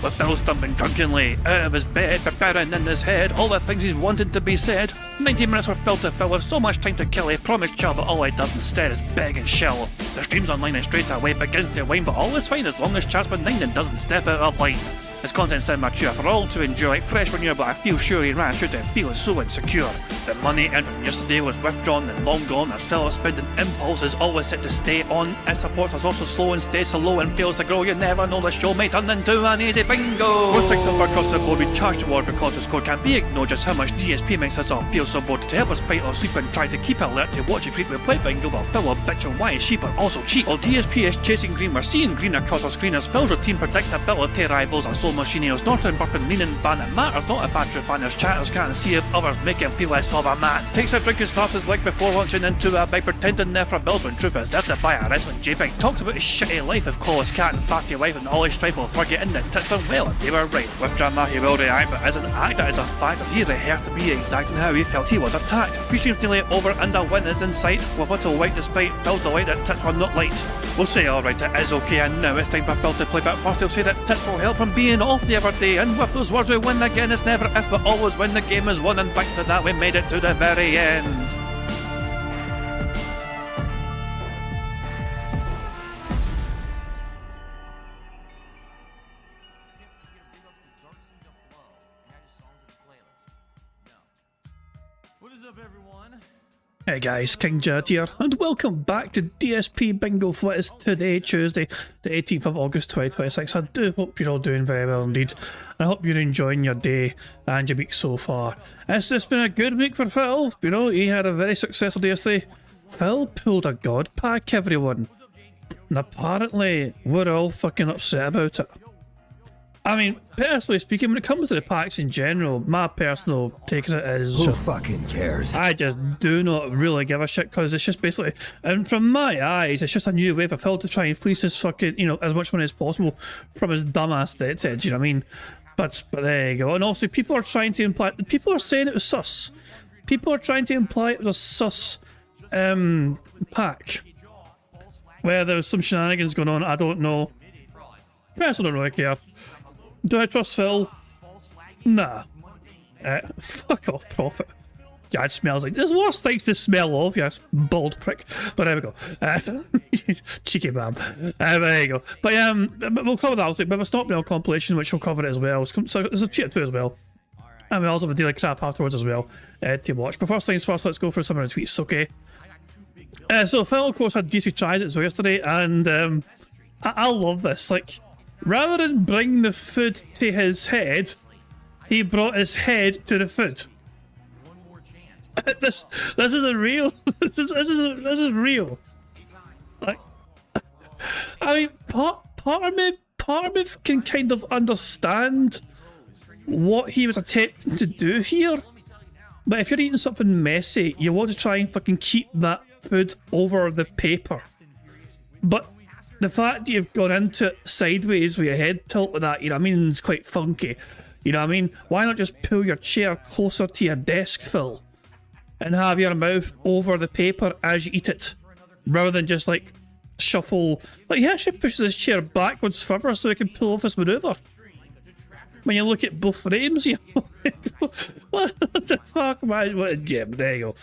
with Phil stumbling drunkenly out of his bed, preparing in his head all the things he's wanted to be said. 90 minutes for Phil to fill with so much time to kill. He promised Chill, but all he does instead is beg and shell. The stream's online and straight away begins to whine, but all is fine as long as chat's benign and doesn't step out of line. His content's sound mature for all to enjoy, like fresh when you're, but I feel sure he ran through to feel so insecure. The money earned from yesterday was withdrawn and long gone, as Phil's spending impulse is always set to stay on. His supports us also slow and stays so low and fails to grow. You never know, the show may turn into an easy bingo. Most for across the board, we charge the ward because the score can't be ignored. Just how much DSP makes us all feel so bored. To help us fight or sleep and try to keep alert to watch it creep, we play bingo, but Phil will bitch on why his sheep are also cheap. While DSP is chasing green, we're seeing green across our screen as Phil's routine predictability rivals our soul machineers. Not burping, leaning, ban, it matters not if Andrew fanners chatters can't see if others make him feel less of a man. Takes a drink and starts his leg before launching into a bike, pretending there for bills when truth is there to buy a wrestling JPEG. Talks about his shitty life of Claw's cat and fatty wife and all his strife while forgetting that tits done well and they were right. With drama he will react, but as an actor it's a fact as he rehearsed to be exact in how he felt he was attacked. Pre-stream's nearly over and a win is in sight, with little white despite Phil's delight that tits were not light. We'll say alright, it is okay, and now it's time for Phil to play, but first he'll say that tits will help from being off the other day. And with those words we win again, it's never if but always when the game is won, and thanks to that we made it to the very end. What is up, everyone? Hey guys, King Jad here, and welcome back to DSP Bingo for what is today, Tuesday, the 18th of August 2026. I do hope you're all doing very well indeed, and I hope you're enjoying your day and your week so far. It's just been a good week for Phil. You know, he had a very successful day yesterday. Phil pulled a god pack, everyone, and apparently we're all fucking upset about it. I mean, personally speaking, when it comes to the packs in general, my personal take on it is... Who fucking cares? I just do not really give a shit, because it's just basically... And from my eyes, it's just a new way for Phil to try and fleece his fucking, you know, as much money as possible from his dumbass debt head, you know what I mean? But there you go. And also, people are trying to imply... People are saying it was sus. People are trying to imply it was a sus pack. Where there was some shenanigans going on, I don't know. Personally, don't really care. Do I trust Phil? Nah. Fuck off, Prophet. Yeah, it smells like... There's worse things to smell of, you bald prick. But there we go. Cheeky man. There you go. But we'll cover that. We have a Stop Mail compilation, which we'll cover it as well. So there's a cheat too as well. And we also have a daily crap afterwards as well to watch. But first things first, let's go through some of the tweets, okay? So Phil, of course, had DSP tries it yesterday, and I love this. Like... Rather than bring the food to his head, he brought his head to the food. This isn't real. This is real. Like, I mean, part of me can kind of understand what he was attempting to do here. But if you're eating something messy, you want to try and fucking keep that food over the paper. But the fact that you've gone into it sideways with your head tilt with that, you know what I mean, it's quite funky. You know what I mean? Why not just pull your chair closer to your desk, Phil, and have your mouth over the paper as you eat it, rather than just like shuffle. Like, he actually pushes his chair backwards further so he can pull off his manoeuvre. When you look at both frames, you know, what the fuck, man? Yeah, there you go.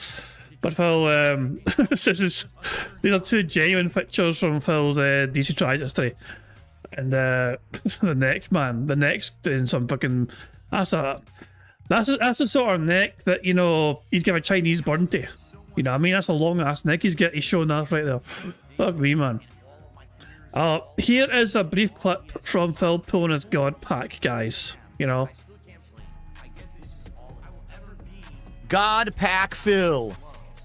But Phil, these are two genuine pictures from Phil's DC tries yesterday. And the neck, man, the neck's doing some fucking... That's the sort of neck that, you know, you'd give a Chinese burn to. You know what I mean? That's a long ass neck he's showing off right there. Fuck me, man. Here is a brief clip from Phil pulling his god pack, guys. You know. God pack Phil.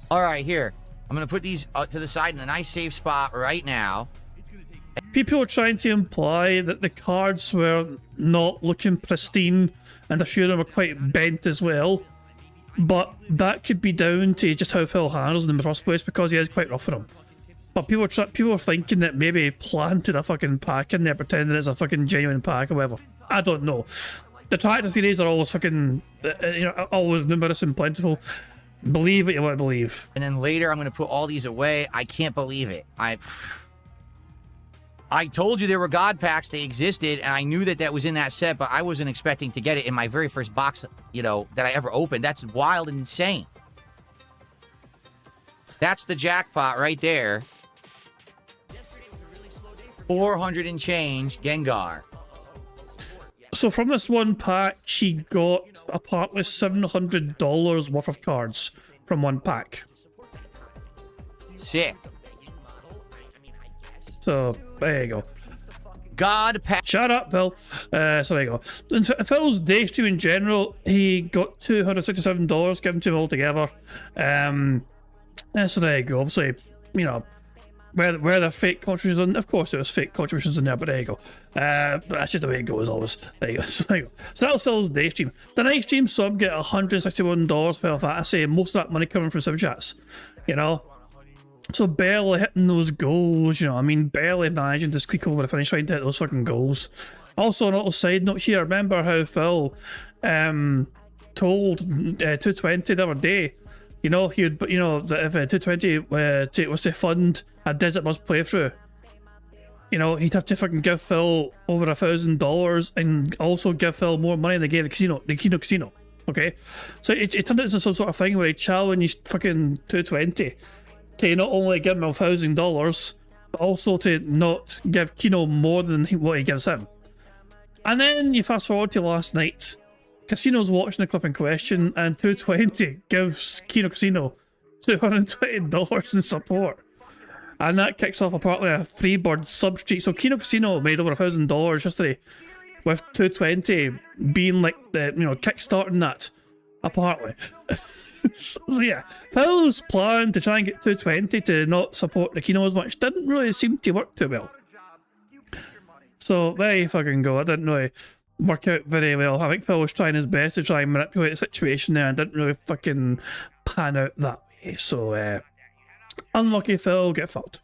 All right, here. I'm going to put these to the side in a nice safe spot right now. People are trying to imply that the cards were not looking pristine, and a few of them were quite bent as well. But that could be down to just how Phil handles them in the first place, because he is quite rough for them. But people are thinking that maybe he planted a fucking pack in there, pretending it's a fucking genuine pack or whatever. I don't know. The tractor series are always fucking, you know, always numerous and plentiful. Believe what you want to believe. And then later I'm going to put all these away. I can't believe it. I told you there were God packs. They existed, and I knew that that was in that set, but I wasn't expecting to get it in my very first box, you know, that I ever opened. That's wild and insane. That's the jackpot right there. 400 and change, Gengar. So from this one pack, she got apparently $700 worth of cards from one pack. Sick. So there you go. God pack. Shut up, Phil. So there you go. In Phil's day stream in general, he got $267 given to him altogether. So there you go. Obviously, you know, where the fake contributions in, of course there was fake contributions in there, but there you go. But that's just the way it goes always. There you go. So there you go. So that was Phil's day stream. The night stream sub get $161 for Fantasy, most of that money coming from sub chats. You know? So barely hitting those goals, you know, I mean, barely managing to squeak over the finish line to hit those fucking goals. Also, a little side note here, remember how Phil told 220 the other day, you know, that if 220 was to fund a Desert Bus playthrough, you know, he'd have to fucking give Phil over $1,000 and also give Phil more money than they gave the casino. Okay? So it turned into some sort of thing where he challenged fucking 220 to not only give him $1,000, but also to not give Kino more than what he gives him. And then you fast forward to last night. Casino's watching the clip in question, and 220 gives Kino Casino $220 in support. And that kicks off apparently a Freebird sub streak. So Kino Casino made over $1,000 yesterday, with 220 being like the, you know, kickstarting that. Apparently. So yeah, Phil's plan to try and get 220 to not support the Kino as much didn't really seem to work too well. So there you fucking go. It didn't really work out very well. I think Phil was trying his best to try and manipulate the situation there and didn't really fucking pan out that way. So unlucky Phil, get fucked.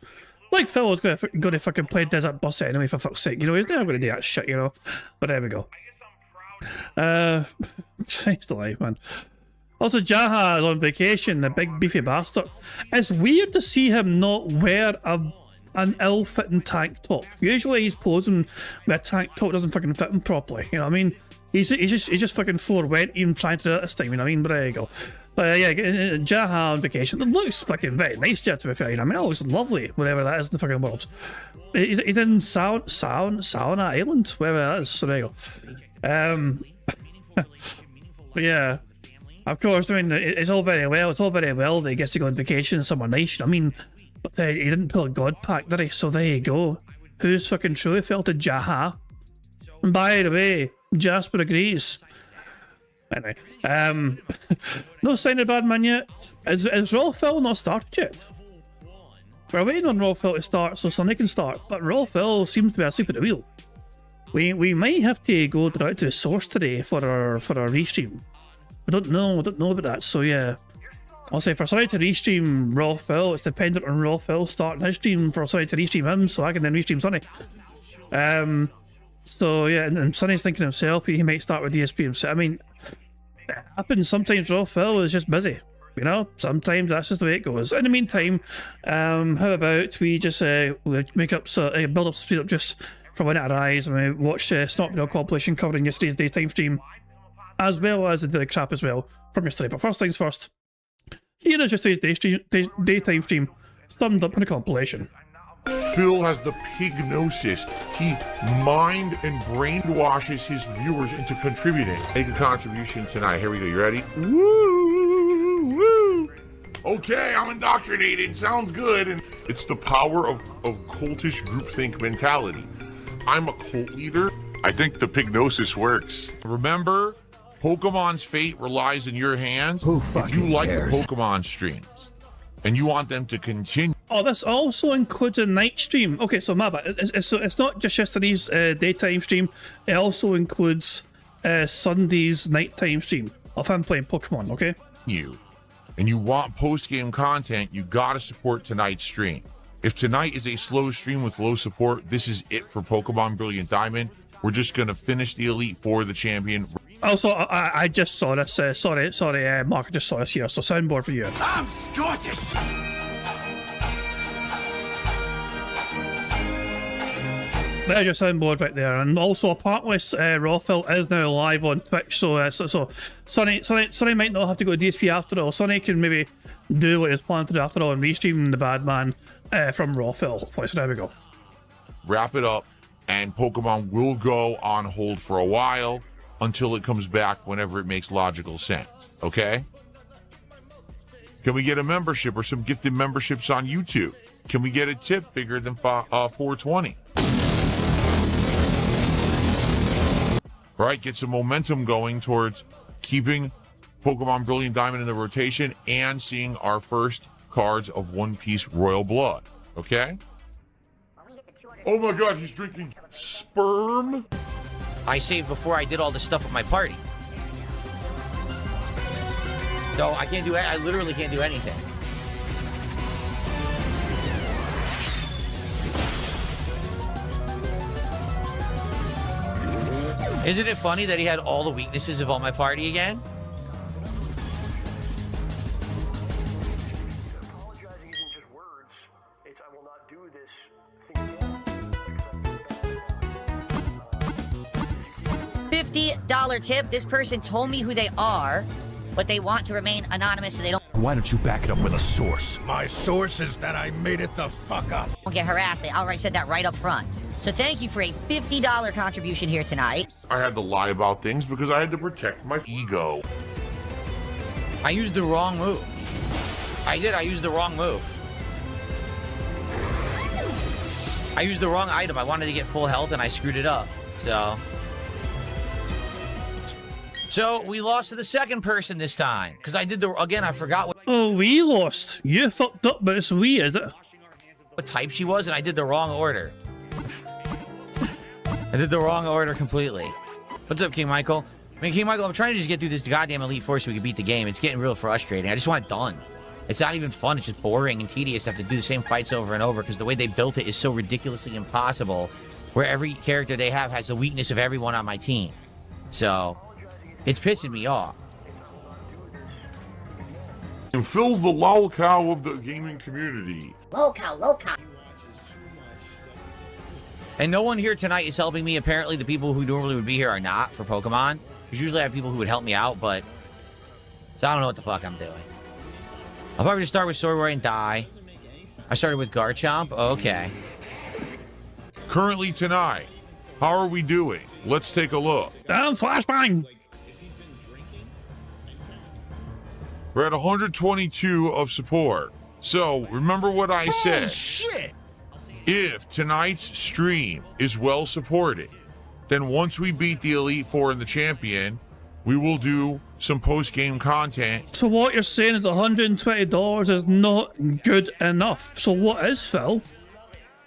Like Phil was going to fucking play Desert Bus anyway, for fuck's sake. You know, he's never going to do that shit, you know. But there we go. Thanks to life, man. Also, Jaha is on vacation, the big beefy bastard. It's weird to see him not wear an ill-fitting tank top. Usually he's posing with a tank top doesn't fucking fit him properly. You know what I mean? He's just fucking forwent even trying to do it this time. You know what I mean? But there you go. But yeah, Jaha on vacation. It looks fucking very nice there, to be fair. You know what I mean? It looks lovely, whatever that is in the fucking world. He's in Sauna Island, wherever that is. So there you go. But yeah, of course, I mean, it's all very well that he gets to go on vacation somewhere nice, you know what I mean? But he didn't pull a God pack, did he? So there you go. Who's fucking truly felt a Jaha? And by the way, Jasper agrees. Anyway, no sign of Badman yet. Is Raw Phil not started yet? We're waiting on Raw Phil to start so Sunday can start, but Raw Phil seems to be asleep at the wheel. We might have to go direct to the source today for our restream. I don't know about that, so yeah. I'll say for Sunday to restream Raw Phil, it's dependent on Raw Phil starting his stream for Sunday to restream him, so I can then restream Sunday. So yeah, and Sunny's thinking himself, he might start with DSP himself. I mean, it happens sometimes. Raw Phil is just busy, you know. Sometimes that's just the way it goes. In the meantime, how about we just make up build up speed up just for when it arrives, and we watch Snot Video compilation covering yesterday's daytime stream, as well as the daily crap as well from yesterday. But first things first, here is yesterday's daytime stream summed up in a compilation. Phil has the pignosis. He mind and brainwashes his viewers into contributing. Make a contribution tonight. Here we go. You ready? Woo! Woo! Okay, I'm indoctrinated. Sounds good. And it's the power of cultish groupthink mentality. I'm a cult leader. I think the pignosis works. Remember, Pokemon's fate relies in your hands. Who if fucking you like cares? the Pokemon streams and you want them to continue. Oh, this also includes a night stream. Okay, so my bad. It's not just yesterday's daytime stream. It also includes Sunday's nighttime stream of him playing Pokemon, okay? And you want post-game content, you gotta support tonight's stream. If tonight is a slow stream with low support, this is it for Pokemon Brilliant Diamond. We're just gonna finish the Elite Four, the champion. Also, I just saw this. Sorry, Mark, I just saw this here. So soundboard for you. I'm Scottish! There's your soundboard right there, and also apparently Rawfil is now live on Twitch, so Sonny might not have to go to DSP after all. Sonny can maybe do what he's planning to do after all and restream the bad man from Rawfil, hopefully. So there we go. Wrap it up, and Pokemon will go on hold for a while until it comes back whenever it makes logical sense, okay? Can we get a membership or some gifted memberships on YouTube? Can we get a tip bigger than 420? Right, get some momentum going towards keeping Pokemon Brilliant Diamond in the rotation and seeing our first cards of One Piece Royal Blood, okay? Oh my god, he's drinking sperm? I saved before I did all this stuff with my party. So I can't do it. I literally can't do anything. Isn't it funny that he had all the weaknesses of all my party again? Apologizing isn't just words. It's I will not do this thing again. $50 tip. This person told me who they are, but they want to remain anonymous so they don't Why don't you back it up with a source? My source is that I made it the fuck up. get harassed. They already said that right up front. So thank you for a $50 contribution here tonight. I had to lie about things because I had to protect my ego. I used the wrong move. I used the wrong move. I used the wrong item. I wanted to get full health and I screwed it up. So we lost to the second person this time. Because I did I forgot Oh, we lost. You fucked up, but it's we, is it? what type she was and I did the wrong order. I did the wrong order completely. What's up, King Michael? King Michael, I'm trying to just get through this goddamn Elite Four so we can beat the game. It's getting real frustrating. I just want it done. It's not even fun. It's just boring and tedious to have to do the same fights over and over because the way they built it is so ridiculously impossible where every character they have has the weakness of everyone on my team. So, it's pissing me off. And Phil's the lol cow of the gaming community. Low cow. And no one here tonight is helping me. Apparently, the people who normally would be here are not for Pokemon. Because usually I have people who would help me out, but... So I don't know what the fuck I'm doing. I'll probably just start with Soroy and die. I started with Garchomp? Okay. Currently tonight, how are we doing? Let's take a look. Damn, flashbang! We're at 122 of support. So, remember what I said. Shit! If tonight's stream is well supported, then once we beat the Elite Four and the champion, we will do some post-game content. So what you're saying is $120 is not good enough. So what is, Phil?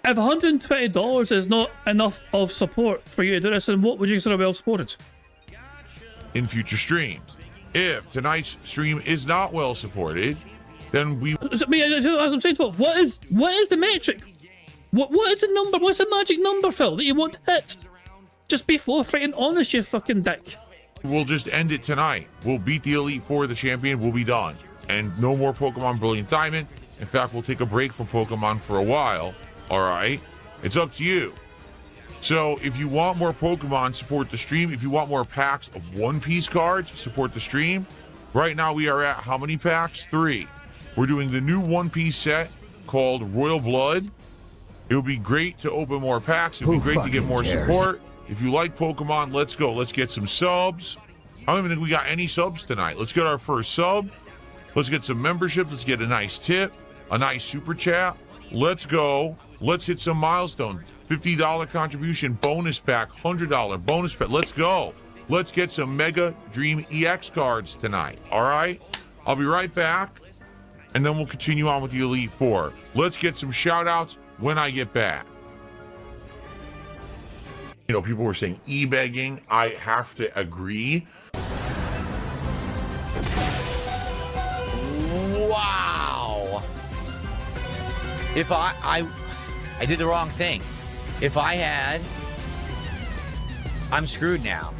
If $120 is not enough of support for you to do this, then what would you consider well supported? In future streams. If tonight's stream is not well supported, then we... As I'm saying, Phil, what is the metric? What is the number? What's the magic number, Phil, that you want to hit? Just be forthright honest, you fucking dick. We'll just end it tonight. We'll beat the Elite Four, the champion, we'll be done. And no more Pokemon Brilliant Diamond. In fact, we'll take a break from Pokemon for a while. Alright? It's up to you. So, if you want more Pokemon, support the stream. If you want more packs of One Piece cards, support the stream. Right now, we are at how many packs? 3. We're doing the new One Piece set called Royal Blood. It would be great to open more packs. It would be great to get more support. If you like Pokemon, let's go. Let's get some subs. I don't even think we got any subs tonight. Let's get our first sub. Let's get some memberships. Let's get a nice tip, a nice super chat. Let's go. Let's hit some milestones. $50 contribution bonus pack, $100 bonus pack. Let's go. Let's get some Mega Dream EX cards tonight. All right? I'll be right back, and then we'll continue on with the Elite Four. Let's get some shout-outs when I get back. You know, people were saying e-begging. I have to agree. Wow. If I did the wrong thing. If I had, I'm screwed now.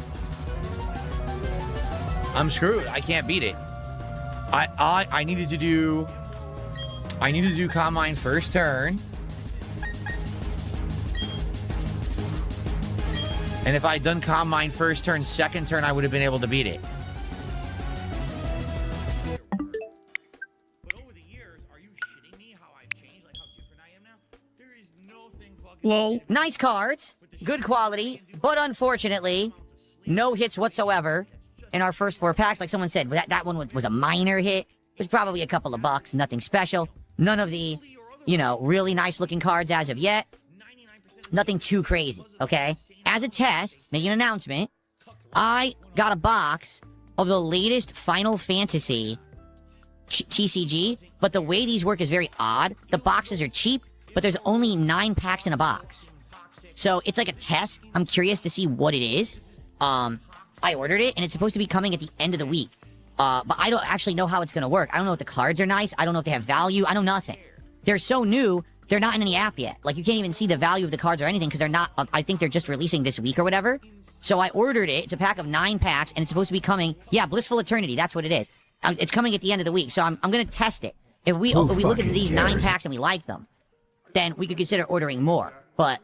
I'm screwed. I can't beat it. I needed to do Combine first turn. And if I had done Combine first turn, second turn, I would have been able to beat it. But over the years, are you shitting me how I've changed, like how different I am now? There is no thing fucking... Lol. Nice cards, good quality, but unfortunately, no hits whatsoever in our first 4 packs. Like someone said, that one was a minor hit. It was probably a couple of bucks, nothing special. None of the, you know, really nice looking cards as of yet. Nothing too crazy, okay? As a test, making an announcement, I got a box of the latest Final Fantasy TCG, but the way these work is very odd. The boxes are cheap, but there's only 9 packs in a box. So it's like a test. I'm curious to see what it is. I ordered it, and it's supposed to be coming at the end of the week. But I don't actually know how it's going to work. I don't know if the cards are nice. I don't know if they have value. I know nothing. They're so new, they're not in any app yet. Like, you can't even see the value of the cards or anything because they're not... I think they're just releasing this week or whatever. So I ordered it. It's a pack of 9 packs, and it's supposed to be coming... Yeah, Blissful Eternity. That's what it is. It's coming at the end of the week, so I'm going to test it. If we look at these 9 packs and we like them, then we could consider ordering more. But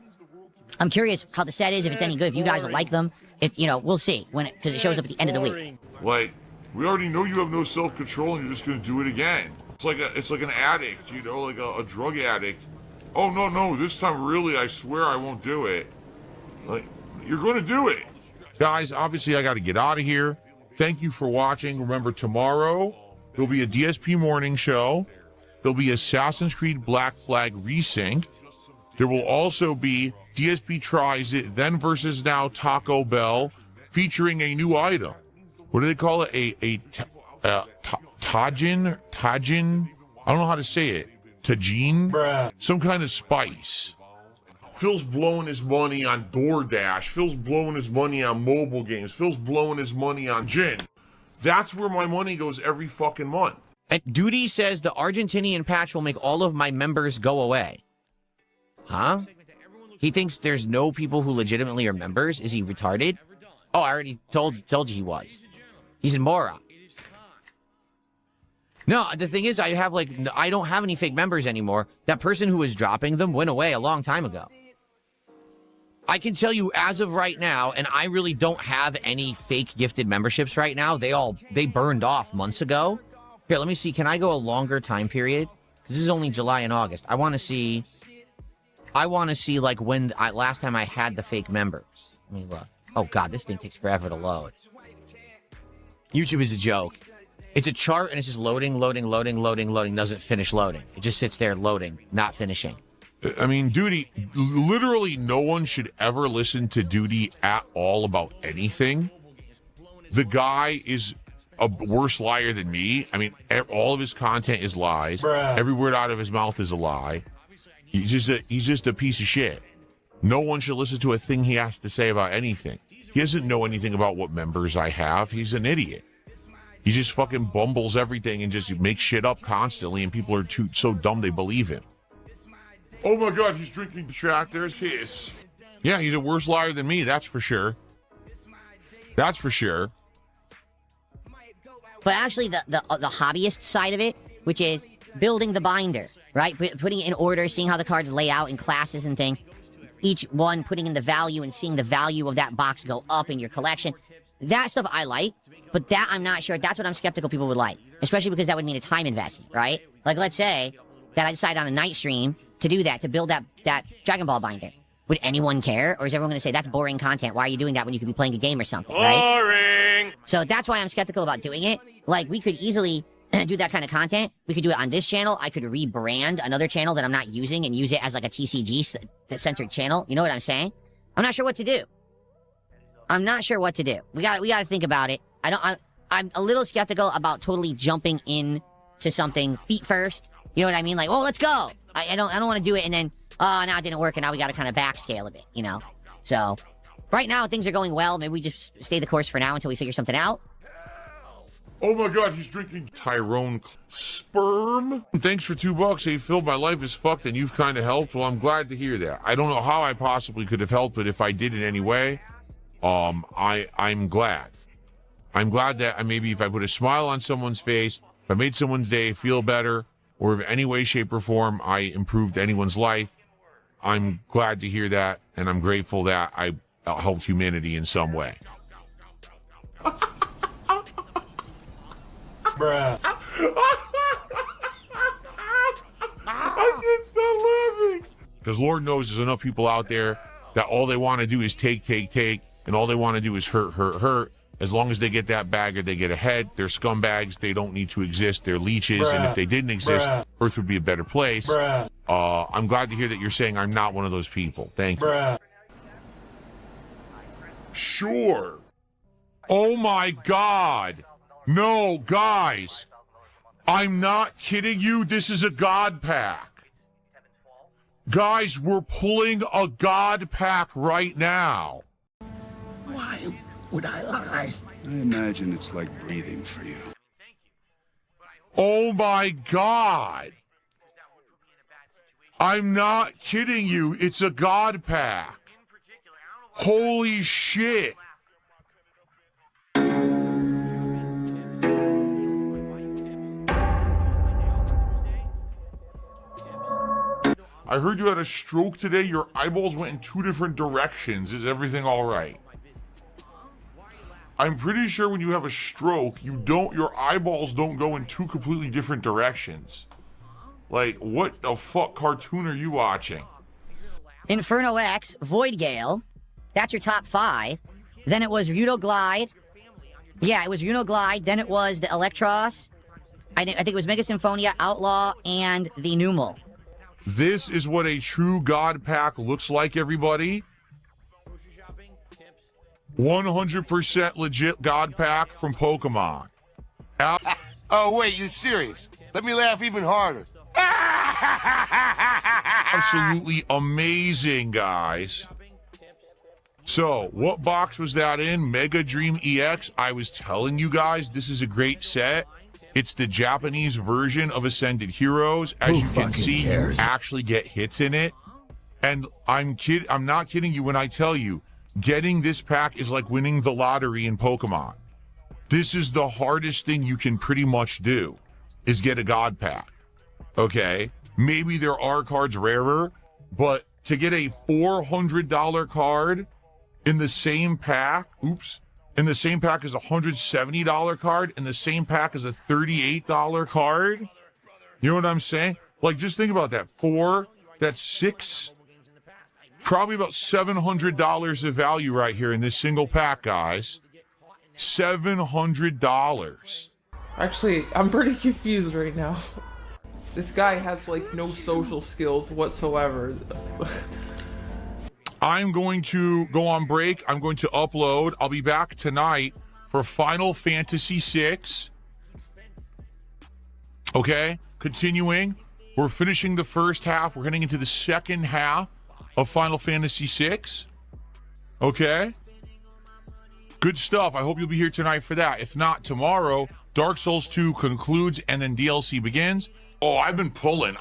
I'm curious how the set is, if it's any good, if you guys will like them. If, you know, we'll see when because it shows up at the end of the week. Like, we already know you have no self-control and you're just gonna do it again. It's like an addict, you know, like a drug addict. Oh, no, this time really, I swear I won't do it. Like, you're gonna do it. Guys, obviously I gotta get out of here. Thank you for watching. Remember, tomorrow, there'll be a DSP morning show. There'll be Assassin's Creed Black Flag Resynced. There will also be DSP Tries It, Then versus Now Taco Bell, featuring a new item. What do they call it? Tajin? I don't know how to say it. Tajin? Bruh. Some kind of spice. Phil's blowing his money on DoorDash. Phil's blowing his money on mobile games. Phil's blowing his money on gin. That's where my money goes every fucking month. And Duty says the Argentinian patch will make all of my members go away. Huh? He thinks there's no people who legitimately are members? Is he retarded? Oh, I already told you he was. He's a moron. No, the thing is, I don't have any fake members anymore. That person who was dropping them went away a long time ago. I can tell you as of right now, and I really don't have any fake gifted memberships right now. They burned off months ago. Here, let me see. Can I go a longer time period? This is only July and August. I want to see like when last time I had the fake members. Let me look. Oh God, this thing takes forever to load. YouTube is a joke. It's a chart and it's just loading, doesn't finish loading. It just sits there loading, not finishing. I mean, Duty, literally no one should ever listen to Duty at all about anything. The guy is a worse liar than me. I mean, all of his content is lies. Bruh. Every word out of his mouth is a lie. He's just a piece of shit. No one should listen to a thing he has to say about anything. He doesn't know anything about what members I have. He's an idiot. He just fucking bumbles everything and just makes shit up constantly, and people are so dumb they believe him. Oh my God, he's drinking the track. There's his. Yeah, he's a worse liar than me, that's for sure. That's for sure. But actually, the hobbyist side of it, which is building the binder, right? Putting it in order, seeing how the cards lay out in classes and things. Each one putting in the value and seeing the value of that box go up in your collection. That stuff I like, but that I'm not sure. That's what I'm skeptical people would like. Especially because that would mean a time investment, right? Like, let's say that I decide on a night stream to do that, to build that Dragon Ball binder. Would anyone care? Or is everyone going to say, that's boring content, why are you doing that when you could be playing a game or something, right? Boring! So that's why I'm skeptical about doing it. Like, we could easily do that kind of content. We could do it on this channel. I could rebrand another channel that I'm not using and use it as like a TCG-centered channel. You know what I'm saying? I'm not sure what to do. I'm not sure what to do. We got to think about it. I'm a little skeptical about totally jumping in to something feet first. You know what I mean? Like, oh, let's go. I don't want to do it and then, oh, now it didn't work and now we got to kind of backscale a bit, you know? So, right now things are going well. Maybe we just stay the course for now until we figure something out. Oh my God, he's drinking Tyrone sperm. Thanks for $2. Hey, Phil, my life is fucked and you've kind of helped. Well, I'm glad to hear that. I don't know how I possibly could have helped, but if I did in any way, I'm glad. I'm glad that maybe if I put a smile on someone's face, if I made someone's day feel better, or if any way, shape, or form I improved anyone's life, I'm glad to hear that, and I'm grateful that helped humanity in some way. Bruh. I can't stop laughing. Because Lord knows there's enough people out there that all they want to do is take, and all they want to do is hurt. As long as they get that bag or they get ahead, they're scumbags. They don't need to exist. They're leeches. And if they didn't exist, Earth would be a better place. I'm glad to hear that you're saying I'm not one of those people. Thank you. Sure. Oh my God. No, guys. I'm not kidding you. This is a God pack. Guys, we're pulling a God pack right now. Why would I lie? I imagine it's like breathing for you. Oh my God. I'm not kidding you. It's a God pack. Holy shit. I heard you had a stroke today. Your eyeballs went in 2 different directions. Is everything all right? I'm pretty sure when you have a stroke, your eyeballs don't go in 2 completely different directions. Like, what the fuck cartoon are you watching? Inferno X, Void Gale. That's your top 5. Then it was Rudoglide. Yeah, it was Rudoglide. Then it was the Electros. I think it was Mega Symphonia, Outlaw, and the Numal. This is what a true God pack looks like, everybody. 100% legit God pack from Pokemon. Oh, wait, you serious? Let me laugh even harder. Absolutely amazing, guys. So, what box was that in? Mega Dream EX. I was telling you guys, this is a great set. It's the Japanese version of Ascended Heroes. As you can see, you actually get hits in it. And I'm not kidding you when I tell you, getting this pack is like winning the lottery in Pokemon. This is the hardest thing you can pretty much do, is get a God pack. Okay? Maybe there are cards rarer, but to get a $400 card in the same pack, in the same pack as a $170 card, in the same pack as a $38 card, you know what I'm saying? Like, just think about that. That's 6, probably about $700 of value right here in this single pack, guys. $700. Actually, I'm pretty confused right now. This guy has, like, no social skills whatsoever. I'm going to go on break. I'm going to upload. I'll be back tonight for Final Fantasy VI. Okay, continuing. We're finishing the first half. We're heading into the second half of Final Fantasy VI. Okay. Good stuff. I hope you'll be here tonight for that. If not, tomorrow, Dark Souls 2 concludes and then DLC begins. Oh, I've been pulling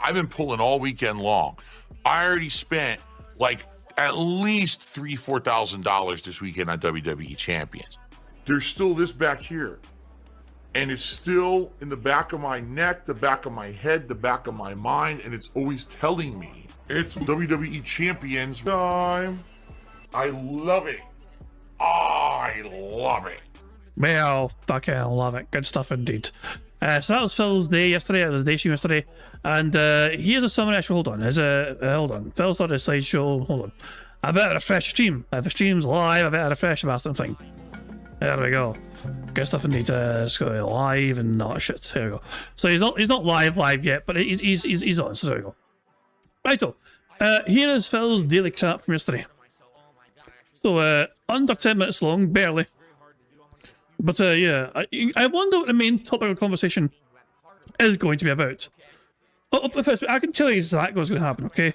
all weekend long. I already spent like at least $3,000-$4,000 this weekend on WWE Champions. There's still this back here. And it's still in the back of my neck, the back of my head, the back of my mind, and it's always telling me it's WWE Champions time. I love it. I love it. Well, fucking love it. Good stuff indeed. So that was Phil's day yesterday, or the day stream yesterday, and here's a summary. Actually, hold on. Hold on. Phil started a slideshow. Hold on. I better refresh the stream. If the stream's live, I better refresh the bastard thing. There we go. Good stuff indeed. It's got live and all that shit. There we go. So he's not live yet, but he's on. So there we go. Righto. Here is Phil's daily crap from yesterday. So under 10 minutes long, barely. But yeah, I wonder what the main topic of conversation is going to be about. First, I can tell you exactly what's going to happen, okay?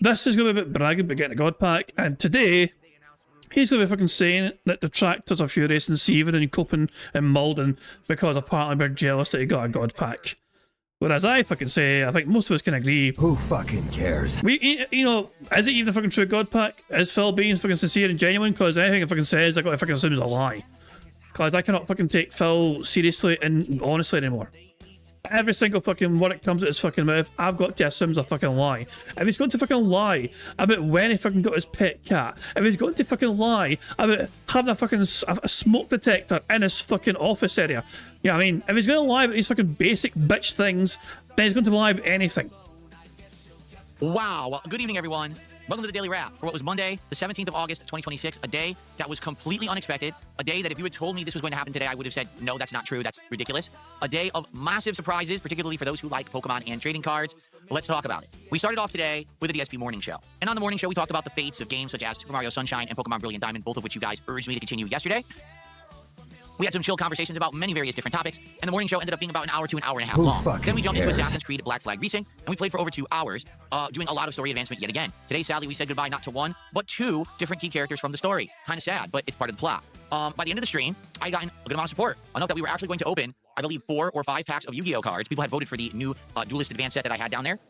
This is going to be about bragging about getting a God Pack, and today, he's going to be fucking saying that the tractors are furious and seething and coping and moulding because apparently we're jealous that he got a God Pack. Whereas I fucking say, I think most of us can agree. Who fucking cares? You know, is it even a fucking true God Pack? Is Phil being fucking sincere and genuine? Because anything he fucking says, I got to fucking assume is a lie. Because I cannot fucking take Phil seriously and honestly anymore. every single fucking word that comes out his fucking mouth, I've got to assume is a fucking lie. If he's going to fucking lie about when he fucking got his pet cat, if he's going to fucking lie about having a smoke detector in his fucking office area, you know what I mean? If he's going to lie about these fucking basic bitch things, then he's going to lie about anything. Wow. Well, good evening, everyone. Welcome to the Daily Wrap for what was Monday, the 17th of August, 2026, a day that was completely unexpected, a day that if you had told me this was going to happen today, I would have said, no, that's not true, that's ridiculous. A day of massive surprises, particularly for those who like Pokemon and trading cards. Let's talk about it. We started off today with the DSP Morning Show. And on the morning show, we talked about the fates of games such as Super Mario Sunshine and Pokemon Brilliant Diamond, both of which you guys urged me to continue yesterday. We had some chill conversations about many various different topics, and the morning show ended up being about an hour to an hour and a half long. Then we jumped into Assassin's Creed Black Flag Racing, and we played for over 2 hours, doing a lot of story advancement yet again. Today, sadly, we said goodbye not to one, but 2 different key characters from the story. Kind of sad, but it's part of the plot. By the end of the stream, I got a good amount of support, enough that we were actually going to open, I believe, 4 or 5 packs of Yu-Gi-Oh cards. People had voted for the new Duelist Advanced set that I had down there.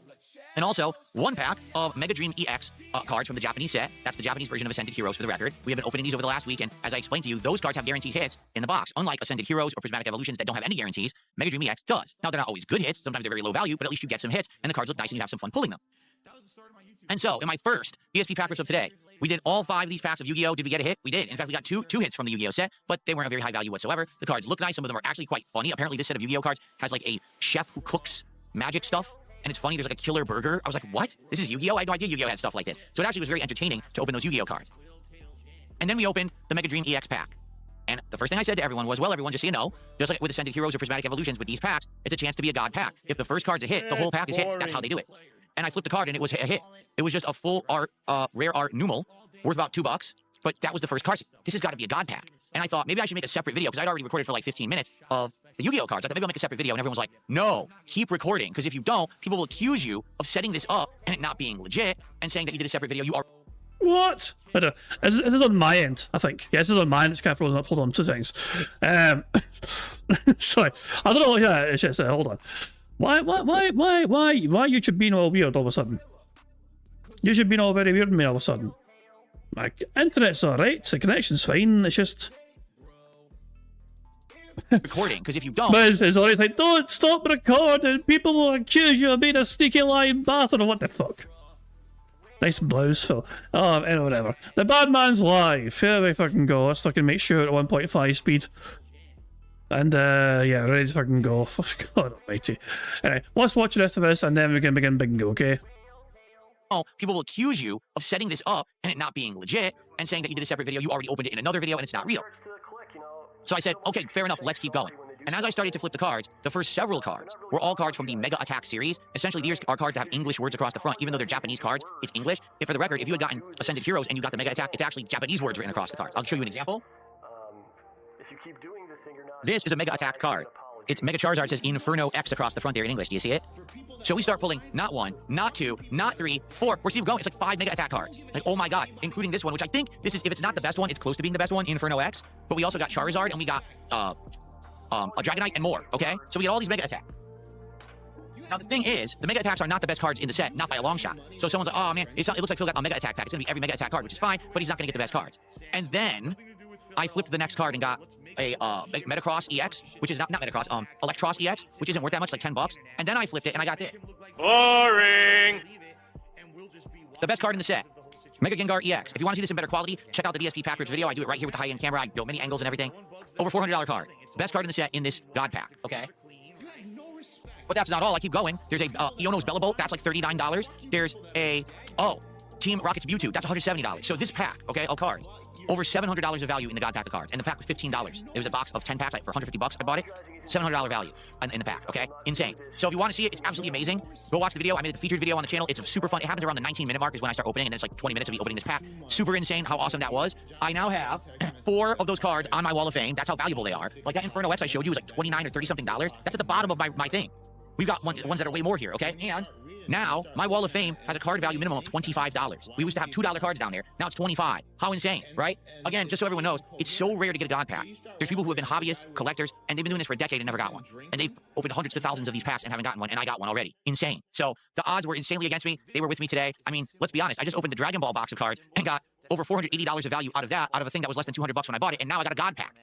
And also, 1 pack of Mega Dream EX cards from the Japanese set. That's the Japanese version of Ascended Heroes for the record. We have been opening these over the last week, and as I explained to you, those cards have guaranteed hits in the box. Unlike Ascended Heroes or Prismatic Evolutions that don't have any guarantees, Mega Dream EX does. Now, they're not always good hits. Sometimes they're very low value, but at least you get some hits, and the cards look nice, and you have some fun pulling them. And so, in my first DSP pack rips of today, we did all 5 of these packs of Yu-Gi-Oh! Did we get a hit? We did. In fact, we got two hits from the Yu-Gi-Oh! Set, but they weren't of very high value whatsoever. The cards look nice. Some of them are actually quite funny. Apparently, this set of Yu-Gi-Oh! Cards has like a chef who cooks magic stuff. And it's funny, there's like a killer burger. I was like, what? This is Yu-Gi-Oh! I had no idea Yu-Gi-Oh! Had stuff like this. So it actually was very entertaining to open those Yu-Gi-Oh! Cards. And then we opened the Mega Dream EX pack. And the first thing I said to everyone was, well, everyone, just so you know, just like with Ascended Heroes or Prismatic Evolutions, with these packs, it's a chance to be a god pack. If the first card's a hit, the whole pack is hits. That's how they do it. And I flipped the card, and it was a hit. It was just a full art, rare art Numal, worth about $2. But that was the first card. This has got to be a god pack. And I thought, maybe I should make a separate video, because I'd already recorded for like 15 minutes of the Yu-Gi-Oh! Cards. I thought maybe I'll make a separate video, and everyone was like, no, keep recording, because if you don't, people will accuse you of setting this up and it not being legit, and saying that you did a separate video. You are... What? I don't know. This is on my end, I think. Yeah, this is on my end. It's kind of frozen up. Hold on, 2 seconds. Sorry. I don't know. Yeah, it's just, hold on. Why YouTube being all weird all of a sudden? YouTube being all very weird to me all of a sudden. My internet's alright, the connection's fine, it's just... recording, because if you don't... But it's always like, don't stop recording, people will accuse you of being a sneaky lying bastard, or what the fuck? Nice blouse, Phil. Oh, anyway, whatever. The bad man's live. Here we fucking go. Let's fucking make sure at 1.5 speed. And, yeah, ready to fucking go. God almighty. Anyway, let's watch the rest of this, and then we can begin bingo, okay? People will accuse you of setting this up and it not being legit, and saying that you did a separate video. You already opened it in another video, and it's not real. So I said, okay, fair enough, let's keep going. And as I started to flip the cards, the first several cards were all cards from the Mega Attack series. Essentially, these are cards that have English words across the front. Even though they're Japanese cards, it's English. If, for the record, if you had gotten Ascended Heroes and you got the Mega Attack, it's actually Japanese words written across the cards. I'll show you an example. If you keep doing this thing, you're not... This is a Mega Attack card. It's Mega Charizard, says Inferno X across the front there in English. Do you see it? So we start pulling not 1, not 2, not 3, 4. We're still going. It's like 5 Mega Attack cards. Like, oh my god, including this one, which I think this is, if it's not the best one, it's close to being the best one, Inferno X. But we also got Charizard, and we got a Dragonite and more, okay? So we get all these Mega Attack. Now, the thing is, the Mega Attacks are not the best cards in the set, not by a long shot. So someone's like, oh man, it looks like Phil got a Mega Attack pack. It's going to be every Mega Attack card, which is fine, but he's not going to get the best cards. And then I flipped the next card and got a Metacross EX, which is not Metacross, Electros EX, which isn't worth that much, like $10. And then I flipped it and I got this. Boring! The best card in the set. Mega Gengar EX. If you want to see this in better quality, check out the DSP pack video. I do it right here with the high-end camera. I do many angles and everything. Over $400 card. Best card in the set in this God pack, okay? But that's not all. I keep going. There's a Iono's Bellabolt. That's like $39. There's a, Team Rocket's Mewtwo. That's $170. So this pack, okay, of cards, over $700 of value in the God pack of cards. And the pack was $15. It was a box of 10 packs for $150. I bought it. $700 value in the pack, okay? Insane. So if you want to see it, it's absolutely amazing. Go watch the video. I made a featured video on the channel. It's super fun. It happens around the 19-minute mark is when I start opening, and then it's like 20 minutes of me opening this pack. Super insane how awesome that was. I now have 4 of those cards on my wall of fame. That's how valuable they are. Like that Inferno X I showed you was like $29 or $30-something. That's at the bottom of my thing. We've got ones that are way more here, okay? And now, my wall of fame has a card value minimum of $25. We used to have $2 cards down there. Now it's $25. How insane, right? Again, just so everyone knows, it's so rare to get a God pack. There's people who have been hobbyists, collectors, and they've been doing this for a decade and never got one. And they've opened hundreds to thousands of these packs and haven't gotten one, and I got one already. Insane. So the odds were insanely against me. They were with me today. I mean, let's be honest. I just opened the Dragon Ball box of cards and got over $480 of value out of that, out of a thing that was less than $200 when I bought it, and now I got a God pack.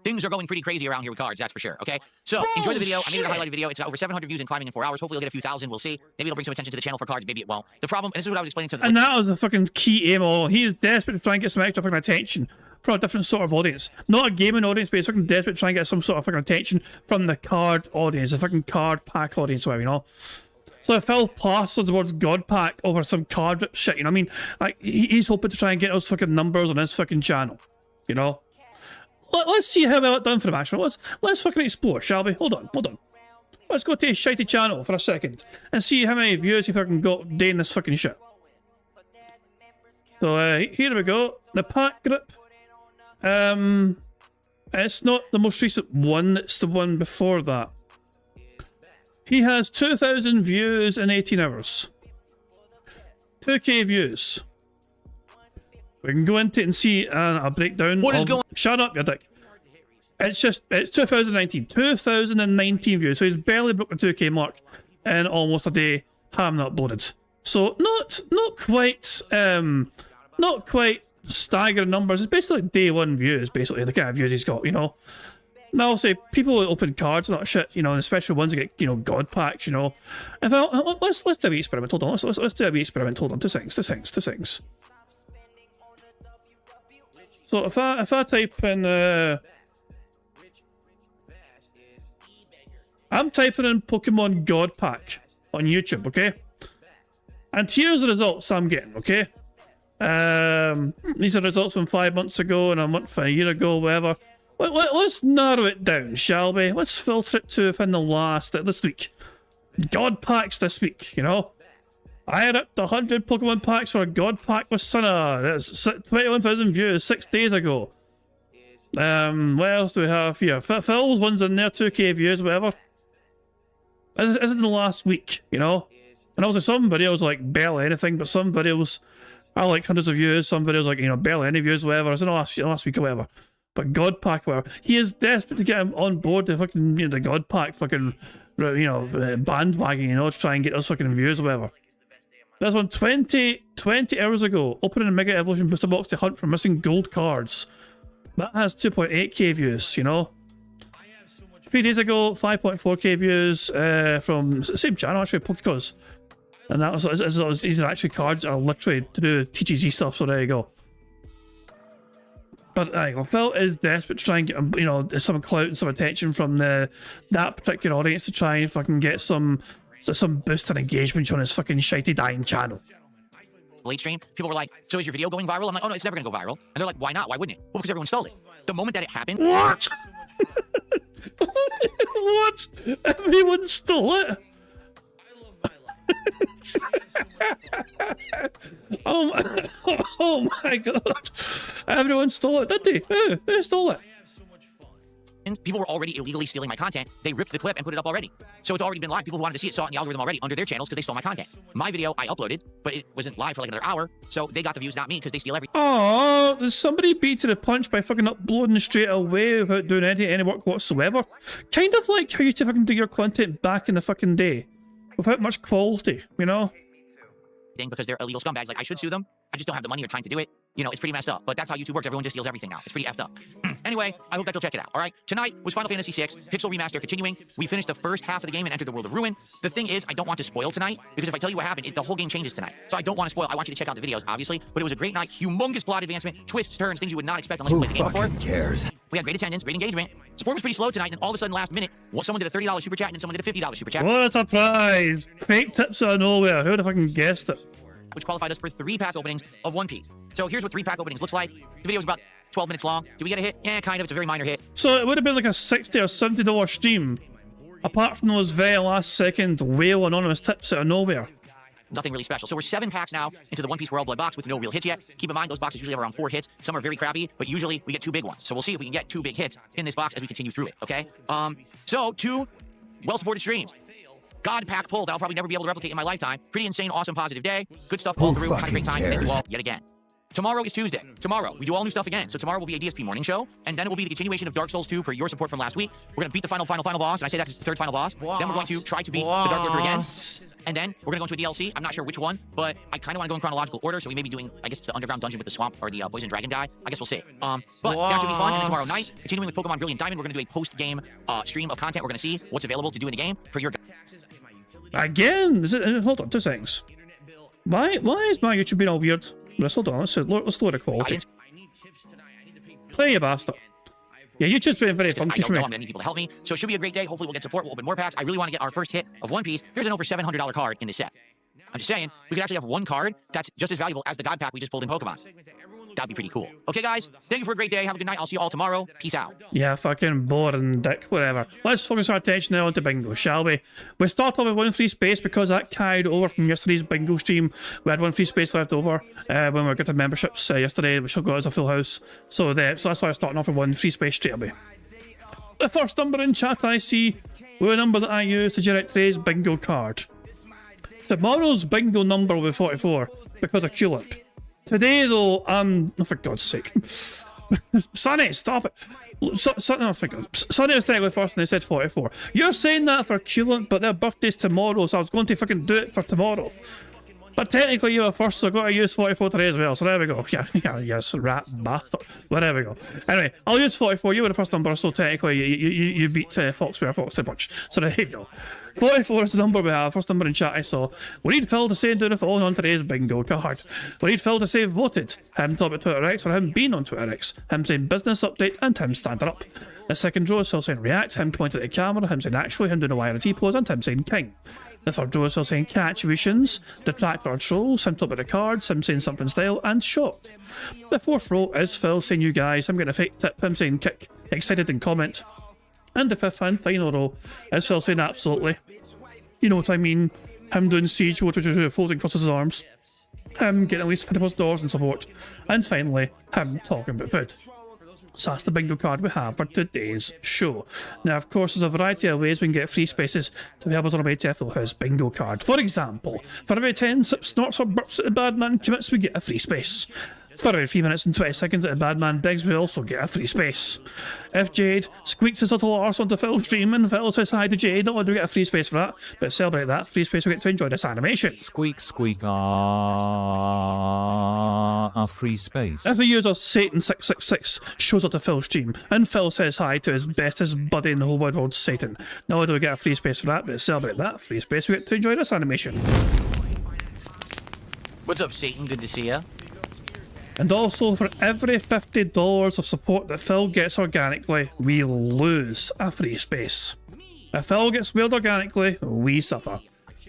Things are going pretty crazy around here with cards, that's for sure, okay? So, enjoy the video. I made it a highlighted video. It's got over 700 views and climbing in 4 hours. Hopefully, it'll get a few thousand. We'll see. Maybe it'll bring some attention to the channel for cards. Maybe it won't. The problem, and this is what I was explaining to the... And that was the fucking key aim. Oh, he is desperate to try and get some extra fucking attention from a different sort of audience. Not a gaming audience, but he's fucking desperate to try and get some sort of fucking attention from the card audience, the fucking card pack audience, whatever, you know? So Phil plastered the word God Pack over some card rip shit, you know what I mean? Like, he's hoping to try and get those fucking numbers on his fucking channel, you know? Let's see how well it's done for him, actually. Let's fucking explore, shall we? Hold on. Let's go to his shitey channel for a second and see how many views he fucking got doing this fucking shit. So, here we go. The pack grip. It's not the most recent one, it's the one before that. He has 2,000 views in 18 hours. 2k views. We can go into it and see a breakdown. What is going... Shut up, you dick. It's 2019. 2019 views. So he's barely broke the 2k mark in almost a day, having uploaded. So not quite staggering numbers. It's basically day one views, basically, the kind of views he's got, you know. Now, I'll say people that open cards and that shit, you know, and especially ones that get, you know, God packs, you know. In fact, let's do a wee experiment. Hold on, let's do a wee experiment. Hold on, two seconds. So if I type in, I'm typing in Pokemon God Pack on YouTube, okay? And here's the results I'm getting, okay? These are results from 5 months ago and a year ago, whatever. Let's narrow it down, shall we? Let's filter it to within the last, this week. God Packs this week, you know? I ripped 100 Pokemon packs for a God Pack with Sunna. That's 21,000 views 6 days ago. What else do we have here? Phil's one's in there, 2k views, whatever. This is in the last week, you know? And also some videos like barely anything, but some videos are like hundreds of views, some videos like, you know, barely any views, whatever. It's in the last week or whatever. But God Pack, whatever. He is desperate to get him on board the fucking, you know, the God Pack fucking, you know, bandwagon, you know, to try and get those fucking views or whatever. This one 20 hours ago, opening a Mega Evolution booster box to hunt for missing gold cards. That has 2.8k views, you know. 3 days ago, 5.4k views from same channel actually, Pokecos. And that was these are actually cards that are literally to do TGZ stuff, so there you go. But Phil is desperate to try and get, you know, some clout and some attention from that particular audience to try and fucking get some boost and engagement on his fucking shitey dying channel. Late stream, people were like, so is your video going viral? I'm like, oh no, it's never gonna go viral. And they're like, why not? Why wouldn't it? Well, because everyone stole it. The moment that it happened... What? What? Everyone stole it? oh my god. Everyone stole it, did they? Who stole it? People were already illegally stealing my content. They ripped the clip and put it up already. So it's already been live. People who wanted to see it saw it in the algorithm already under their channels because they stole my content. My video I uploaded, but it wasn't live for like another hour. So they got the views, not me, because they steal everything. Oh, there's somebody beat to the punch by fucking uploading straight away without doing any work whatsoever. Kind of like how you used to fucking do your content back in the fucking day. Without much quality, you know? Because they're illegal scumbags. Like, I should sue them. I just don't have the money or time to do it. You know, it's pretty messed up. But that's how YouTube works. Everyone just steals everything now. It's pretty effed up. Anyway, I hope that you'll check it out, all right? Tonight was Final Fantasy VI, Pixel Remaster continuing. We finished the first half of the game and entered the World of Ruin. The thing is, I don't want to spoil tonight, because if I tell you what happened, the whole game changes tonight. So I don't want to spoil. I want you to check out the videos, obviously. But it was a great night. Humongous plot advancement, twists, turns, things you would not expect unless you played the game before. Who fucking cares? We had great attendance, great engagement. Support was pretty slow tonight, and all of a sudden, last minute, someone did a $30 super chat, and then someone did a $50 super chat. What a surprise! Fake tips out of nowhere. Who would have fucking guessed it? Which qualified us for 3 pack openings of One Piece. So here's what 3 pack openings looks like. The video was about 12 minutes long. Did we get a hit? Yeah, kind of. It's a very minor hit. So it would have been like a $60 or $70 stream, apart from those very last second whale anonymous tips out of nowhere. Nothing really special. So we're 7 packs now into the One Piece Royal Blood box with no real hits yet. Keep in mind, those boxes usually have around 4 hits. Some are very crappy, but usually we get 2 big ones. So we'll see if we can get 2 big hits in this box as we continue through it, okay? So 2 well-supported streams. God pack pull that I'll probably never be able to replicate in my lifetime. Pretty insane, awesome, positive day. Good stuff all through. Had a great time. Thank you all yet again. Tomorrow is Tuesday. Tomorrow, we do all new stuff again. So tomorrow will be a DSP morning show, and then it will be the continuation of Dark Souls 2 per your support from last week. We're going to beat the final boss, and I say that because it's the third final boss. Then we're going to try to beat the Dark Lurker again. And then we're going to go into a DLC. I'm not sure which one, but I kind of want to go in chronological order, so we may be doing, I guess it's the underground dungeon with the swamp or the poison dragon guy. I guess we'll see. But that should be fun. And then tomorrow night, continuing with Pokemon Brilliant Diamond, we're going to do a post-game stream of content. We're going to see what's available to do in the game per your... Again? Hold on, 2 seconds. Why is my YouTube being all weird? Hold on, let's lower the quality. Play, you bastard. Yeah, YouTube's been very funky for me. I don't know, I need people to help me. So it should be a great day. Hopefully we'll get support. We'll open more packs. I really want to get our first hit of One Piece. Here's an over $700 card in this set. I'm just saying, we could actually have one card that's just as valuable as the God Pack we just pulled in Pokemon. That'd be pretty cool. Okay, guys, thank you for a great day. Have a good night. I'll see you all tomorrow. Peace out. Yeah, fucking boring dick, whatever. Let's focus our attention now onto bingo, shall we? We start off with 1 free space because that carried over from yesterday's bingo stream. We had 1 free space left over when we were getting memberships yesterday, which will go as a full house. So that's why I'm starting off with 1 free space straight away. The first number in chat I see was a number that I used to generate today's bingo card. Tomorrow's bingo number will be 44 because of Culip. Today, though, oh, for God's sake. Sonny, stop it. Oh, for God. Sonny was technically first and they said 44. You're saying that for Culip, but their birthday's tomorrow, so I was going to fucking do it for tomorrow. But technically you were first, so I've got to use 44 today as well, so there we go. Yeah, yes, rat bastard. Well, there we go. Anyway, I'll use 44, you were the first number, so technically you beat Fox with a Fox to punch. So there you go. 44 is the number we have, first number in chat I saw. We need Phil to say do the following on today's bingo card. We need Phil to say voted, him talking about Twitter X, or him being on Twitter X, him saying business update, and him standing up. The second row is Phil saying react, him pointing at the camera, him saying actually, him doing a YRT pose, and him saying king. The third row is Phil saying catch-uitions, detract or trolls, him talking about the cards, him saying something style, and shot. The fourth row is Phil saying you guys, I'm getting a fake tip, him saying kick, excited and comment. And the fifth and final row is Phil saying absolutely. You know what I mean? Him doing siege, folding across his arms. Him getting at least $50+ in support. And finally, him talking about food. So that's the bingo card we have for today's show. Now, of course, there's a variety of ways we can get free spaces to help us on our way to Full House bingo card. For example, for every 10 sips, snorts or burps that the bad man commits, we get a free space. For every 3 minutes and 20 seconds that a bad man begs, we also get a free space. If Jade squeaks his little arse onto Phil's stream and Phil says hi to Jade, not only do we get a free space for that, but to celebrate that free space we get to enjoy this animation. Squeak, squeak, a free space. If the user Satan666 shows up to Phil's stream and Phil says hi to his bestest buddy in the whole world, Satan, not only do we get a free space for that, but to celebrate that free space we get to enjoy this animation. What's up, Satan? Good to see ya. And also, for every $50 of support that Phil gets organically, we lose a free space. If Phil gets wheeled organically, we suffer.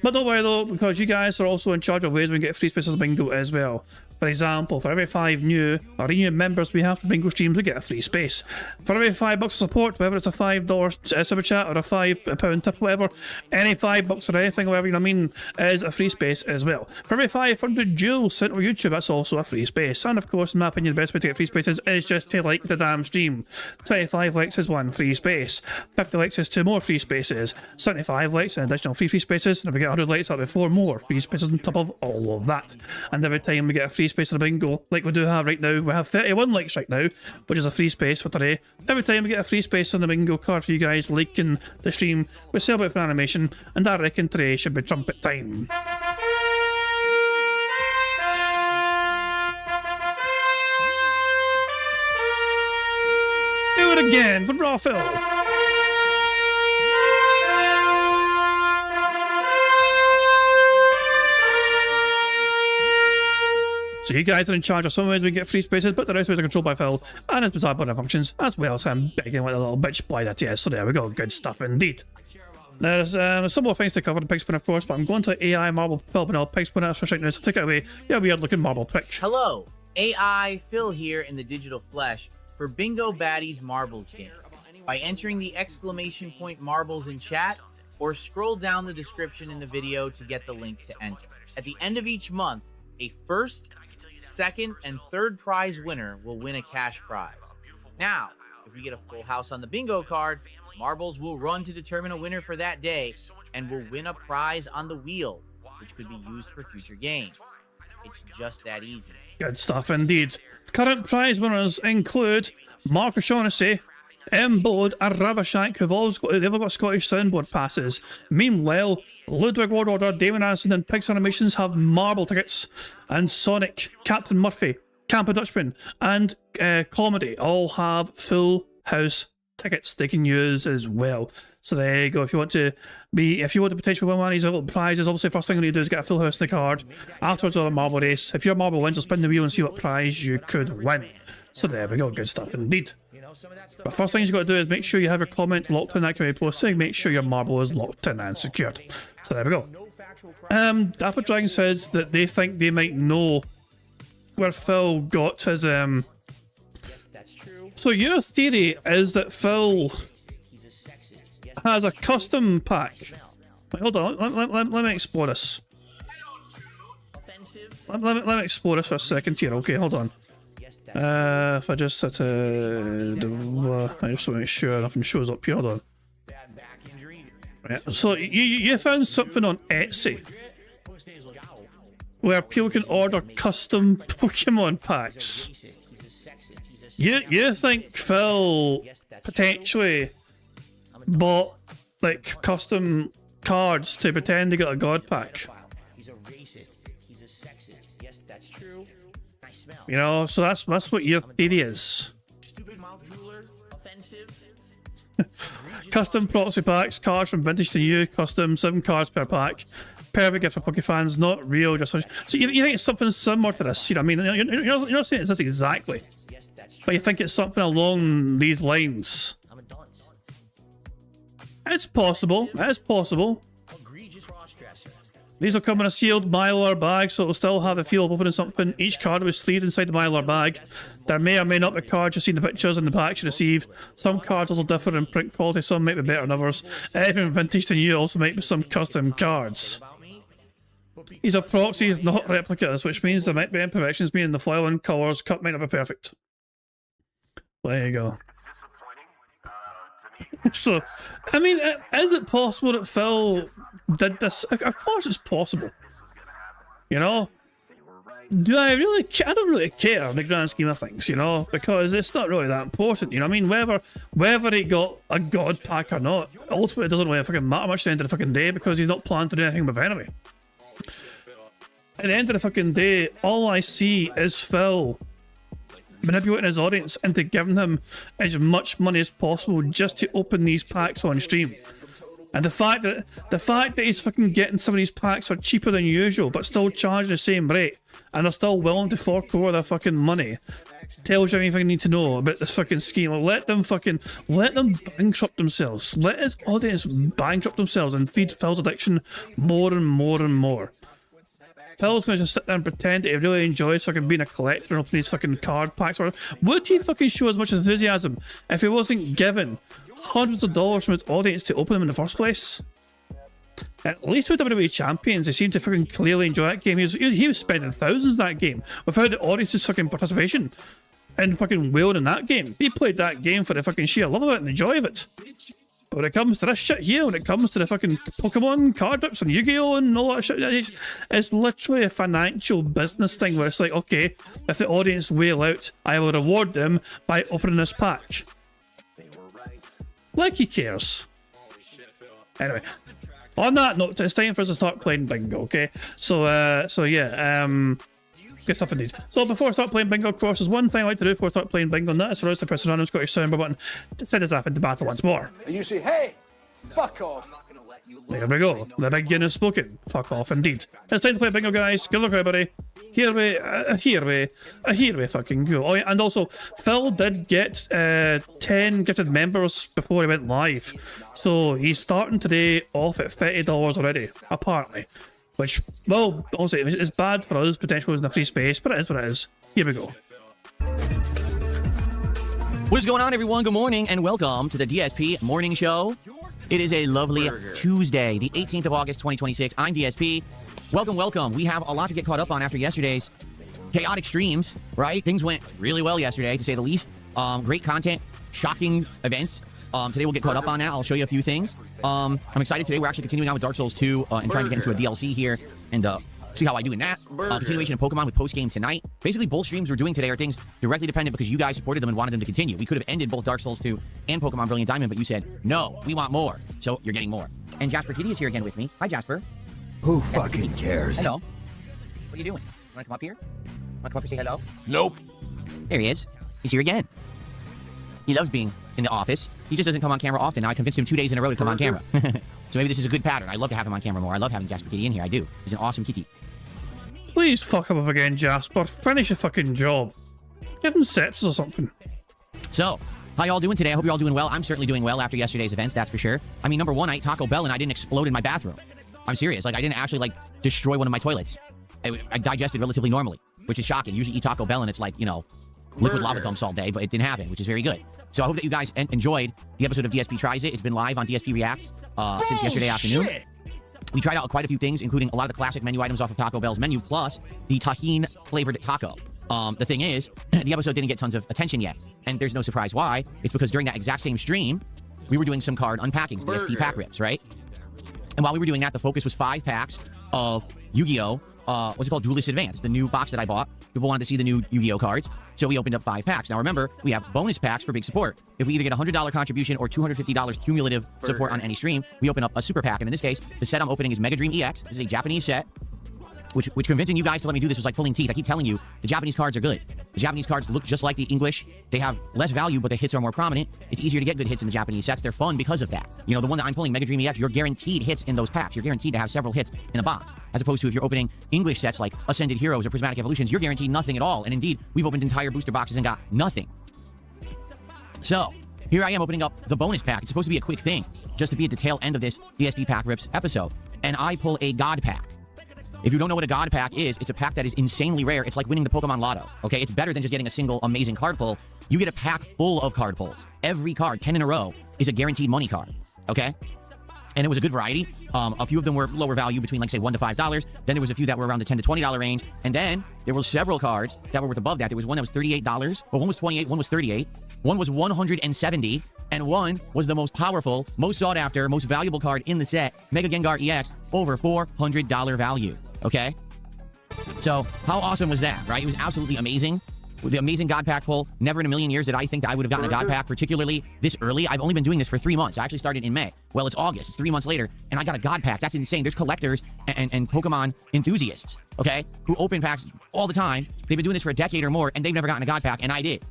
But don't worry though, because you guys are also in charge of ways we can get free spaces bingo as well. For example, for every 5 new or renewed members we have for bingo streams, we get a free space. For every $5 of support, whether it's a $5 super chat or a £5 tip, whatever, any $5 or anything, whatever, you know what I mean, is a free space as well. For every 500 jewels sent over YouTube, that's also a free space. And of course, in my opinion, the best way to get free spaces is just to like the damn stream. 25 likes is 1 free space. 50 likes is 2 more free spaces. 75 likes an additional 3 free spaces. And if we get 100 likes, that'll be 4 more free spaces on top of all of that. And every time we get a free space in the bingo, like we do have right now, we have 31 likes right now, which is a free space for today. Every time we get a free space on the bingo card for you guys liking the stream, we celebrate for animation, and I reckon today should be trumpet time. Do it again for Raw Phil. So you guys are in charge of some ways we can get free spaces, but the rest ways are controlled by Phil and his bizarre button functions, as well as him begging like a little bitch boy that he is. So there we go, good stuff indeed. Now, there's some more things to cover in Pigspin, of course, but I'm going to AI Marble Phil Benell Pigspin out right now, so take it away, you weird looking marble prick. Hello, AI Phil here in the digital flesh for Bingo Baddies Marbles game. By entering the ! marbles in chat, or scroll down the description in the video to get the link to enter. At the end of each month, a first, second, and third prize winner will win a cash prize. Now, if we get a full house on the bingo card, marbles will run to determine a winner for that day and will win a prize on the wheel, which could be used for future games. It's just that easy. Good stuff indeed. Current prize winners include Mark O'Shaughnessy, M. Bode, and Rabashank, they've all got Scottish soundboard passes. Meanwhile, Ludwig World Order, Damon Anderson, and Pix Animations have marble tickets, and Sonic, Captain Murphy, Camp of Dutchman, and Comedy all have full house tickets they can use as well. So there you go. If you want to potentially win one of these little prizes, obviously first thing you need to do is get a full house in the card. Afterwards, a marble race. If your marble wins, you'll spin the wheel and see what prize you could win. So there we go. Good stuff indeed. But first thing you've got to do is make sure you have your comment locked in that community post, so make sure your marble is locked in and secured. So there we go. Dapper Dragon says that they think they might know where Phil got his So your theory is that Phil has a custom pack. Wait, hold on, let me explore this. Let me explore this for a second here. Okay, hold on. If I just set I just want to make sure nothing shows up here. Hold on. Right, so you found something on Etsy where people can order custom Pokemon packs. You think Phil potentially bought like custom cards to pretend to get a god pack? You know, so that's what your theory is. Custom proxy packs, cards from vintage to new, custom, 7 cards per pack. Perfect gift for Pokefans, not real, just so you think it's something similar to this, you know what I mean? You're not saying it's this exactly, but you think it's something along these lines. It's possible, it's possible. These will come in a sealed Mylar bag, so it'll still have the feel of opening something. Each card was sleeved inside the Mylar bag. There may or may not be cards you've seen the pictures in the packs you receive. Some cards will differ in print quality, some might be better than others. Everything from vintage to new also might be some custom cards. These are proxies, not replicas, which means there might be imperfections, meaning the foil and colours cut might not be perfect. There you go. So, I mean, is it possible that Phil did this? Of course it's possible. You know? Do I really care? I don't really care in the grand scheme of things, you know? Because it's not really that important, you know what I mean? Whether he got a god pack or not, ultimately it doesn't really fucking matter much at the end of the fucking day because he's not planning to do anything with it anyway. At the end of the fucking day, all I see is Phil manipulating his audience into giving him as much money as possible just to open these packs on stream. And the fact that he's fucking getting some of these packs for cheaper than usual but still charging the same rate and they're still willing to fork over their fucking money tells you everything you need to know about this fucking scheme. Let them bankrupt themselves. Let his audience bankrupt themselves and feed Phil's addiction more and more and more. Phil's gonna just sit there and pretend that he really enjoys fucking being a collector and opening these fucking card packs. Would he fucking show as much enthusiasm if he wasn't given hundreds of dollars from his audience to open them in the first place? At least with WWE Champions, he seemed to fucking clearly enjoy that game. He was spending thousands in that game without the audience's fucking participation and fucking wielding that game. He played that game for the fucking sheer love of it and the joy of it. But when it comes to this shit here, when it comes to the fucking Pokemon card rips and Yu-Gi-Oh and all that shit, it's literally a financial business thing where it's like, okay, if the audience wail out, I will reward them by opening this pack. Like he cares. Anyway, on that note, it's time for us to start playing bingo, okay? So yeah, good stuff indeed. So before I start playing bingo, of course, there's one thing I like to do before I start playing bingo, and that is for us to press the random Scottish soundbar button to send us off into battle once more. And you say, hey, fuck off. There we go. The big yin is spoken. Fuck off indeed. It's time to play bingo, guys. Good luck, everybody. Here we fucking go. Oh yeah, and also, Phil did get 10 gifted members before he went live. So he's starting today off at $30 already, apparently. Which, well, obviously, it's bad for us, potentially in the free space, but it is what it is. Here we go. What is going on, everyone? Good morning, and welcome to the DSP Morning Show. It is a lovely Tuesday, the 18th of August, 2026. I'm DSP. Welcome, welcome. We have a lot to get caught up on after yesterday's chaotic streams, right? Things went really well yesterday, to say the least. Great content, shocking events. Today we'll get caught up on that. I'll show you a few things. I'm excited today. We're actually continuing on with Dark Souls 2 and trying to get into a DLC here. And see how I do in that. Continuation of Pokemon with post-game tonight. Basically, both streams we're doing today are things directly dependent because you guys supported them and wanted them to continue. We could have ended both Dark Souls 2 and Pokemon Brilliant Diamond, but you said, no, we want more. So you're getting more. And Jasper Kitty is here again with me. Hi, Jasper. Who fucking cares? Hello. What are you doing? You want to come up here? Want to come up and say hello? Nope. There he is. He's here again. He loves being in the office. He just doesn't come on camera often. Now I convinced him 2 days in a row to come on camera. So maybe this is a good pattern. I love to have him on camera more. I love having Jasper Kitty in here. I do. He's an awesome kitty. Please fuck him up again, Jasper. Finish your fucking job. Give him sepsis or something. So, how y'all doing today? I hope you're all doing well. I'm certainly doing well after yesterday's events, that's for sure. I mean, number one, I ate Taco Bell and I didn't explode in my bathroom. I'm serious. Like, I didn't actually, like, destroy one of my toilets. I digested relatively normally, which is shocking. Usually eat Taco Bell and it's like, you know, liquid lava dumps all day, but it didn't happen, which is very good. So I hope that you guys enjoyed the episode of DSP Tries It. It's been live on DSP Reacts since yesterday afternoon. We tried out quite a few things, including a lot of the classic menu items off of Taco Bell's menu, plus the tahini-flavored taco. The thing is, the episode didn't get tons of attention yet, and there's no surprise why. It's because during that exact same stream, we were doing some card unpackings, DSP pack rips, right? And while we were doing that, the focus was 5 packs of Yu-Gi-Oh! What's it called? Duelist Advance, the new box that I bought. People wanted to see the new Yu-Gi-Oh! Cards, so we opened up 5 packs. Now remember, we have bonus packs for big support. If we either get a $100 contribution or $250 cumulative support on any stream, we open up a super pack. And in this case, the set I'm opening is Mega Dream EX. This is a Japanese set, which convincing you guys to let me do this was like pulling teeth. I keep telling you, the Japanese cards are good. The Japanese cards look just like the English. They have less value, but the hits are more prominent. It's easier to get good hits in the Japanese sets. They're fun because of that. You know, the one that I'm pulling, Mega Dream EX, you're guaranteed hits in those packs. You're guaranteed to have several hits in a box. As opposed to if you're opening English sets like Ascended Heroes or Prismatic Evolutions, you're guaranteed nothing at all. And indeed, we've opened entire booster boxes and got nothing. So, here I am opening up the bonus pack. It's supposed to be a quick thing, just to be at the tail end of this DSP Pack Rips episode. And I pull a God Pack. If you don't know what a God Pack is, it's a pack that is insanely rare. It's like winning the Pokemon Lotto, okay? It's better than just getting a single amazing card pull. You get a pack full of card pulls. Every card, 10 in a row, is a guaranteed money card, okay? And it was a good variety. A few of them were lower value, between, like, say, $1 to $5. Then there was a few that were around the $10 to $20 range. And then there were several cards that were worth above that. There was one that was $38. Well, one was $28, one was $38. One was $170. And one was the most powerful, most sought after, most valuable card in the set, Mega Gengar EX, over $400 value. Okay? So, how awesome was that, right? It was absolutely amazing. With the amazing God Pack pull, never in a million years did I think that I would have gotten a God Pack, particularly this early. I've only been doing this for 3 months. I actually started in May. Well, it's August. It's 3 months later, and I got a God Pack. That's insane. There's collectors and Pokemon enthusiasts, okay, who open packs all the time. They've been doing this for a decade or more, and they've never gotten a God Pack, and I did.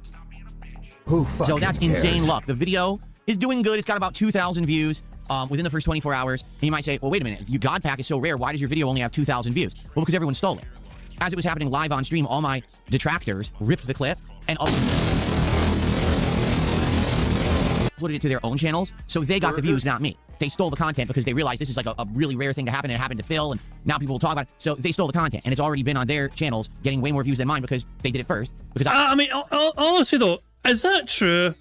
Who fucking So that's cares? insane luck. The video is doing good. It's got about 2,000 views. Within the first 24 hours. And you might say, well, wait a minute. If your God Pack is so rare, why does your video only have 2,000 views? Well, because everyone stole it. As it was happening live on stream, all my detractors ripped the clip and uploaded it to their own channels, so they got the views, not me. They stole the content because they realized this is like a really rare thing to happen, and it happened to Phil, and now people will talk about it. So they stole the content, and it's already been on their channels, getting way more views than mine because they did it first. Because I mean, honestly though, is that true?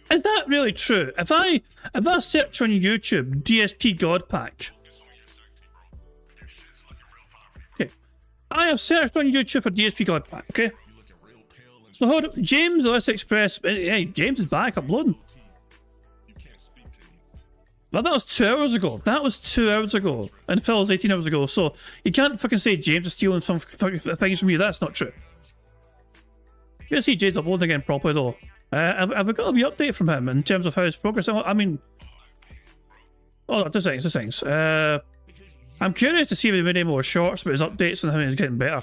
Is that really true? If I search on YouTube DSP God Pack, okay, I have searched on YouTube for DSP God Pack. Okay, so hold up, James Let's Express. Hey, James is back uploading. Well, that was 2 hours ago. That was 2 hours ago, and Phil was 18 hours ago. So you can't fucking say James is stealing some fucking things from you. That's not true. You gotta see James uploading again properly though. Have we got a wee update from him in terms of how his progress? I mean, oh, 2 seconds, 2 seconds. I'm curious to see if he made any more shorts about his updates and how he's getting better.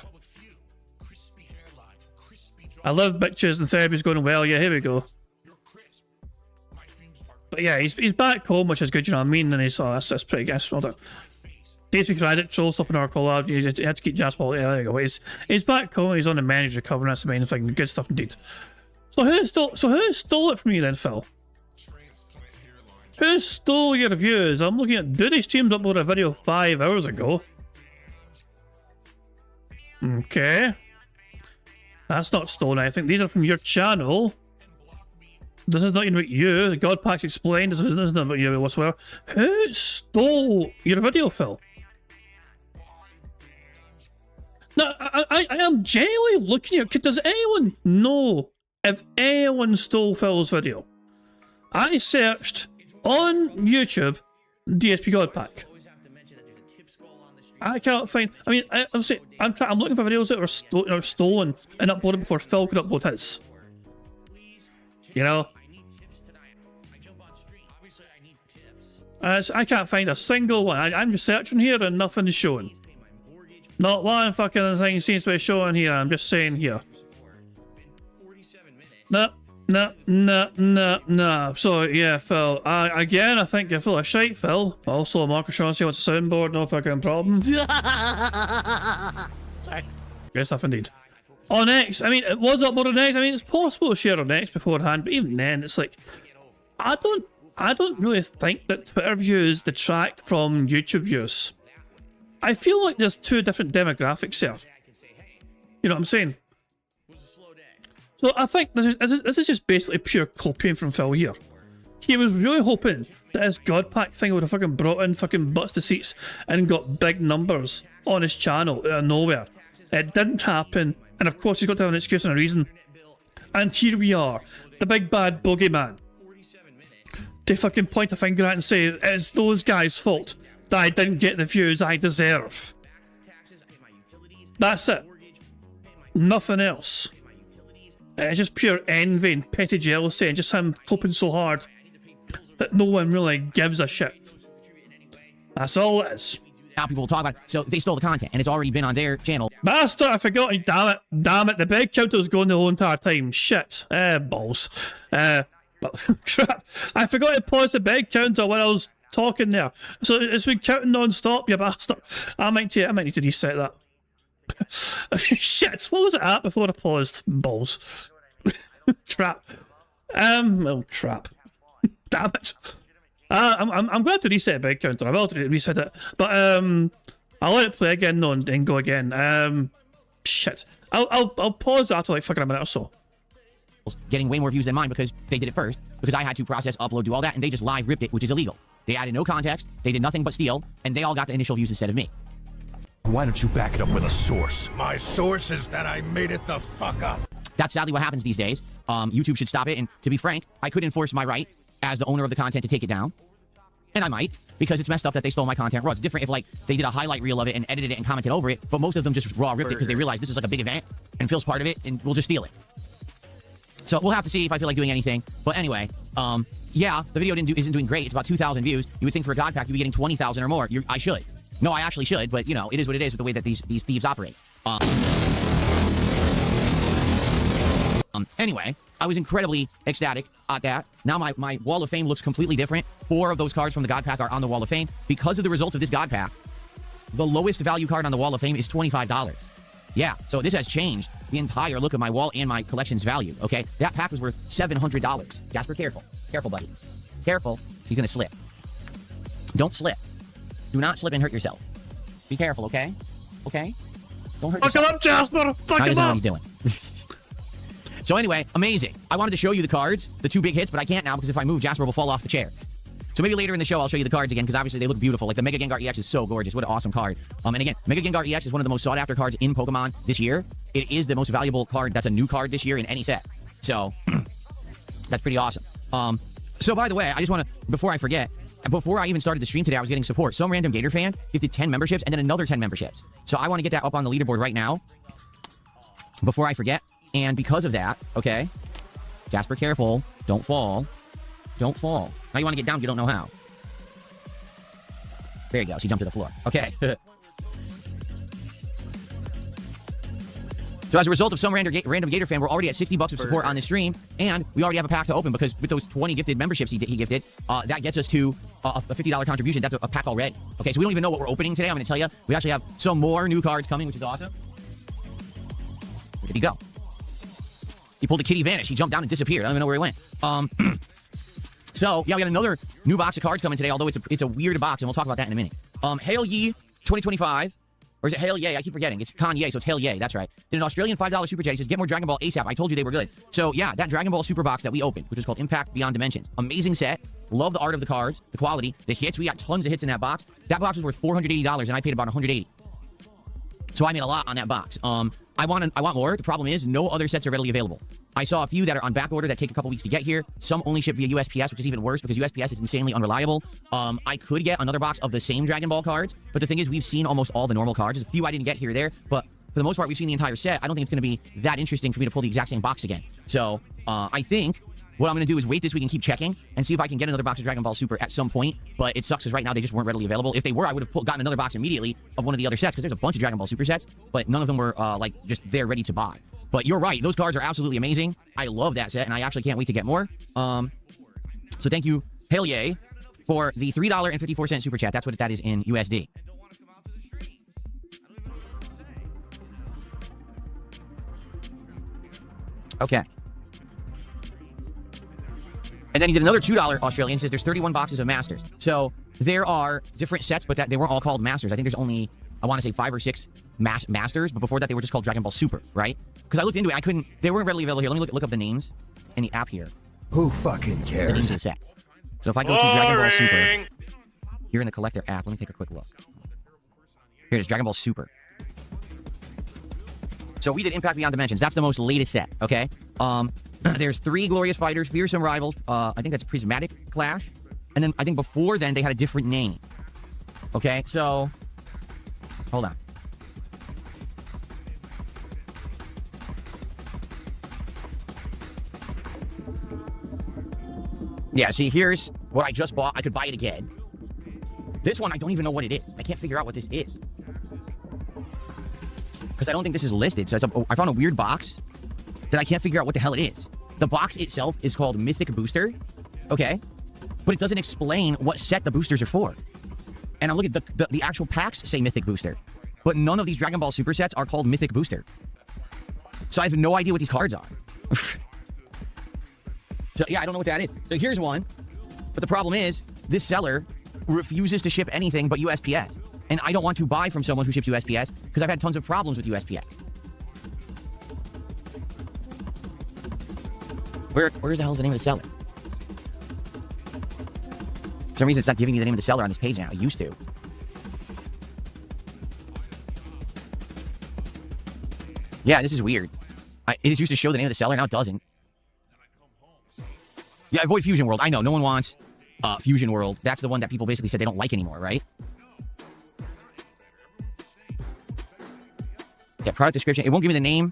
I love bitches and therapy's going well. Yeah, here we go. But yeah, he's back home, which is good, you know what I mean? And he's, that's pretty good. Well done. DSP Credit, troll stopping our collab. You had to keep Jasper. Yeah, there you go. He's back home. He's on the manager recovering. That's the main thing. Good stuff indeed. So who stole it from you then, Phil? Who stole your views? I'm looking at Duty Streams uploaded a video 5 hours ago. Okay. That's not stolen, I think. These are from your channel. This is not even about you. The God Pack's explained. This is not about you whatsoever. Who stole your video, Phil? No, I am genuinely looking at. Does anyone know if anyone stole Phil's video? I searched on YouTube DSP God Pack. I cannot find. I mean, I'm looking for videos that were stolen and uploaded before Phil could upload his. You know. I can't find a single one. I'm just searching here and nothing is showing. Not one fucking thing seems to be showing here. I'm just saying here. No. So, yeah, Phil. Again, I think you're full of shite, Phil. Also, Marcus Shaughnessy wants a soundboard. No fucking problem. Sorry. Yes, enough indeed. On X, I mean, it was uploaded on X. I mean, it's possible to share on X beforehand, but even then, it's like, I don't really think that Twitter views detract from YouTube views. I feel like there's two different demographics there. You know what I'm saying? So I think this is just basically pure copying from Phil here. He was really hoping that his God Pack thing would have fucking brought in fucking butts to seats and got big numbers on his channel out of nowhere. It didn't happen, and of course he's got to have an excuse and a reason. And here we are, the big bad bogeyman, to fucking point a finger at and say it's those guys' fault that I didn't get the views I deserve. That's it. Nothing else. It's just pure envy and petty jealousy and just him hoping so hard that no one really gives a shit. That's all it is. Now people will talk about it. So they stole the content and it's already been on their channel. Bastard, I forgot. Damn it. The big counter was going the whole entire time. Shit. Balls. But crap. I forgot to pause the big counter when I was talking there. So it's been counting non-stop, you bastard. I might need to reset that. Shit, what was it at before I paused? Balls. Crap. Oh crap. Damn it. I'm glad to reset a big counter. I will reset it. But I'll let it play again though and go again. Shit. I'll pause that after like fucking a minute or so. Getting way more views than mine because they did it first, because I had to process, upload, do all that, and they just live ripped it, which is illegal. They added no context, they did nothing but steal, and they all got the initial views instead of me. Why don't you back it up with a source? My source is that I made it the fuck up. That's sadly what happens these days. YouTube should stop it, and to be frank, I could enforce my right as the owner of the content to take it down. And I might, because it's messed up that they stole my content raw. It's different if like they did a highlight reel of it and edited it and commented over it, but most of them just raw ripped it because they realized this is like a big event and Phil's part of it and we'll just steal it. So we'll have to see if I feel like doing anything. But anyway, yeah, the video isn't doing great. It's about 2,000 views. You would think for a God Pack you'd be getting 20,000 or more. I should. No, I actually should, but you know, it is what it is with the way that these thieves operate. Anyway, I was incredibly ecstatic at that. Now my Wall of Fame looks completely different. 4 of those cards from the God Pack are on the Wall of Fame. Because of the results of this God Pack, the lowest value card on the Wall of Fame is $25. Yeah, so this has changed the entire look of my wall and my collection's value, okay? That pack was worth $700. Jasper, careful. Careful, buddy. Careful. He's gonna slip. Don't slip. Do not slip and hurt yourself. Be careful, okay? Okay? Don't hurt yourself. Fuck him up, Jasper! Fuck him up! I don't know what he's doing. So anyway, amazing. I wanted to show you the cards, the 2 big hits, but I can't now because if I move, Jasper will fall off the chair. So maybe later in the show, I'll show you the cards again because obviously they look beautiful. Like the Mega Gengar EX is so gorgeous. What an awesome card. And again, Mega Gengar EX is one of the most sought after cards in Pokemon this year. It is the most valuable card that's a new card this year in any set. So that's pretty awesome. So by the way, I just want to, before I forget, before I even started the stream today, I was getting support. Some random Gator fan gifted 10 memberships and then another 10 memberships. So I want to get that up on the leaderboard right now before I forget. And because of that, okay, Jasper, careful. Don't fall. Don't fall. Now you want to get down, you don't know how. There you go. She jumped to the floor. Okay. So as a result of some random Gator fan, we're already at $60 of support on the stream, and we already have a pack to open because with those 20 gifted memberships he gifted, that gets us to a $50 contribution. That's a pack already. Okay, so we don't even know what we're opening today. I'm going to tell you. We actually have some more new cards coming, which is awesome. Where did he go? He pulled a kitty vanish. He jumped down and disappeared. I don't even know where he went. So, yeah, we got another new box of cards coming today, although it's a weird box, and we'll talk about that in a minute. Hail Ye 2025. Or is it Hail Yay? I keep forgetting. It's Kanye, so it's Hail Yay. That's right. Did an Australian $5 super chat. He says, get more Dragon Ball ASAP. I told you they were good. So, yeah, that Dragon Ball super box that we opened, which is called Impact Beyond Dimensions. Amazing set. Love the art of the cards, the quality, the hits. We got tons of hits in that box. That box was worth $480, and I paid about $180. So I made a lot on that box. I want more. The problem is no other sets are readily available. I saw a few that are on back order that take a couple weeks to get here. Some only ship via USPS, which is even worse because USPS is insanely unreliable. I could get another box of the same Dragon Ball cards, but the thing is, we've seen almost all the normal cards. There's a few I didn't get here or there, but for the most part, we've seen the entire set. I don't think it's going to be that interesting for me to pull the exact same box again. So I think what I'm going to do is wait this week and keep checking and see if I can get another box of Dragon Ball Super at some point. But it sucks because right now they just weren't readily available. If they were, I would have gotten another box immediately of one of the other sets because there's a bunch of Dragon Ball Super sets, but none of them were like just there ready to buy. But you're right. Those cards are absolutely amazing. I love that set, and I actually can't wait to get more. So thank you, Hail Yay, for the $3.54 super chat. That's what that is in USD. Okay. And then he did another $2 Australian. Says there's 31 boxes of Masters. So there are different sets, but that they weren't all called Masters. I think there's only, I want to say 5 or 6 Masters, but before that they were just called Dragon Ball Super, right? Because I looked into it, they weren't readily available here. Let me look up the names in the app here. Who fucking cares? The names of the sets. So if I go to Dragon Ball Super, here in the collector app, let me take a quick look. Here it is, Dragon Ball Super. So we did Impact Beyond Dimensions. That's the most latest set, okay? There's 3 Glorious Fighters, Fearsome Rivals. I think that's Prismatic Clash. And then I think before then they had a different name. Okay, so hold on. Yeah, see, here's what I just bought. I could buy it again. This one, I don't even know what it is. I can't figure out what this is. Because I don't think this is listed. So I found a weird box that I can't figure out what the hell it is. The box itself is called Mythic Booster. Okay. But it doesn't explain what set the boosters are for. And I'm looking at the actual packs say Mythic Booster. But none of these Dragon Ball Super sets are called Mythic Booster. So I have no idea what these cards are. So yeah, I don't know what that is. So here's one. But the problem is, this seller refuses to ship anything but USPS. And I don't want to buy from someone who ships USPS because I've had tons of problems with USPS. Where the hell is the name of the seller? For some reason, it's not giving me the name of the seller on this page now. It used to. Yeah, this is weird. It used to show the name of the seller, now it doesn't. Yeah, avoid Fusion World. I know, no one wants Fusion World. That's the one that people basically said they don't like anymore, right? Yeah, product description. It won't give me the name.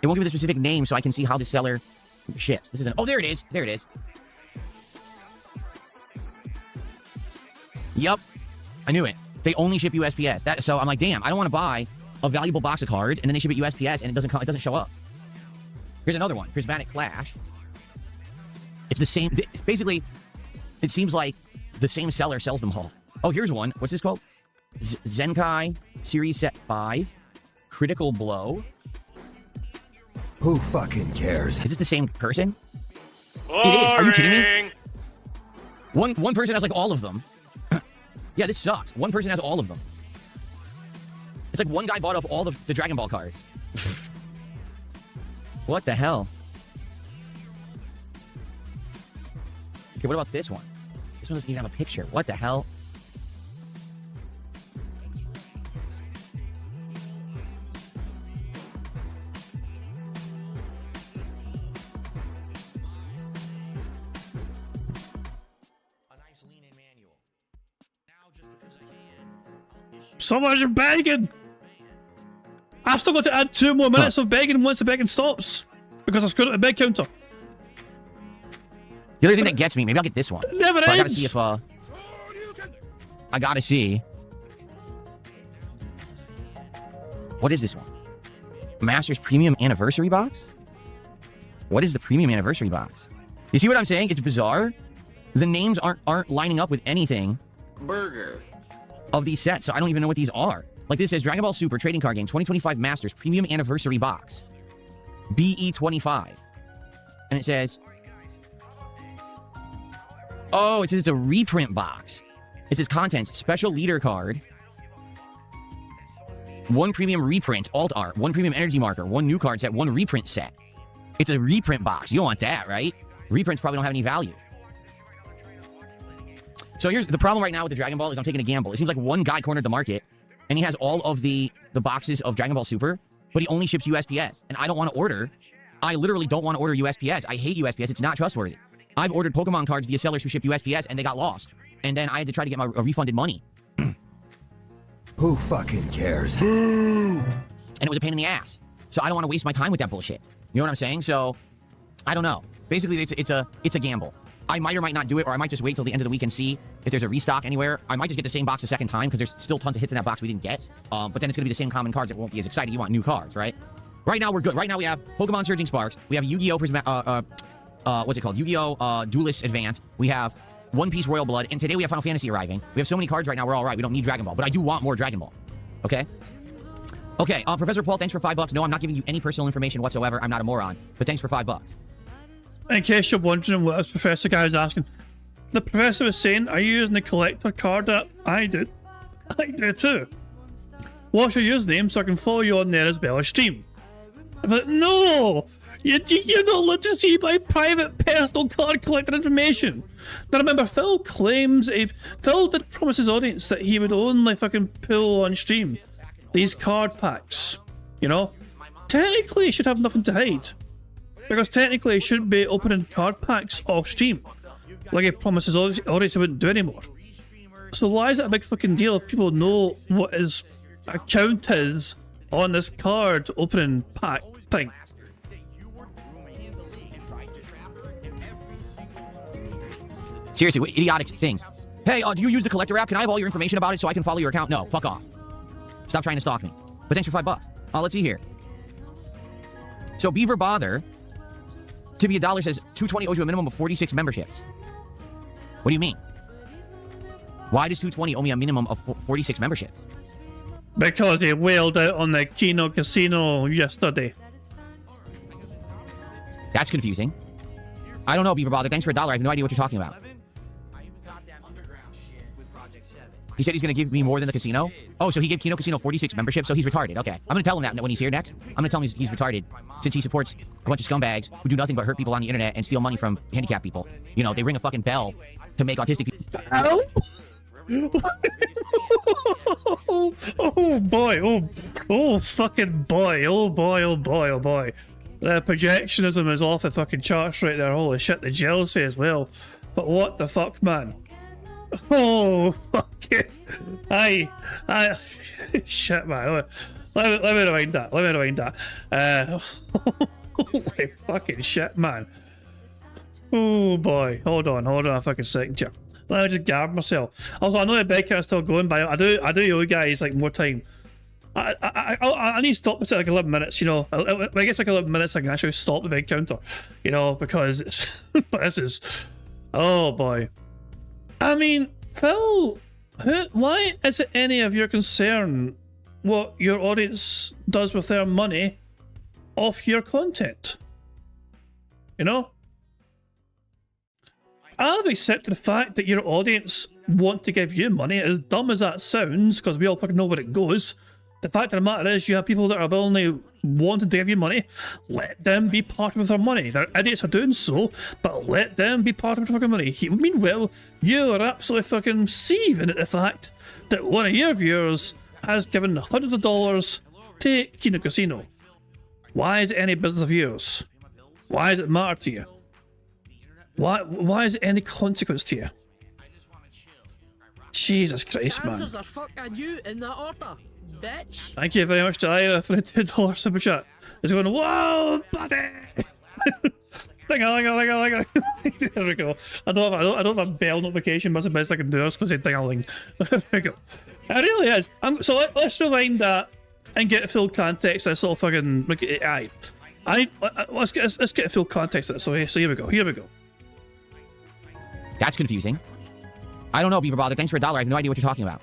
It won't give me the specific name so I can see how the seller ships. This is oh, there it is. There it is. Yep. I knew it. They only ship USPS. So I'm like, damn, I don't want to buy a valuable box of cards and then they ship it USPS and it doesn't show up. Here's another one. Prismatic Clash. It's the same. Basically, it seems like the same seller sells them all. Oh, here's one. What's this called? Zenkai Series Set 5. Critical Blow. Who fucking cares? Is this the same person? Boring. It is. Are you kidding me? One person has like all of them. Yeah, this sucks. One person has all of them. It's like one guy bought up all the Dragon Ball cards. What the hell? Okay, what about this one? This one doesn't even have a picture. What the hell? So much begging! I've still got to add 2 more minutes of begging once the begging stops. Because I screwed up the beg counter. The other thing that gets me, maybe I'll get this one. It never ends! I gotta see if, I gotta see. What is this one? Masters Premium Anniversary Box? What is the Premium Anniversary Box? You see what I'm saying? It's bizarre. The names aren't lining up with anything. Burger. Of these sets, so I don't even know what these are. Like this says Dragon Ball Super Trading Card Game 2025 Masters Premium Anniversary Box. BE25. And it says... Oh, it says it's a reprint box. It says contents, special leader card, 1 premium reprint, alt art, 1 premium energy marker, 1 new card set, 1 reprint set. It's a reprint box. You don't want that, right? Reprints probably don't have any value. So here's the problem right now with the Dragon Ball is I'm taking a gamble. It seems like one guy cornered the market, and he has all of the boxes of Dragon Ball Super, but he only ships USPS. And I don't want to order I literally don't want to order USPS. I hate USPS. It's not trustworthy. I've ordered Pokemon cards via sellers who ship USPS, and they got lost. And then I had to try to get my refunded money. Who fucking cares? And it was a pain in the ass. So I don't want to waste my time with that bullshit. You know what I'm saying? So, I don't know. Basically, it's a gamble. I might or might not do it, or I might just wait till the end of the week and see if there's a restock anywhere. I might just get the same box a second time, because there's still tons of hits in that box we didn't get. But then it's going to be the same common cards. It won't be as exciting. You want new cards, right? Right now, we're good. Right now, we have Pokemon Surging Sparks. We have Yu-Gi-Oh! What's it called? Yu-Gi-Oh! Duelist Advance. We have One Piece Royal Blood. And today, we have Final Fantasy arriving. We have so many cards right now, we're all right. We don't need Dragon Ball. But I do want more Dragon Ball. Okay? Okay, Professor Paul, thanks for $5. No, I'm not giving you any personal information whatsoever. I'm not a moron. But thanks for $5. In case you're wondering what this professor guy is asking, the professor was saying, are you using the collector card app? I do. I do too. What's your username so I can follow you on there as well as stream? I'm like, no! You're not allowed to see my private personal card collector information. Now remember, Phil did promise his audience that he would only fucking pull on stream these card packs. You know? Technically, he should have nothing to hide. Because technically, he shouldn't be opening card packs off stream. Like he promises audience he wouldn't do anymore. So why is it a big fucking deal if people know what his account is on this card opening pack thing? Seriously, what idiotic things. Hey, do you use the collector app? Can I have all your information about it so I can follow your account? No, fuck off. Stop trying to stalk me. But thanks for $5. Let's see here. So Beaver Bother, to be $1 says 220 owes you a minimum of 46 memberships. What do you mean? Why does 220 owe me a minimum of 46 memberships? Because he wailed out on the Kino Casino yesterday. That's confusing. I don't know, Beaver Bother. Thanks for $1. I have no idea what you're talking about. He said he's going to give me more than the casino? Oh, so he gave Kino Casino 46 memberships, so he's retarded. Okay. I'm going to tell him that when he's here next. I'm going to tell him he's retarded, since he supports a bunch of scumbags who do nothing but hurt people on the internet and steal money from handicapped people. You know, they ring a fucking bell to make autistic people... Oh boy, oh fucking boy, oh boy, oh boy, oh boy. The projectionism is off the fucking charts right there. Holy shit, the jealousy as well. But what the fuck, man? Oh, fucking... Shit, man. Let me rewind that. Let me rewind that. Holy fucking shit, man. Oh, boy. Hold on a fucking second here. Let me just guard myself. Also, I know the bed count's still going, but I do owe you guys, like, more time. I need to stop this at, like, 11 minutes, you know. When it gets, like, 11 minutes, I can actually stop the bed counter, you know, because it's... this is... Oh, boy. I mean, Phil, why is it any of your concern what your audience does with their money off your content? You know? I've accepted the fact that your audience want to give you money, as dumb as that sounds, because we all fucking know where it goes. The fact of the matter is, you have people that are willingly wanting to give you money. Let them be part of their money. They're idiots for doing so, but let them be part of their fucking money. Meanwhile, you are absolutely fucking seething at the fact that one of your viewers has given hundreds of dollars to Kino Casino. Why is it any business of yours? Why does it matter to you? Why is it any consequence to you? Jesus Christ, man. Answers are fuck and you in that order, bitch. Thank you very much, Delilah, for the $2 super chat. It's going, whoa, buddy! Ding-a-ling-a-ling-a-ling-a. There we go. I don't have a bell notification, but it's the best I can do. I was going to say ding-a-ling. There we go. It really is. So let's rewind that and get full context. This little fucking... Let's get full context of it. So here we go. Here we go. That's confusing. I don't know, Beaver Bother. Thanks for $1. I have no idea what you're talking about.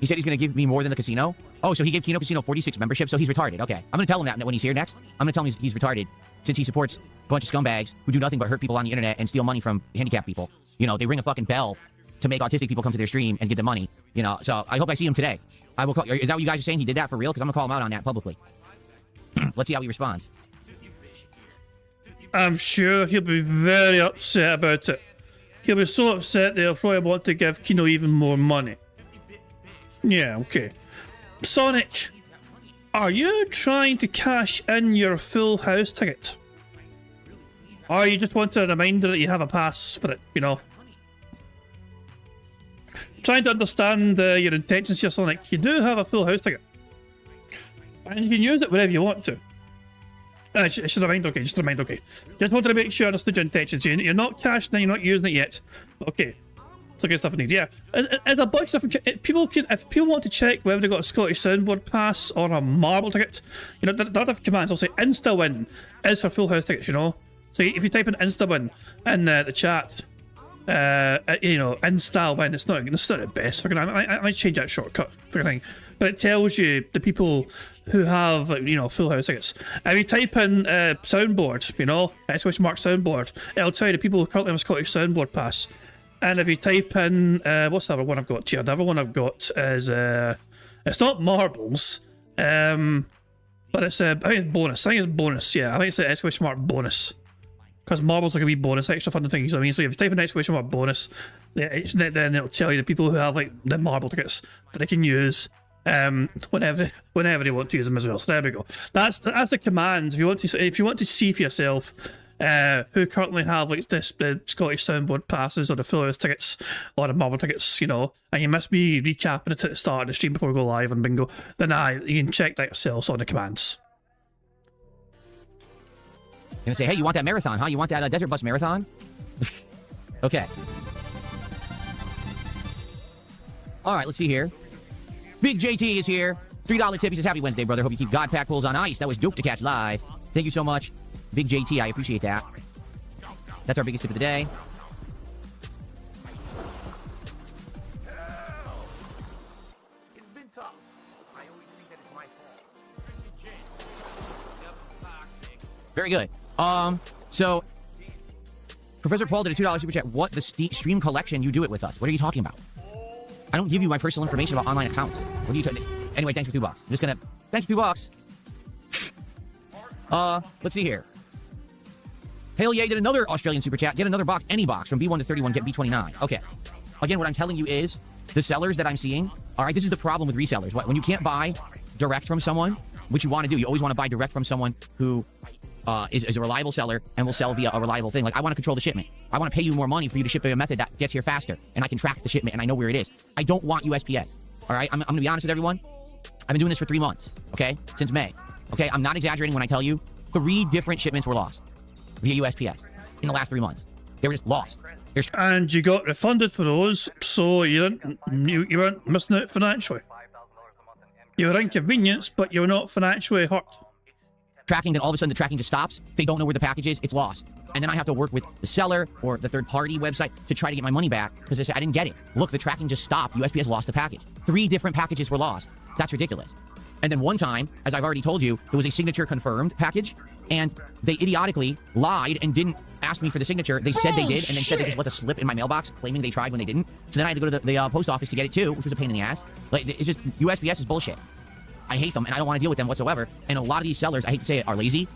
He said he's going to give me more than the casino? Oh, so he gave Kino Casino 46 memberships, so he's retarded. Okay. I'm going to tell him that when he's here next. I'm going to tell him he's retarded, since he supports a bunch of scumbags who do nothing but hurt people on the internet and steal money from handicapped people. You know, they ring a fucking bell to make autistic people come to their stream and give them money. You know, so I hope I see him today. I will call... Is that what you guys are saying? He did that for real? Because I'm going to call him out on that publicly. Let's see how he responds. I'm sure he'll be very upset about it. He'll be so upset that he'll probably want to give Kino even more money. Yeah, okay. Sonic, Are you trying to cash in your full house ticket? Or you just want a reminder that you have a pass for it, you know? Trying to understand your intentions here, Sonic. You do have a full house ticket. And you can use it wherever you want to. Just a reminder, okay, just a reminder, okay. Just wanted to make sure I understood your intentions. You're not cashing in, you're not using it yet. Okay. It's okay stuff indeed, yeah. As a bunch of different if people want to check whether they got a Scottish Soundboard pass or a marble ticket, you know, the other commands will say InstaWin is for full house tickets, you know. So if you type in InstaWin in the chat, you know, InstaWin, it's not the best for I might change that shortcut for thing, but it tells you the people who have, you know, full house tickets. If you type in soundboard, you know, !mark soundboard, it'll tell you the people who currently have a Scottish Soundboard pass. And if you type in what's the other one I've got here? The other one I've got is it's not marbles, but it's I think it's bonus. I think it's bonus. Yeah, I think it's an !mark bonus. Because marbles are going to be bonus, extra fun things. I mean, so if you type in !mark bonus, then it'll tell you the people who have like the marble tickets that they can use whenever they want to use them as well. So there we go. That's the commands. If you want to see for yourself who currently have like the Scottish Soundboard passes or the full house tickets or the marble tickets, you know, and you must be recapping it at the start of the stream before we go live on Bingo, then you can check that yourselves on the commands. Gonna say, hey, you want that marathon, huh? You want that desert bus marathon? Okay. All right, let's see here. Big JT is here. $3 tip. He says, happy Wednesday, brother. Hope you keep God Pack pulls on ice. That was dope to catch live. Thank you so much, Big JT. I appreciate that. That's our biggest tip of the day. It's been tough. I always think that it's my fault. Very good. So Professor Paul did a $2 super chat. What the stream collection? You do it with us. What are you talking about? I don't give you my personal information about online accounts. What are you talking? Anyway, thanks for $2. I'm just gonna thanks for $2. Let's see here. Hail Yay did another Australian super chat. Get another box, any box from B1 to 31. Get B29. Okay. Again, what I'm telling you is the sellers that I'm seeing. All right, this is the problem with resellers. When you can't buy direct from someone, which you want to do, you always want to buy direct from someone who is a reliable seller and will sell via a reliable thing. Like, I want to control the shipment. I want to pay you more money for you to ship via a method that gets here faster, and I can track the shipment and I know where it is. I don't want USPS. All right, I'm gonna be honest with everyone. I've been doing this for 3 months. Okay, since May. Okay, I'm not exaggerating when I tell you 3 different shipments were lost via USPS in the last 3 months. They were just lost. And you got refunded for those, so you weren't missing out financially. You were inconvenienced, but you were not financially hurt. Tracking, then all of a sudden the tracking just stops. They don't know where the package is. It's lost. And then I have to work with the seller or the third-party website to try to get my money back because they say, I didn't get it. Look, the tracking just stopped. USPS lost the package. 3 different packages were lost. That's ridiculous. And then one time, as I've already told you, it was a signature confirmed package, and they idiotically lied and didn't ask me for the signature. They said they did, and then said they just let a slip in my mailbox, claiming they tried when they didn't. So then I had to go to the post office to get it too, which was a pain in the ass. Like, it's just, USPS is bullshit. I hate them, and I don't want to deal with them whatsoever. And a lot of these sellers, I hate to say it, are lazy.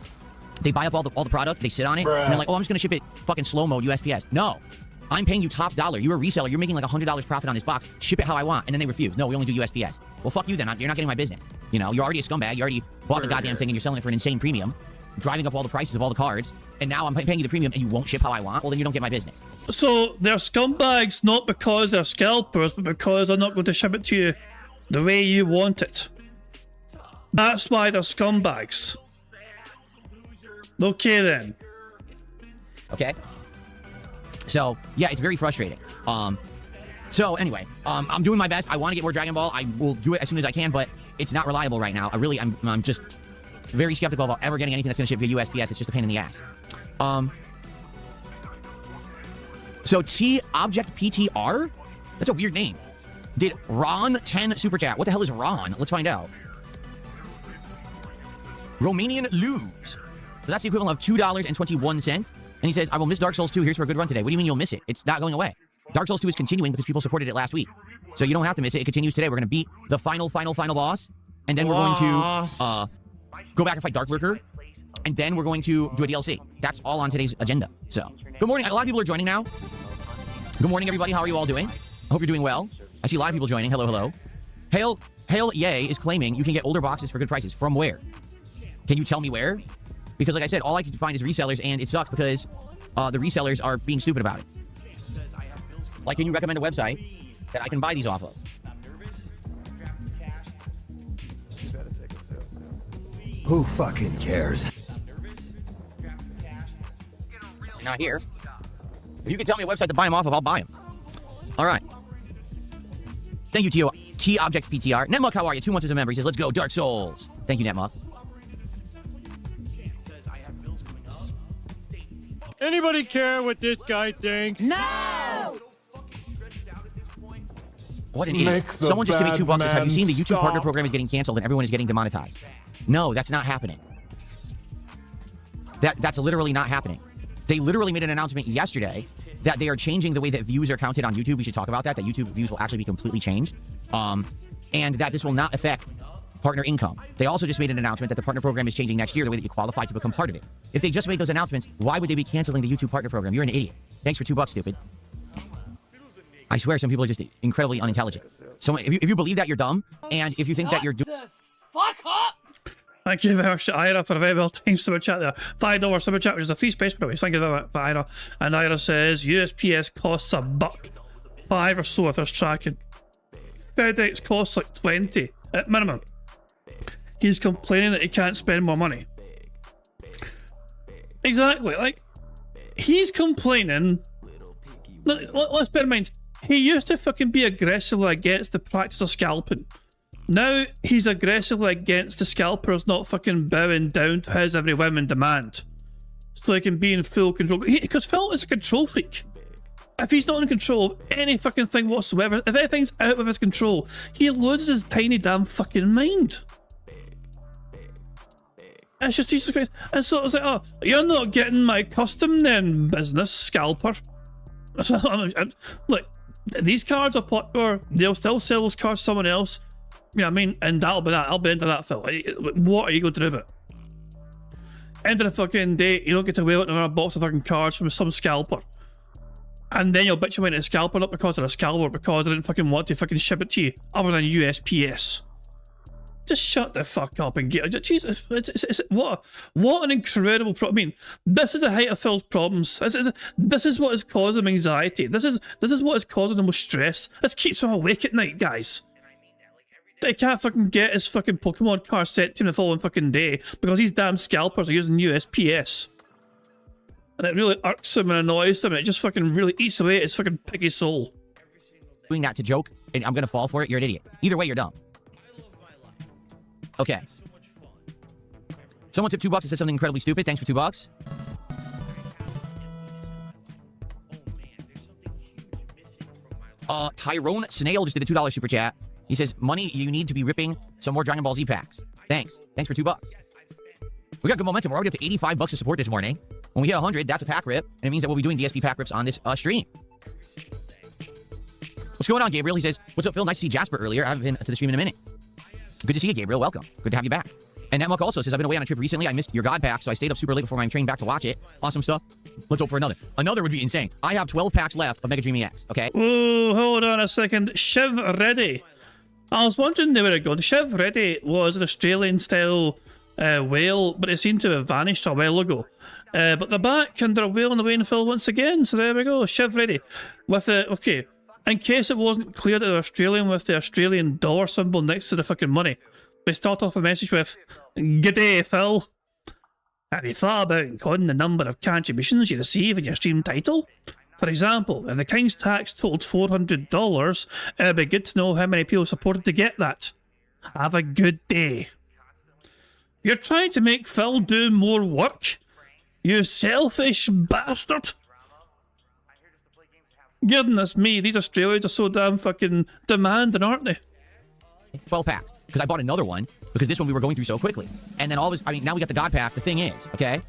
They buy up all the product, they sit on it, and they're like, oh, I'm just going to ship it fucking slow mode USPS. No. I'm paying you top dollar. You're a reseller. You're making like $100 profit on this box. Ship it how I want. And then they refuse. No, we only do USPS. Well, fuck you then. You're not getting my business. You know, you're already a scumbag. You already bought the goddamn thing and you're selling it for an insane premium, driving up all the prices of all the cards. And now I'm paying you the premium and you won't ship how I want. Well, then you don't get my business. So they're scumbags not because they're scalpers, but because they're not going to ship it to you the way you want it. That's why they're scumbags. Okay then. Okay. So yeah, it's very frustrating. So anyway, I'm doing my best. I want to get more Dragon Ball. I will do it as soon as I can, but it's not reliable right now. I'm just very skeptical about ever getting anything that's going to ship via USPS. It's just a pain in the ass. So T Object PTR? That's a weird name. Did Ron 10 super chat? What the hell is Ron? Let's find out. Romanian lose. So that's the equivalent of $2.21. And he says, I will miss Dark Souls 2. Here's for a good run today. What do you mean you'll miss it? It's not going away. Dark Souls 2 is continuing because people supported it last week. So you don't have to miss it. It continues today. We're going to beat the final boss. And then we're going to go back and fight Dark Lurker. And then we're going to do a DLC. That's all on today's agenda. So, good morning. A lot of people are joining now. Good morning, everybody. How are you all doing? I hope you're doing well. I see a lot of people joining. Hello, hello. Hail Yay is claiming you can get older boxes for good prices. From where? Can you tell me where? Because like I said, all I can find is resellers, and it sucks because the resellers are being stupid about it. Like, can you recommend a website that I can buy these off of? Who fucking cares? Not here. If you can tell me a website to buy them off of, I'll buy them. All right. Thank you, T-Object PTR. Netmuck, how are you? 2 months as a member. He says, let's go, Dark Souls. Thank you, Netmuck. Anybody care what this guy thinks? No! What an idiot. Someone just tipped me $2 says, have you seen the YouTube partner program is getting canceled and everyone is getting demonetized? No, that's not happening. That's literally not happening. They literally made an announcement yesterday that they are changing the way that views are counted on YouTube. We should talk about that YouTube views will actually be completely changed. And that this will not affect partner income. They also just made an announcement that the partner program is changing next year, the way that you qualify to become part of it. If they just made those announcements, why would they be canceling the YouTube partner program? You're an idiot. Thanks for $2, stupid. I swear some people are just incredibly unintelligent. So if you believe that, you're dumb, and if you think that you're Fuck up! Thank you very much, Ira, for a very well timed super chat there. $5 super chat, which is a free space, by the way. Thank you very much, Ira. And Ira says USPS costs $1, 5 or so if there's tracking. FedEx costs like 20 at minimum. He's complaining that he can't spend more money. Exactly, like he's complaining. Let's bear in mind, he used to fucking be aggressively against the practice of scalping. Now he's aggressively against the scalpers not fucking bowing down to his every whim and demand, so he can be in full control. Because Phil is a control freak. If he's not in control of any fucking thing whatsoever, if anything's out of his control, he loses his tiny damn fucking mind. It's just Jesus Christ. And so I was like, oh, you're not getting my custom then, business scalper. So, look, these cards are popular. They'll still sell those cards to someone else. You know what I mean? And that'll be that. I'll be into that, Phil. What are you going to do about it? End of the fucking day, you don't get to whale another box of fucking cards from some scalper. And then you'll bitch you went to a scalper, not because they're a scalper, because they didn't fucking want to fucking ship it to you, other than USPS. Just shut the fuck up and get... Jesus, what an incredible problem. I mean, this is the height of Phil's problems. This is what is causing him anxiety. This is what is causing him stress. This keeps him awake at night, guys. He can't fucking get his fucking Pokemon card sent to him the following fucking day because these damn scalpers are using USPS. And it really irks him and annoys him, and it just fucking really eats away at his fucking piggy soul. Doing that to joke, and I'm gonna fall for it, you're an idiot. Either way, you're dumb. Okay. Someone tipped $2 and said something incredibly stupid. Thanks for $2. Tyrone Snail just did a $2 super chat. He says, money you need to be ripping some more Dragon Ball Z packs. Thanks. Thanks for $2. We got good momentum. We're already up to $85 of support this morning. When we hit 100, that's a pack rip, and it means that we'll be doing DSP pack rips on this stream. What's going on, Gabriel? He says, what's up, Phil? Nice to see Jasper earlier. I haven't been to the stream in a minute. Good to see you, Gabriel. Welcome. Good to have you back. And Netmuck also says, I've been away on a trip recently. I missed your God pack, so I stayed up super late before my train back to watch it. Awesome stuff. Let's hope for another. Another would be insane. I have 12 packs left of Mega Dream EX, okay? Ooh, hold on a second. Shiv Ready. I was wondering where it gone. Shiv Ready was an Australian-style whale, but it seemed to have vanished a while ago. But they're back under a whale in the Wayne Phil once again, so there we go. Shiv Ready. With the... Okay. In case it wasn't clear that they're Australian with the Australian dollar symbol next to the fucking money, they start off a message with, "G'day, Phil. Have you thought about including the number of contributions you receive in your stream title? For example, if the King's tax totaled $400, it'd be good to know how many people supported to get that. Have a good day." You're trying to make Phil do more work? You selfish bastard! Goodness me, these Australians are so damn fucking demanding, aren't they? 12 packs. Because I bought another one, because this one we were going through so quickly. And then all of us, I mean, now we got the God pack. The thing is, okay?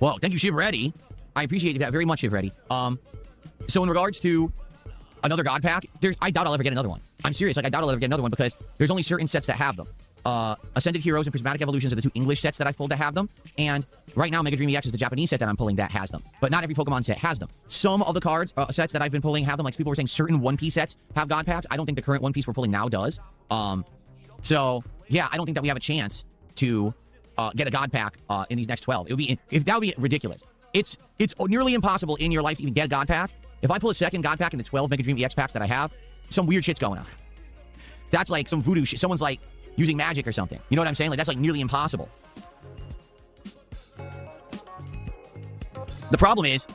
Well, thank you, Shiv Reddy. I appreciate that very much, Shiv Reddy. So in regards to another God pack, I doubt I'll ever get another one. I'm serious, like, I doubt I'll ever get another one because there's only certain sets that have them. Ascended Heroes and Prismatic Evolutions are the 2 English sets that I've pulled to have them. And right now, Mega Dream EX is the Japanese set that I'm pulling that has them. But not every Pokemon set has them. Some of the cards, sets that I've been pulling have them. Like people were saying certain One Piece sets have God Packs. I don't think the current One Piece we're pulling now does. So, yeah, I don't think that we have a chance to get a God Pack in these next 12. It would be, if that would be ridiculous. It's nearly impossible in your life to even get a God Pack. If I pull a second God Pack in the 12 Mega Dream EX packs that I have, some weird shit's going on. That's like some voodoo shit. Someone's like using magic or something. You know what I'm saying? Like that's like nearly impossible. The problem is,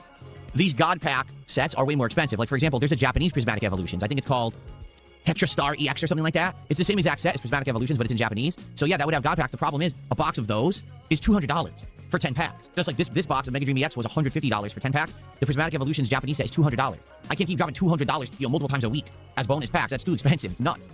these God Pack sets are way more expensive. Like, for example, there's a Japanese Prismatic Evolutions. I think it's called Tetra Star EX or something like that. It's the same exact set as Prismatic Evolutions, but it's in Japanese. So yeah, that would have God Pack. The problem is, a box of those is $200 for 10 packs. Just like this box of Mega Dream EX was $150 for 10 packs. The Prismatic Evolutions Japanese set is $200. I can't keep dropping $200 multiple times a week as bonus packs. That's too expensive. It's nuts.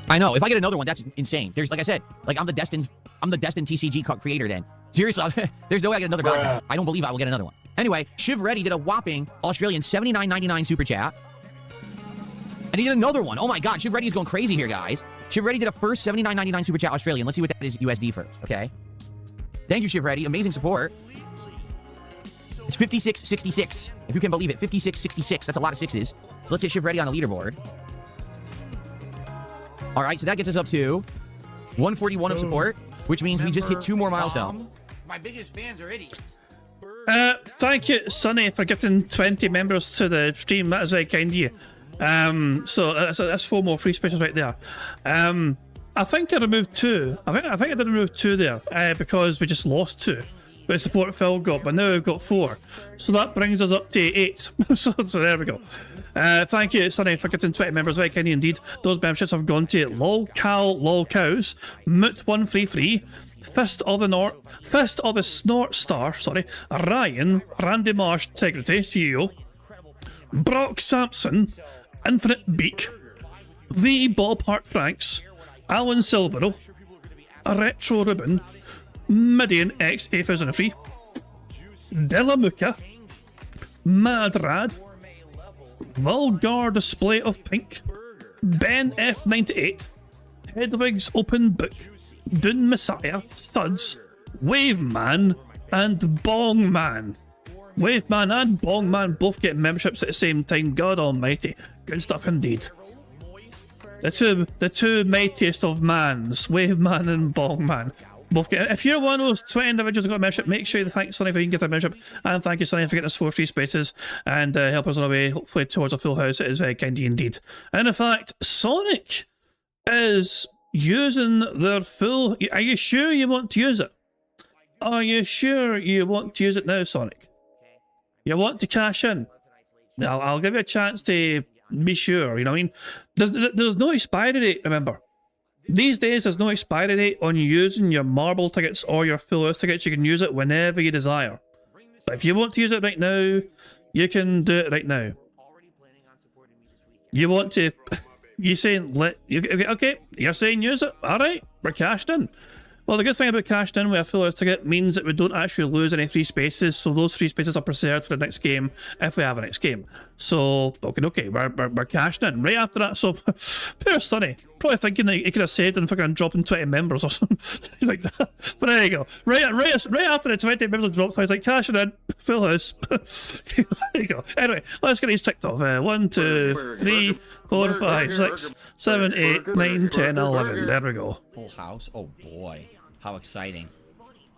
I know. If I get another one, that's insane. There's, like I said, like I'm the destined TCG creator then. Seriously, there's no way I get another God Pack. I don't believe I will get another one. Anyway, Shiv Reddy did a whopping Australian $79.99 super chat. And he did another one. Oh my God, Shiv Reddy is going crazy here, guys. Shiv Reddy did a first $79.99 super chat Australian. Let's see what that is USD first, okay? Thank you, Shiv Reddy. Amazing support. It's 56.66. If you can believe it, 56.66. That's a lot of sixes. So let's get Shiv Reddy on the leaderboard. All right, so that gets us up to 141 of support, which means we just hit 2 more milestones. My biggest fans are idiots. Thank you, Sonny, for getting 20 members to the stream. That is very kind of you. So that's 4 more free spaces right there. I think I removed 2. I think I did remove 2 there because we just lost 2. But support Phil got, but now we've got 4. So that brings us up to 8. so there we go. Thank you, Sonny, for getting 20 members. Very kind indeed. Those memberships have gone to LolCows, Moot133, Fist of the Snort Star, Ryan, Randy Marsh, Integrity, CEO, Brock Sampson, Infinite Beak, The Ballpark Franks, Alan Silvero, Retro Ribbon, Midian X 8003, Delamuka, Mad Rad, Vulgar Display of Pink, Ben F98, Hedwig's Open Book, Dune Messiah, Thuds, Wave Man, and Bong Man. Wave Man and Bong Man both get memberships at the same time. God almighty. Good stuff indeed. The two mightiest of mans, Wave Man and Bong Man. Both get, if you're one of those 20 individuals who got a membership, make sure you thank Sonny for you can get a membership. And thank you, Sonny, for getting us 4 free spaces and help us on our way, hopefully, towards a full house. It is very kind indeed. And in fact, Sonic is using their full... Are you sure you want to use it? Are you sure you want to use it now, Sonic? You want to cash in? Now, I'll give you a chance to be sure, you know what I mean? There's no expiry date, remember. These days, there's no expiry date on using your marble tickets or your full house tickets. You can use it whenever you desire. So if you want to use it right now, you can do it right now. You want to... You saying, okay, you're saying use it? Alright, we're cashed in. Well, the good thing about cashed in with a full house ticket means that we don't actually lose any free spaces, so those free spaces are preserved for the next game if we have a next game. So, okay, we're cashed in. Right after that, so, poor Sonny, probably thinking that he could have saved and fucking dropping 20 members or something like that. But there you go. Right after the 20 members dropped, I was like, cashing in, full house. There you go. Anyway, let's get these ticked off. 1, 2, 3, 4, 5, 6, 7, 8, 9, 10, 11. There we go. Full house? Oh boy. How exciting.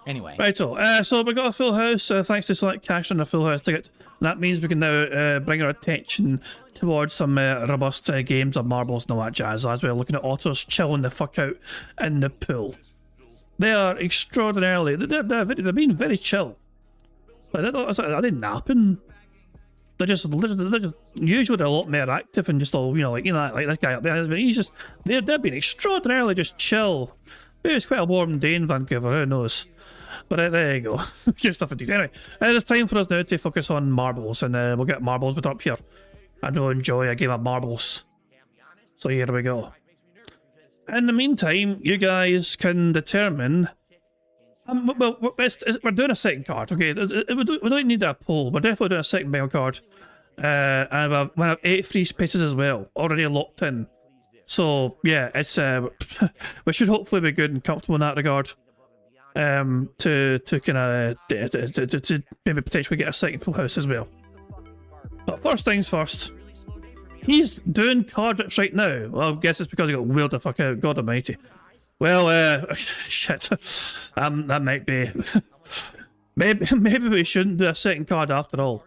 Anyway. Righto. So we got a full house thanks to Select Cash on a full house ticket. That means we can now bring our attention towards some robust games of marbles and all that jazz as we're looking at otters chilling the fuck out in the pool. They are extraordinarily... They're being very chill. Are they napping? They're just usually they're a lot more active and just all, like this guy up there. He's just... They're being extraordinarily just chill. Maybe it's quite a warm day in Vancouver, who knows? But there you go. Good stuff indeed. Anyway, it's time for us now to focus on marbles, and we'll get marbles put up here. And we'll enjoy a game of marbles. So here we go. In the meantime, you guys can determine... we're doing a second card, okay? We don't need a poll. We're definitely doing a second bingo card. And we have 8 free spaces as well, already locked in. So yeah, it's we should hopefully be good and comfortable in that regard. To kind of to maybe potentially get a second full house as well. But first things first, he's doing card rips right now. Well, I guess it's because he got wheeled the fuck out. God Almighty. Well, shit. That might be. maybe we shouldn't do a second card after all.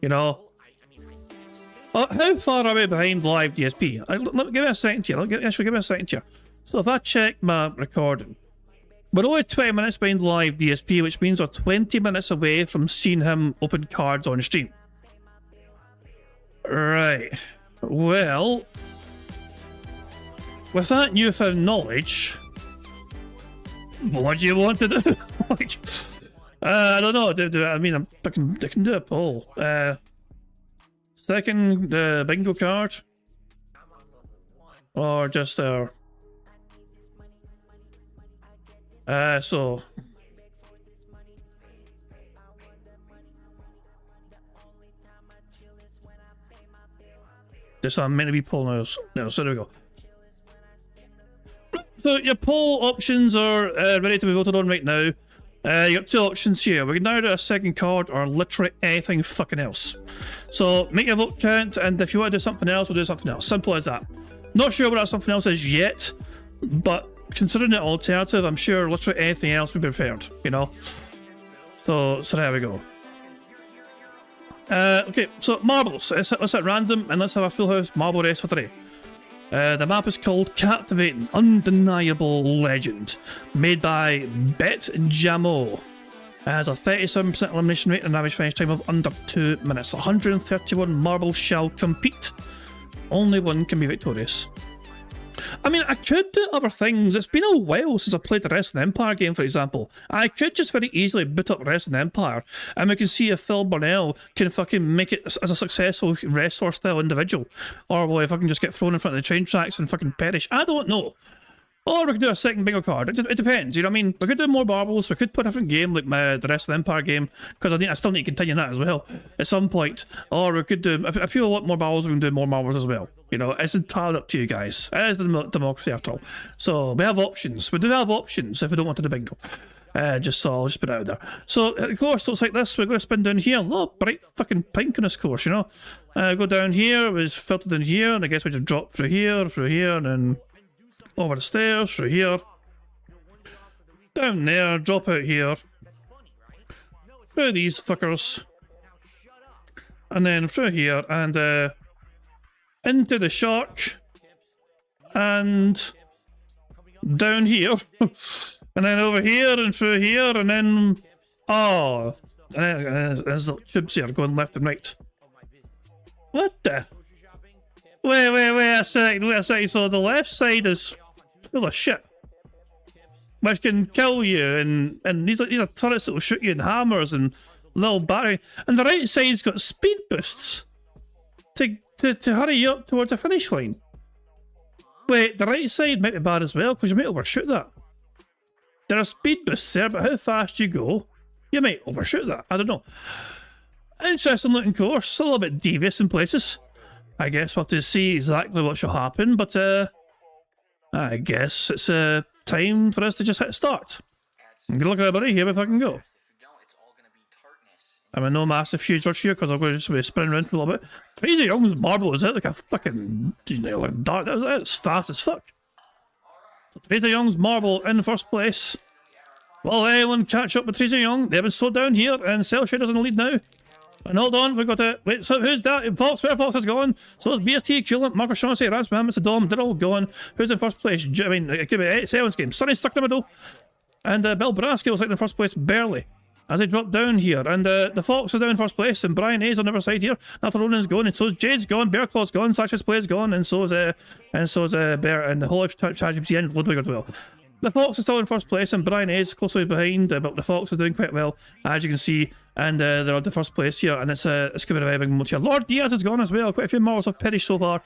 You know. How far are we behind live DSP? Give me a second here. Give me a second here. So if I check my recording, we're only 20 minutes behind live DSP, which means we're 20 minutes away from seeing him open cards on stream. Right. Well, with that newfound knowledge, what do you want to do? I don't know. I mean, I can do a poll. Second bingo card, or just so this I'm meant to be poll now. So there we go. So your poll options are ready to be voted on right now. You got 2 options here. We can now do a second card or literally anything fucking else. So make your vote count, and if you want to do something else, we'll do something else. Simple as that. Not sure what that something else is yet, but considering it alternative, I'm sure literally anything else would be preferred, you know? So there we go. Okay, so marbles. Let's hit random, and let's have a full house marble race for today. The map is called Captivating Undeniable Legend, made by Bet Jamo. It has a 37% elimination rate and an average finish time of under 2 minutes. 131 marbles shall compete. Only one can be victorious. I mean, I could do other things. It's been a while since I played the Wrestling Empire game, for example. I could just very easily boot up Wrestling Empire, and we can see if Phil Burnell can fucking make it as a successful wrestler-style individual. Or well, if I can just get thrown in front of the train tracks and fucking perish. I don't know. Or we could do a second bingo card. It depends, you know what I mean? We could do more marbles. We could put a different game like the Wrestling Empire game, because I think I still need to continue that as well at some point. Or we could do, if people want more marbles, we can do more marbles as well. You know, it's entirely up to you guys. It is the democracy after all. So we have options. We do have options if we don't want to do bingo. I'll just put it out there. So the course looks like this. We're going to spin down here. Oh, bright fucking pink on this course, you know. Go down here. It was filtered in here, and I guess we just drop through here, and then over the stairs, through here, down there, drop out here, through these fuckers, and then through here, and into the shark, and down here, and then over here, and through here, and then, and then there's little tubes here going left and right. What the? Wait a second, so the left side is full of shit, which can kill you, and these are turrets that will shoot you in hammers and little battery, and the right side's got speed boosts to hurry you up towards the finish line. Wait, the right side might be bad as well, because you might overshoot that. There are speed boosts there, but how fast you go, you might overshoot that. I don't know. Interesting looking course, a little bit devious in places. I guess we'll have to see exactly what shall happen, but I guess it's time for us to just hit start. Good luck everybody, here if I can go. I'm in no massive huge rush here because I'm going to just be spinning around for a little bit. Tracy Young's marble is it like a fucking, you know, like dart. It's fast as fuck. So Tracy Young's marble in first place. Will anyone catch up with Tracy Young? They've been slowed down here, and Cell Shader's in the lead now. And hold on, we've got to wait. So who's that? Fox, where Fox has gone? So it's BST, Kulant, Marcus Shaughnessy, Rance Mohammed, Dom. They're all gone. Who's in first place? I mean, it could be Seven's game. Sonny's stuck in the middle, and Bill Braski was like in first place barely as they drop down here. And the Fox are down in first place, and Brian A's on the other side here. Nathan Ronan's gone, and so is Jade's gone. Bearclaw's gone. Sasha's play's gone, and so is Bear, and the whole of ChatGPT and Ludwig as well. The Fox is still in first place, and Brian is closely behind, but the Fox is doing quite well, as you can see, and they're on the first place here, and it's going to be a very big moment here. Lord Diaz has gone as well. Quite a few marbles have perished so far,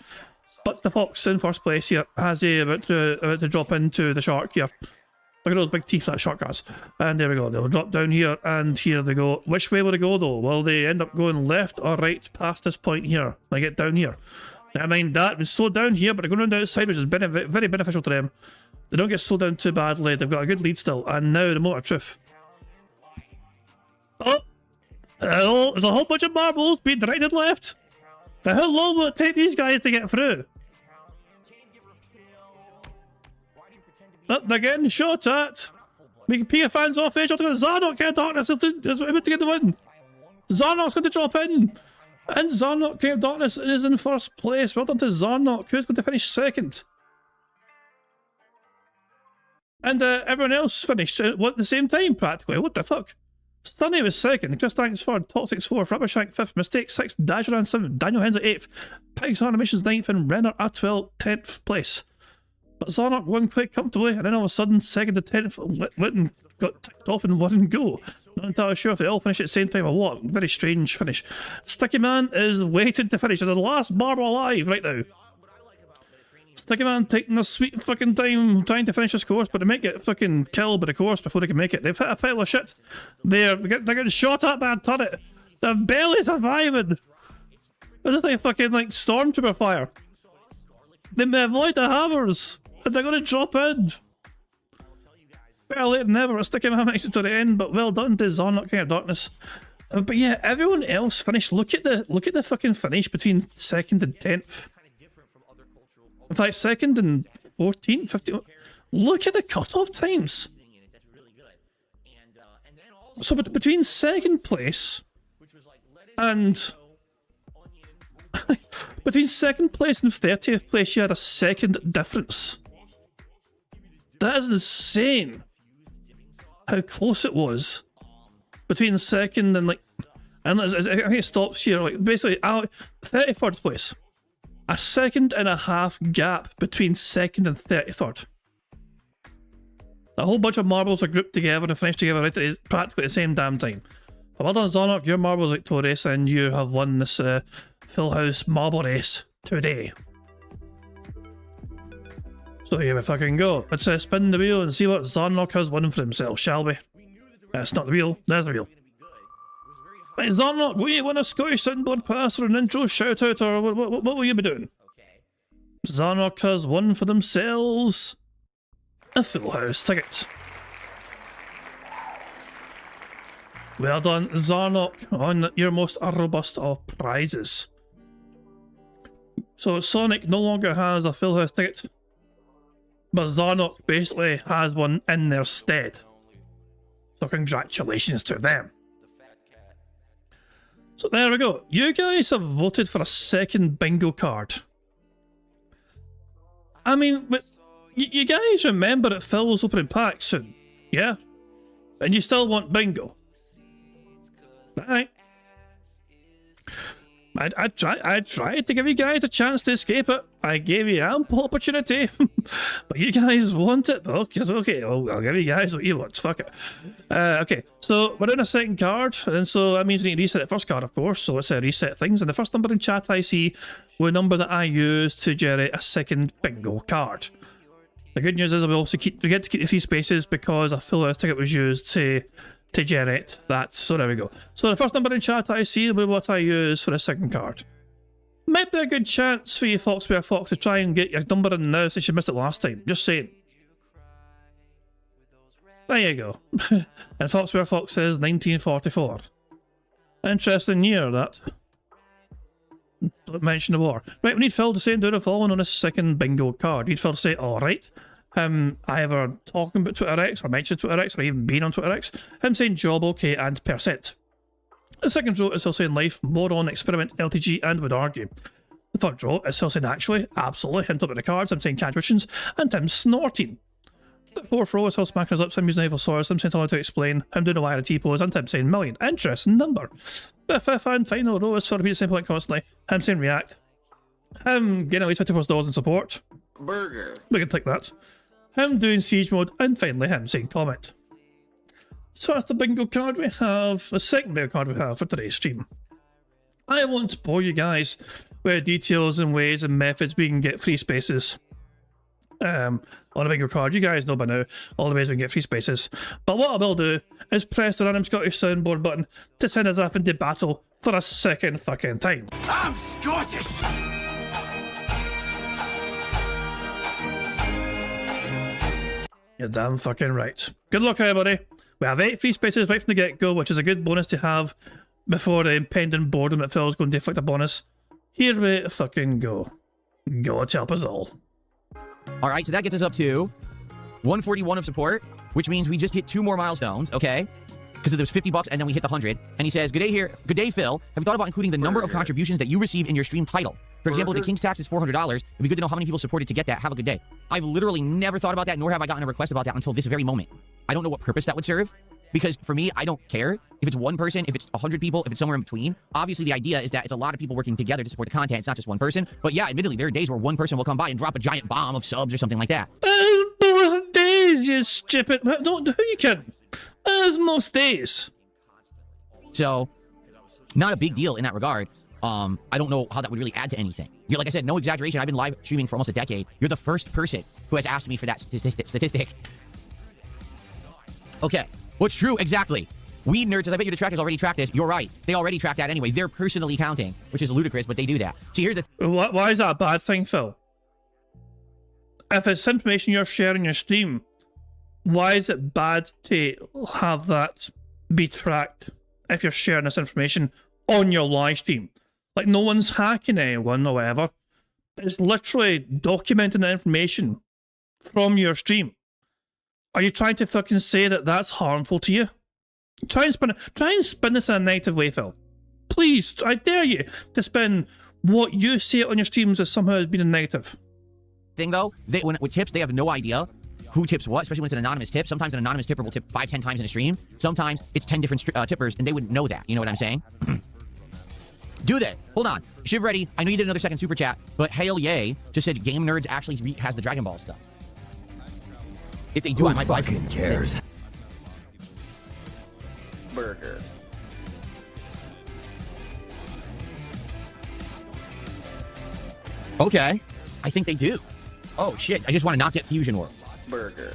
but the Fox in first place here, as he about to drop into the shark here. Look at those big teeth, that short grass. And there we go. They'll drop down here, and here they go. Which way will they go, though? Will they end up going left or right past this point here? When I get down here. I mean, that was slowed down here, but they're going around the outside, which is very beneficial to them. They don't get slowed down too badly. They've got a good lead still. And now the motor truth. Oh! Hello, there's a whole bunch of marbles being directed left. Now, how long will it take these guys to get through? Oh, they're getting shot at. Making Pia fans off the edge. Zarnok King of Darkness is about to get the win. Zarnok's going to drop in. And Zarnok King of Darkness is in first place. Well done to Zarnok, who's going to finish second. And everyone else finished at the same time, practically. What the fuck? Sunny was second, Chris Tanks third, Toxic's fourth, Rubbershank fifth, Mistake sixth, Dajaran seventh, Daniel Hens at eighth, Pigs Animations ninth, and Renner Atwell 10th place. But Zarnok won quite comfortably, and then all of a sudden, second to 10th, Witten got ticked off in one go. Not entirely sure if they all finished at the same time or what. Very strange finish. Sticky Man is waiting to finish as the last marble alive right now. Sticky Man taking a sweet fucking time trying to finish this course, but they might get fucking killed by the course before they can make it. They've hit a pile of shit. They're getting shot at by a turret. They're barely surviving. This is like fucking like stormtrooper fire. They may avoid the hammers, and they're gonna drop in. Better late than never. Sticky Man makes it to the end, but well done to Zarnok King of Darkness. But yeah, everyone else finished. Look at the fucking finish between 2nd and 10th. In fact, 2nd and 14th, 15th. Look at the cutoff times. So between 2nd place and between 2nd place and 30th place, you had a 2nd difference. That is insane. How close it was between 2nd and and I think it stops here. Like basically, 33rd place. A 2.5 gap between 2nd and 33rd. A whole bunch of marbles are grouped together and finished together right at practically the same damn time. But well done, Zarnok, your marbles victorious, and you have won this full house marble race today. So here we fucking go. Let's spin the wheel and see what Zarnok has won for himself, shall we? That's not the wheel, there's the wheel. Right, Zarnok, will you win a Scottish Soundboard Pass or an intro shout out, or what will you be doing? Zarnok has won for themselves a full house ticket. Well done, Zarnok, on your most robust of prizes. So Sonic no longer has a full house ticket, but Zarnok basically has one in their stead. So congratulations to them. So there we go. You guys have voted for a 2nd bingo card. I mean, but you guys remember that Phil was opening packs soon, yeah? And you still want bingo. Right. I tried to give you guys a chance to escape it. I gave you ample opportunity. But you guys want it. Okay, I'll give you guys what you want. Fuck it. Okay, so we're doing a 2nd card, and so that means we need to reset the 1st card, of course. So let's reset things. And the first number in chat I see was a number that I used to generate a 2nd bingo card. The good news is we get to keep the 3 spaces because a full house ticket was used to generate that. So there we go. So the first number in chat I see will be what I use for the 2nd card. Might be a good chance for you Foxbear Fox to try and get your number in now since you missed it last time. Just saying. There you go. And Foxbear Fox says 1944. Interesting year, that. Don't mention the war. Right, we need Phil to say and do the following on his 2nd bingo card. We need Phil to say, alright. Either talking about Twitter X or mentioning Twitter X or even being on Twitter X. Him saying job okay and percent. The 2nd row is still saying life, moron, experiment, LTG, and would argue. The 3rd row is still saying actually, absolutely, him talking about the cards, I'm saying contributions, and him snorting. The 4th row is still smacking his lips, him using evil source, him saying something to explain, him doing a wire T-pose, and him saying million. Interesting number. The 5th and final row is for repeat the same point constantly, him saying react. Him getting at least $50+ in support. Burger. We can take that. Him doing siege mode, and finally him saying comment. So that's the bingo card we have, the 2nd bingo card we have for today's stream. I won't bore you guys with details and ways and methods we can get free spaces. on a Bingo card. You guys know by now all the ways we can get free spaces. But what I will do is press the random Scottish soundboard button to send us up into battle for a second fucking time. I'm Scottish! You're damn fucking right. Good luck, everybody. We have 8 free spaces right from the get-go, which is a good bonus to have before the impending boredom that Phil's going to inflict a bonus. Here we fucking go. God help us all. All right, so that gets us up to 141 of support, which means we just hit 2 more milestones, okay? Because there's 50 bucks, and then we hit the 100. And he says, good day here. Good day, Phil. Have you thought about including the number of contributions that you receive in your stream title? For example, if the King's Tax is $400, it'd be good to know how many people supported to get that. Have a good day. I've literally never thought about that, nor have I gotten a request about that until this very moment. I don't know what purpose that would serve, because for me, I don't care if it's 1 person, if it's 100 people, if it's somewhere in between. Obviously, the idea is that it's a lot of people working together to support the content. It's not just 1 person. But yeah, admittedly, there are days where 1 person will come by and drop a giant bomb of subs or something like that. Most days, you stupid. Don't, who you kidding? As most days. So, not a big deal in that regard. I don't know how that would really add to anything. You're, like I said, no exaggeration. I've been live streaming for almost a decade. You're the first person who has asked me for that statistic. Okay. What's true? Exactly. Weed nerds, as I bet you the trackers already track this. You're right. They already track that anyway. They're personally counting, which is ludicrous, but they do that. See, here's the... Why is that a bad thing, Phil? If it's information you're sharing in your stream, why is it bad to have that be tracked if you're sharing this information on your live stream? Like, no one's hacking anyone or whatever. It's literally documenting the information from your stream. Are you trying to fucking say that that's harmful to you? Try and spin this in a negative way, Phil. Please, I dare you to spin what you say on your streams as somehow being a negative. Thing though, with tips, they have no idea who tips what, especially when it's an anonymous tip. Sometimes an anonymous tipper will tip 5-10 times in a stream. Sometimes it's 10 different tippers, and they wouldn't know that. You know what I'm saying? Do that. Hold on. Shiv Ready, I know you did another second super chat, but Hail Yay just said Game Nerds actually has the Dragon Ball stuff. If they do, I might buy some. Who fucking cares? Burger. Okay. I think they do. Oh, shit. I just want to not get Fusion World. Burger.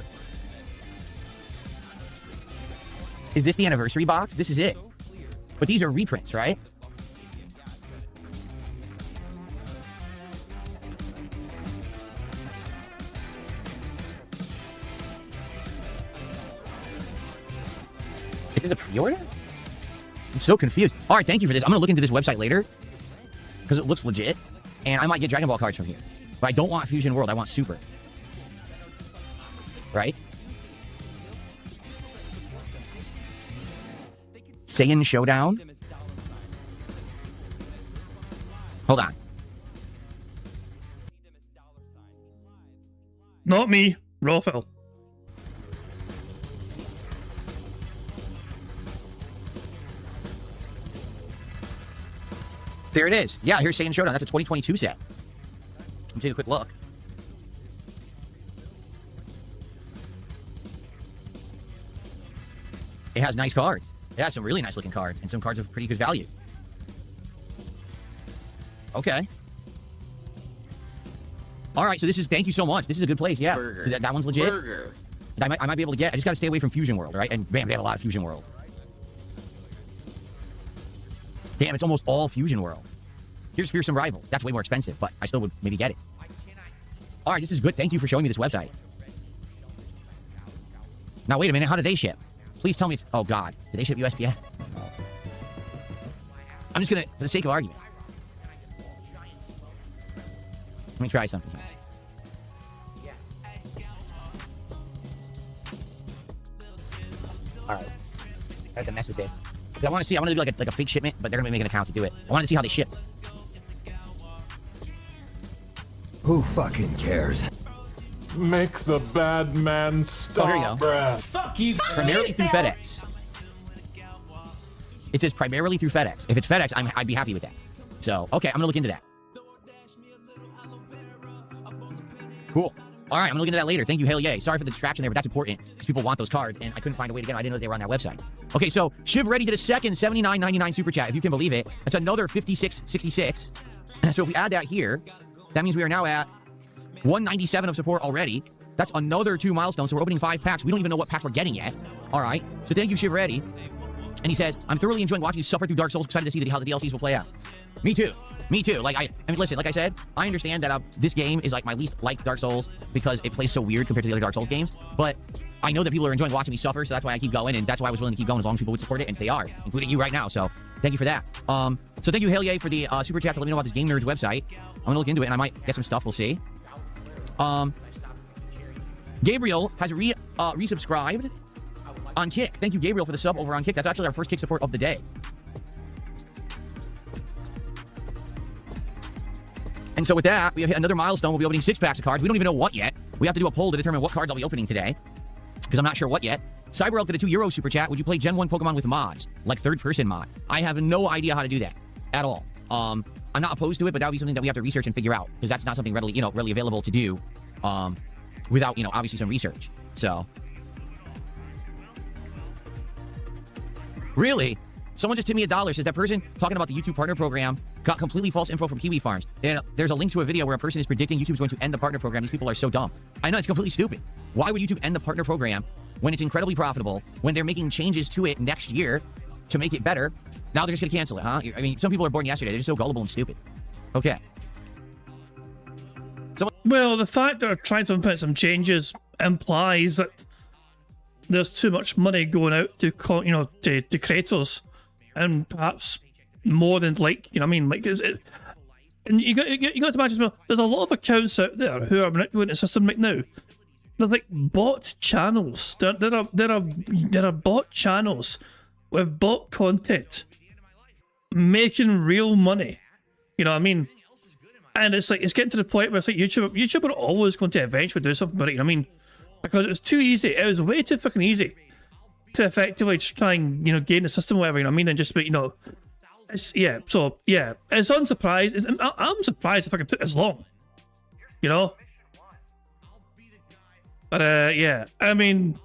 Is this the anniversary box? This is it. But these are reprints, right? Is this a pre-order? I'm so confused. All right, thank you for this. I'm going to look into this website later because it looks legit, and I might get Dragon Ball cards from here. But I don't want Fusion World. I want Super. Right? Saiyan Showdown? Hold on. Not me. Raw There it is. Yeah, here's Saiyan Showdown. That's a 2022 set. Let me take a quick look. It has nice cards. It has some really nice looking cards and some cards of pretty good value. Okay. All right, so this is, thank you so much. This is a good place, yeah. So that one's legit. Burger. I might be able to get, I just got to stay away from Fusion World, right? And bam, they have a lot of Fusion World. Damn, it's almost all Fusion World. Here's Fearsome Rivals. That's way more expensive, but I still would maybe get it. All right, this is good. Thank you for showing me this website. Now, wait a minute. How did they ship? Please tell me it's... Oh, God. Did they ship USPS? I'm just going to... For the sake of argument. Let me try something. All right. I have to mess with this. I want to see... I want to do like a fake shipment, but they're going to make an account to do it. I want to see how they ship. Who fucking cares? Make the bad man stop. Oh, here you go. Bruh. Fuck you. Primarily through FedEx. It says primarily through FedEx. If it's FedEx, I'd be happy with that. So, okay, I'm going to look into that. Cool. All right, I'm going to look into that later. Thank you, Hail Yay. Sorry for the distraction there, but that's important because people want those cards, and I couldn't find a way to get them. I didn't know they were on that website. Okay, so Shiv Ready did a second $79.99 super chat, if you can believe it. That's another $56.66. So if we add that here, that means we are now at 197 of support already. That's another 2 milestones, so we're opening 5 packs. We don't even know what pack we're getting yet. All right. So thank you, Shiv Reddy. And he says, I'm thoroughly enjoying watching you suffer through Dark Souls. Excited to see how the DLCs will play out. Me too. Me too. Like, I mean, listen, like I said, I understand that this game is like my least liked Dark Souls because it plays so weird compared to the other Dark Souls games. But I know that people are enjoying watching me suffer, so that's why I keep going, and that's why I was willing to keep going as long as people would support it, and they are, including you right now. So thank you for that. So thank you, Helier, for the super chat to let me know about this Game Nerds website. I'm gonna look into it, and I might get some stuff. We'll see. Gabriel has resubscribed on Kick. Thank you, Gabriel, for the sub over on Kick. That's actually our first Kick support of the day. And so with that, we have hit another milestone. We'll be opening 6 packs of cards. We don't even know what yet. We have to do a poll to determine what cards I'll be opening today, because I'm not sure what yet. CyberElk did a €2 super chat. Would you play Gen 1 Pokemon with mods, like third-person mod? I have no idea how to do that at all. I'm not opposed to it, but that would be something that we have to research and figure out, because that's not something readily available to do without, obviously some research. So, really? Someone just tipped me $1. Says that person talking about the YouTube partner program got completely false info from Kiwi Farms. And there's a link to a video where a person is predicting YouTube's going to end the partner program. These people are so dumb. I know, it's completely stupid. Why would YouTube end the partner program when it's incredibly profitable, when they're making changes to it next year to make it better? Now they're just going to cancel it, huh? I mean, some people are born yesterday. They're just so gullible and stupid. Okay. Well, the fact that they're trying to implement some changes implies that there's too much money going out to creators, and perhaps more than like and you got to imagine as well. There's a lot of accounts out there who are manipulating the system right now. They're like bot channels. There are bot channels with bot content making real money. You know what I mean? And it's like, it's getting to the point where it's like YouTube are always going to eventually do something about it. You know what I mean? Because it was too easy. It was way too fucking easy to effectively just try and, gain the system or whatever, you know what I mean? And just, it's, yeah, so, yeah. It's unsurprised. I'm surprised it fucking took as long. You know? But, yeah. I mean,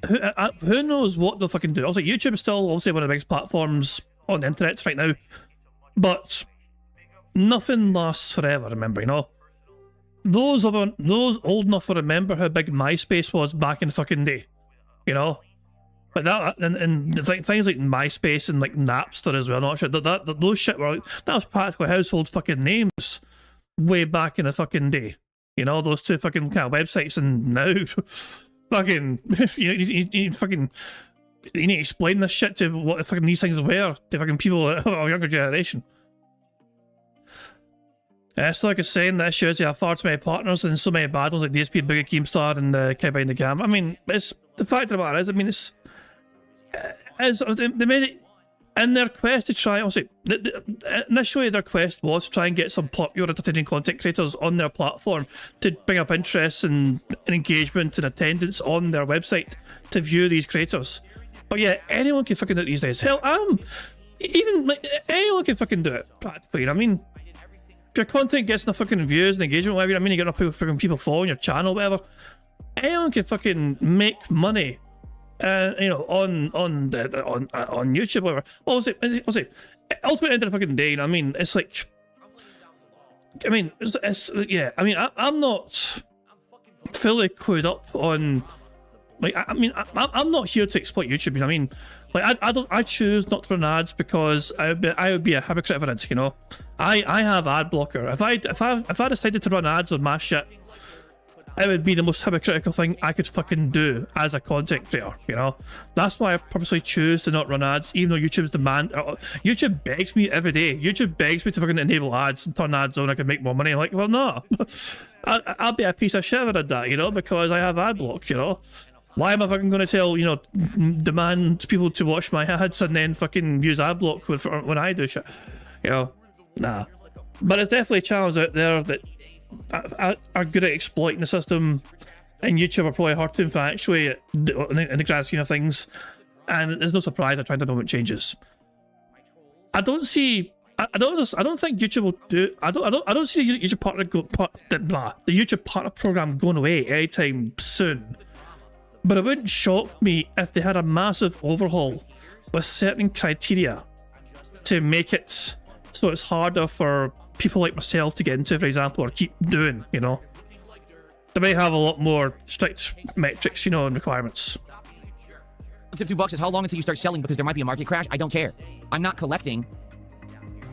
who knows what they'll fucking do? Also, YouTube is still obviously one of the biggest platforms on the internet right now. But nothing lasts forever, remember, Those old enough to remember how big MySpace was back in the fucking day, But that and things like MySpace and like Napster as well, not sure those shit were that was practically household fucking names way back in the fucking day, those two fucking kind of websites. And now, fucking you need to explain this shit to what fucking these things were to fucking people of our younger generation. So like I was saying, the issue is you have far too many partners and so many battles like DSP Bingo, Keemstar, and Kid Behind the Cam. I mean, it's the fact of the matter is, they made it in their quest to try. Obviously, initially their quest was to try and get some popular entertaining content creators on their platform to bring up interest and engagement and attendance on their website to view these creators. But yeah, anyone can fucking do it these days. Hell, anyone can fucking do it practically. You know what I mean? If your content gets enough fucking views and engagement, whatever, you get enough fucking people following your channel, whatever, anyone can fucking make money, on YouTube, whatever. I'll say, ultimately, end of the fucking day, you know what I mean? It's like, yeah. I'm not fully clued up on, I'm not here to exploit YouTube. You know what I mean? I choose not to run ads because I would be a hypocrite for it. I have ad blocker. If I decided to run ads on my shit, it would be the most hypocritical thing I could fucking do as a content creator. That's why I purposely choose to not run ads, even though YouTube's demand. YouTube begs me every day. YouTube begs me to fucking enable ads and turn ads on. I can make more money. I'm like, well, no, I'll be a piece of shit if I did that. Because I have ad block. Why am I fucking going to tell, demand people to watch my ads and then fucking use ad block when I do shit? Nah. But there's definitely channels out there that are good at exploiting the system, and YouTube are probably hurting financially in the grand scheme of things. And there's no surprise they're trying to implement changes. I don't think YouTube will do. I don't see the YouTube the YouTube partner program going away anytime soon. But it wouldn't shock me if they had a massive overhaul with certain criteria to make it so it's harder for people like myself to get into, for example, or keep doing, you know. They may have a lot more strict metrics, you know, and requirements. Tip $2 is how long until you start selling because there might be a market crash? I don't care. I'm not collecting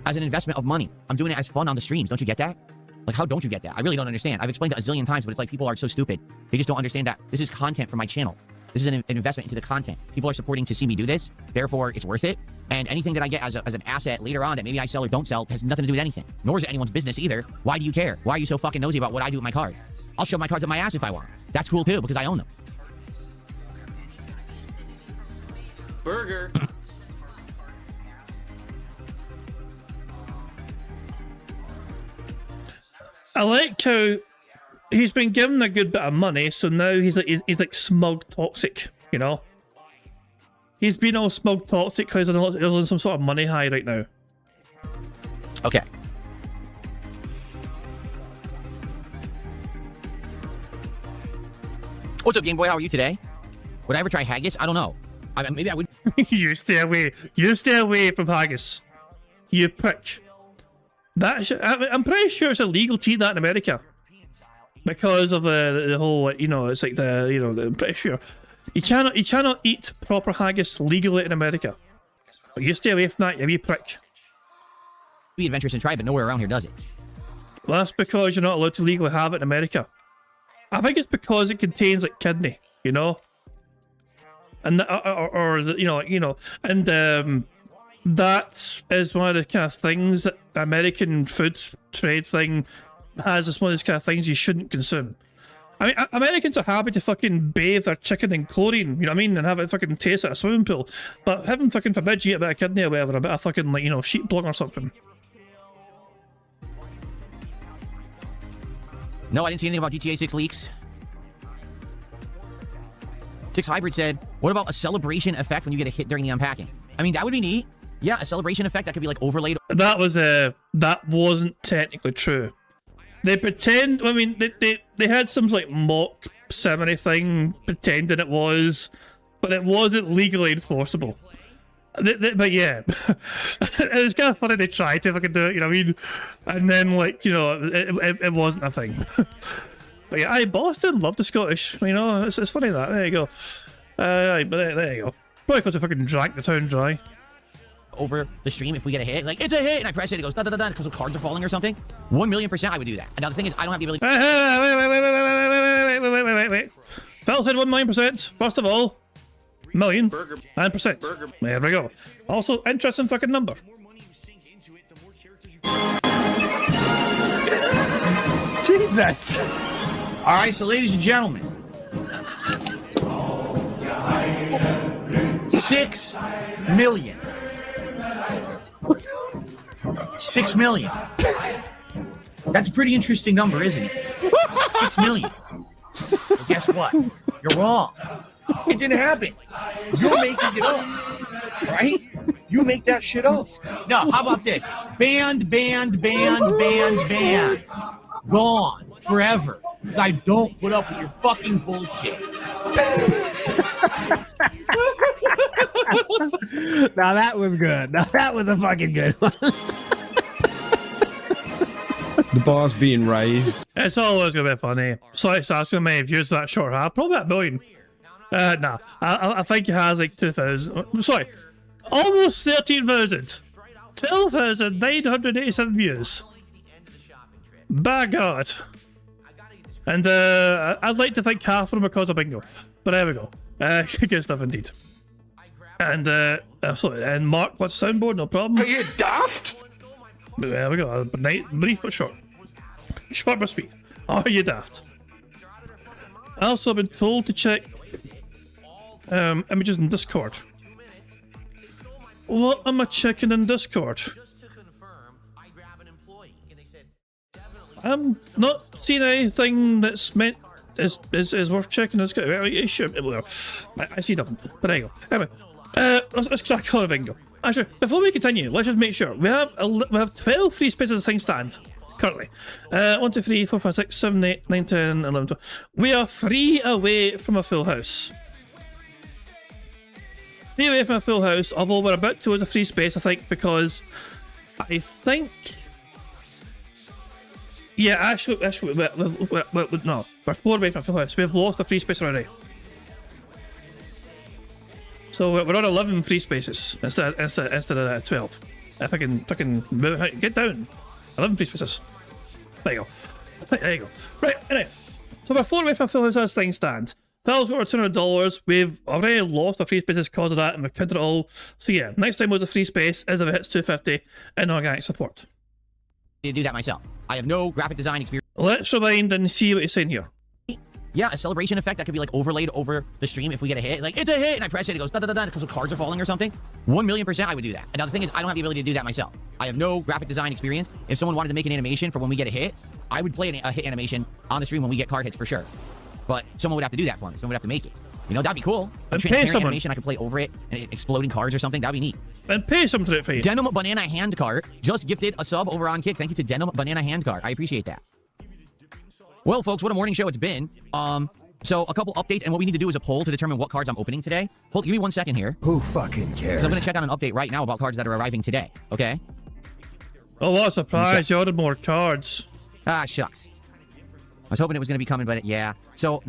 as an investment of money. I'm doing it as fun on the streams. Don't you get that? Like, how don't you get that? I really don't understand. I've explained it a zillion times, but it's like people are so stupid. They just don't understand that this is content for my channel. This is an investment into the content. People are supporting to see me do this. Therefore, it's worth it. And anything that I get as an asset later on that maybe I sell or don't sell has nothing to do with anything. Nor is it anyone's business either. Why do you care? Why are you so fucking nosy about what I do with my cards? I'll shove my cards up my ass if I want. That's cool too, because I own them. Burger. I like how he's been given a good bit of money, so now he's like smug toxic, you know? He's been all smug toxic because he's on some sort of money high right now. Okay. What's up, Game Boy? How are you today? Would I ever try haggis? I don't know. Maybe I would. You stay away. You stay away from haggis. You prick. I'm pretty sure it's illegal to eat that in America. Because of the whole, you know, it's like I'm pretty sure. You cannot eat proper haggis legally in America. But you stay away from that, you wee prick. Be adventurous and try, but nowhere around here does it. Well, that's because you're not allowed to legally have it in America. I think it's because it contains like kidney, you know? And that is one of the kind of things that the American food trade thing has. It's one of those kind of things you shouldn't consume. I mean, Americans are happy to fucking bathe their chicken in chlorine, you know what I mean, and have it fucking taste at a swimming pool. But heaven fucking forbid you eat a bit of kidney or whatever, a bit of fucking, like, you know, sheep blood or something. No, I didn't see anything about GTA 6 leaks. 6 Hybrid said, what about a celebration effect when you get a hit during the unpacking? I mean, that would be neat. Yeah, a celebration effect that could be like overlaid. That wasn't technically true. They pretend, I mean, they had some like mock ceremony thing pretending it was, but it wasn't legally enforceable. But yeah, it's kind of funny they tried to fucking do it, you know what I mean? And then, like, you know, it wasn't a thing. But yeah, Boston loved the Scottish, you know, it's funny that. There you go. But there you go. Probably because I fucking drank the town dry. Over the stream if we get a hit, like, it's a hit, and I press it, it goes da-da-da-da because the cards are falling or something. 1,000,000% I would do that. And now the thing is, I don't have the ability. Wait. Phil said 1,000,000%. First of all, million and percent. There we go. Also, interesting fucking number. Jesus. All right, so ladies and gentlemen, 6 million. 6 million. That's a pretty interesting number, isn't it? 6 million. Well, guess what? You're wrong. It didn't happen. You're making it up, right? You make that shit up. No, how about this? Banned. Gone forever. Because I don't put up with your fucking bullshit. Now that was good. Now that was a fucking good one. The bar's being raised. It's always gonna be funny. So it's asking me if views that short have probably a million. Nah, I think it has like 2,000. Sorry, almost 13,000. 12,987 views. By God. And I'd like to think half of them are because of bingo. But there we go. Good stuff indeed. And and Mark, what's the soundboard? No problem. Are you daft? There we go. Brief but short. Short but sweet. Are you daft? I also have been told to check images in Discord. What am I checking in Discord? I'm not seeing anything that's meant is worth checking. Sure, I see nothing. But there you go. Anyway, let's crack on a bingo. Actually, before we continue, let's just make sure we have 12 free spaces as things stand currently. 1, 2, 3, 4, 5, 6, 7, 8, 9, 10, 11, 12. We are 3 away from a full house. 3 away from a full house, although we're about towards a free space, I think, because I think Yeah, actually, no. We're 4 away from full house. We've lost a free space already. So we're on 11 free spaces instead of 12. If I can move, get down. 11 free spaces. There you go. There you go. Right, anyway. So we're 4 away from full house as things stand. Phil's got our $200. We've already lost our free spaces because of that, and we've counted it all. So yeah, next time was a free space is if it hits 250 in organic support. To do that myself. I have no graphic design experience. Let's rewind and see what he's saying here. Yeah, a celebration effect that could be like overlaid over the stream if we get a hit. Like, it's a hit, and I press it, it goes da da da da because the cards are falling or something. 1,000,000% I would do that. And now the thing is, I don't have the ability to do that myself. I have no graphic design experience. If someone wanted to make an animation for when we get a hit, I would play a hit animation on the stream when we get card hits for sure. But someone would have to do that for me. Someone would have to make it. You know, that'd be cool. A transparent animation I could play over it and exploding cards or something. That'd be neat. And pay someone to do it for you. Denim Banana Handcart just gifted a sub over on Kick. Thank you to Denim Banana Handcart. I appreciate that. Well, folks, what a morning show it's been. So a couple updates, and what we need to do is a poll to determine what cards I'm opening today. Hold, give me 1 second here. Who fucking cares? So I'm going to check on an update right now about cards that are arriving today, okay? Oh, what a surprise. You ordered more cards. Ah, shucks. I was hoping it was going to be coming, but yeah. So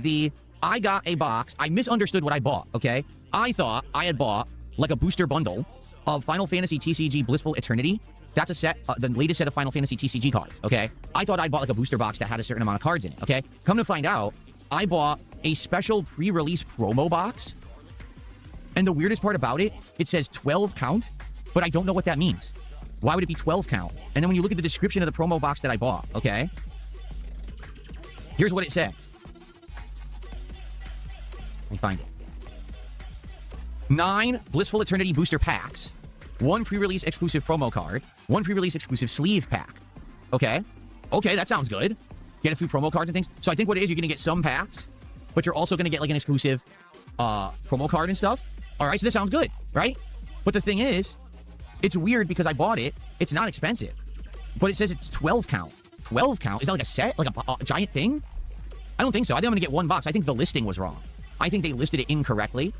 I got a box. I misunderstood what I bought, okay? I thought I had bought like a booster bundle of Final Fantasy TCG Blissful Eternity. That's a set, the latest set of Final Fantasy TCG cards, okay? I thought I bought like a booster box that had a certain amount of cards in it, okay? Come to find out, I bought a special pre-release promo box. And the weirdest part about it, it says 12 count, but I don't know what that means. Why would it be 12 count? And then when you look at the description of the promo box that I bought, okay? Here's what it says. Let me find it. 9 Blissful Eternity booster packs, 1 pre-release exclusive promo card, 1 pre-release exclusive sleeve pack. Okay. Okay, that sounds good. Get a few promo cards and things. So I think what it is, you're going to get some packs, but you're also going to get like an exclusive promo card and stuff. All right, so this sounds good, right? But the thing is, it's weird because I bought it. It's not expensive, but it says it's 12 count. 12 count? Is that like a set? Like a giant thing? I don't think so. I think I'm going to get 1 box. I think the listing was wrong. I think they listed it incorrectly.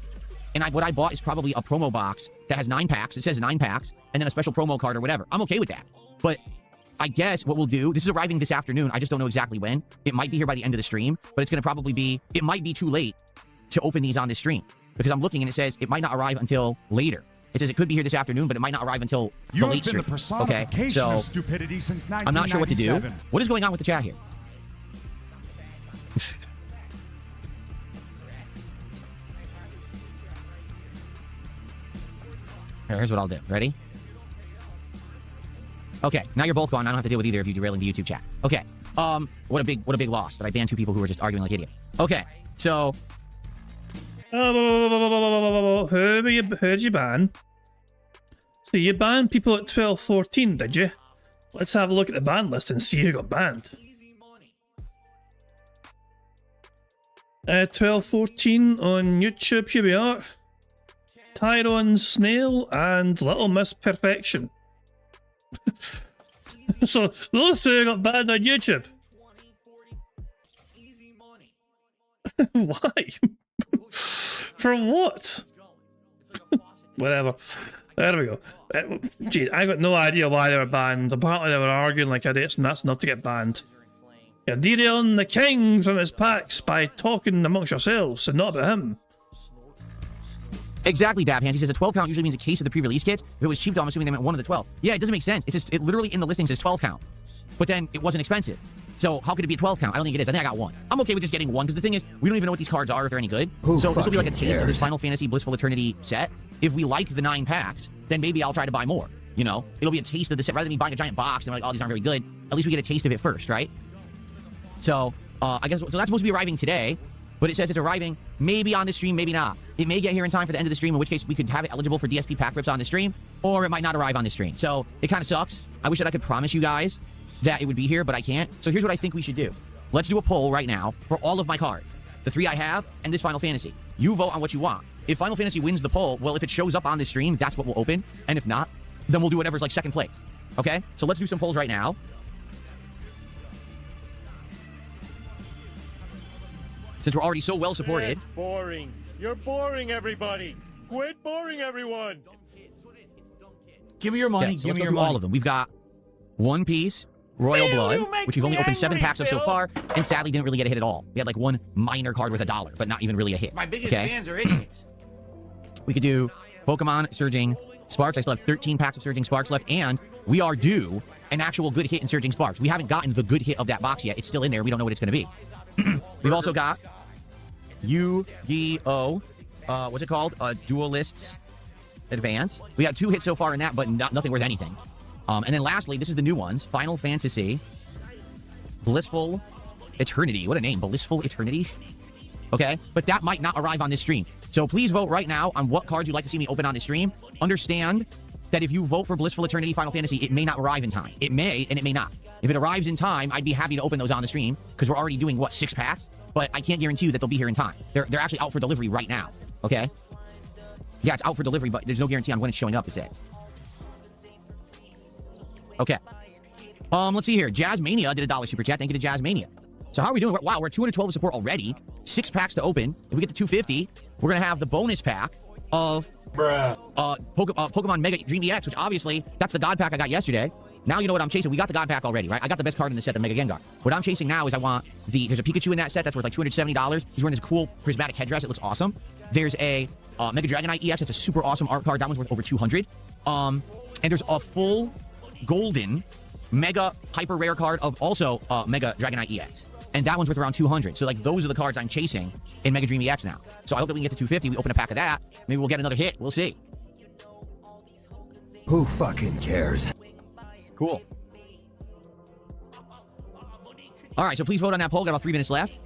And what I bought is probably a promo box that has 9 packs. It says 9 packs, and then a special promo card or whatever. I'm okay with that. But I guess what we'll do, this is arriving this afternoon. I just don't know exactly when. It might be here by the end of the stream, but it's going to probably be, it might be too late to open these on this stream. Because I'm looking and it says it might not arrive until later. It says it could be here this afternoon, but it might not arrive until the late stream. Okay, so I'm not sure what to do. What is going on with the chat here? Here's what I'll do. Ready? Okay, now you're both gone. I don't have to deal with either of you derailing the YouTube chat. Okay. What a big loss that I banned 2 people who were just arguing like idiots. Okay, so who did you ban? So you banned people at 12:14, did you? Let's have a look at the ban list and see who got banned. 12:14 on YouTube, here we are. Tyrone Snail and Little Miss Perfection. So those 2 got banned on YouTube. Why? For what? Whatever. There we go. Jeez, I got no idea why they were banned. Apparently they were arguing like idiots, and that's not to get banned. You're derailing the king from his packs by talking amongst yourselves and not about him. Exactly, Dab Hands. He says a 12 count usually means a case of the pre-release kits. If it was cheap, I'm assuming they meant 1 of the 12. Yeah, it doesn't make sense. It's just, it literally in the listing says 12 count. But then it wasn't expensive. So how could it be a 12 count? I don't think it is. I think I got 1. I'm okay with just getting 1 because the thing is, we don't even know what these cards are if they're any good. So this will be like a taste of this Final Fantasy Blissful Eternity set. If we like the 9 packs, then maybe I'll try to buy more. You know, it'll be a taste of the set rather than me buying a giant box and we're like, oh, these aren't very good. At least we get a taste of it first, right? So I guess so that's supposed to be arriving today. But it says it's arriving maybe on the stream, maybe not. It may get here in time for the end of the stream, in which case we could have it eligible for DSP pack rips on the stream, or it might not arrive on the stream. So it kind of sucks. I wish that I could promise you guys that it would be here, but I can't. So here's what I think we should do. Let's do a poll right now for all of my cards. The 3 I have and this Final Fantasy. You vote on what you want. If Final Fantasy wins the poll, well, if it shows up on the stream, that's what we'll open. And if not, then we'll do whatever's like second place. Okay? So let's do some polls right now. Since we're already so well supported. Quit boring. You're boring, everybody. Quit boring, everyone. Give me your money. Okay, so give me let's your go through money. all of them. We've got One Piece, Royal Blood, which we've only opened 7 packs of so far, and sadly didn't really get a hit at all. We had like one minor card worth $1, but not even really a hit. My biggest fans are idiots. We could do Pokemon Surging Sparks. I still have 13 packs of Surging Sparks left, and we are due an actual good hit in Surging Sparks. We haven't gotten the good hit of that box yet. It's still in there. We don't know what it's going to be. We've also got Yu-Gi-Oh! What's it called? Duelists Advance. We got 2 hits so far in that, but nothing worth anything. And then lastly, this is the new ones. Final Fantasy Blissful Eternity. What a name. Blissful Eternity. Okay? But that might not arrive on this stream. So please vote right now on what cards you'd like to see me open on this stream. Understand that if you vote for Blissful Eternity Final Fantasy, it may not arrive in time. It may, and it may not. If it arrives in time, I'd be happy to open those on the stream, because we're already doing, what, 6 packs? But I can't guarantee you that they'll be here in time. They're actually out for delivery right now. Okay? Yeah, it's out for delivery, but there's no guarantee on when it's showing up, it says. Okay. Let's see here. Jazzmania did a $1 super chat. Thank you to Jazzmania. So how are we doing? Wow, we're at 212 support already. 6 packs to open. If we get to 250, we're going to have the bonus pack of Pokemon Mega Dream EX, which obviously, that's the God pack I got yesterday. Now you know what I'm chasing. We got the God pack already, right? I got the best card in the set, the Mega Gengar. What I'm chasing now is I want there's a Pikachu in that set that's worth like $270. He's wearing this cool prismatic headdress. It looks awesome. There's a Mega Dragonite EX. It's a super awesome art card. That one's worth over 200. And there's a full golden Mega Hyper Rare card of also Mega Dragonite EX. And that one's worth around 200. So, like, those are the cards I'm chasing in Mega Dream EX now. So I hope that we can get to 250. We open a pack of that. Maybe we'll get another hit. We'll see. Who fucking cares? Cool. All right, so please vote on that poll. Got about 3 minutes left.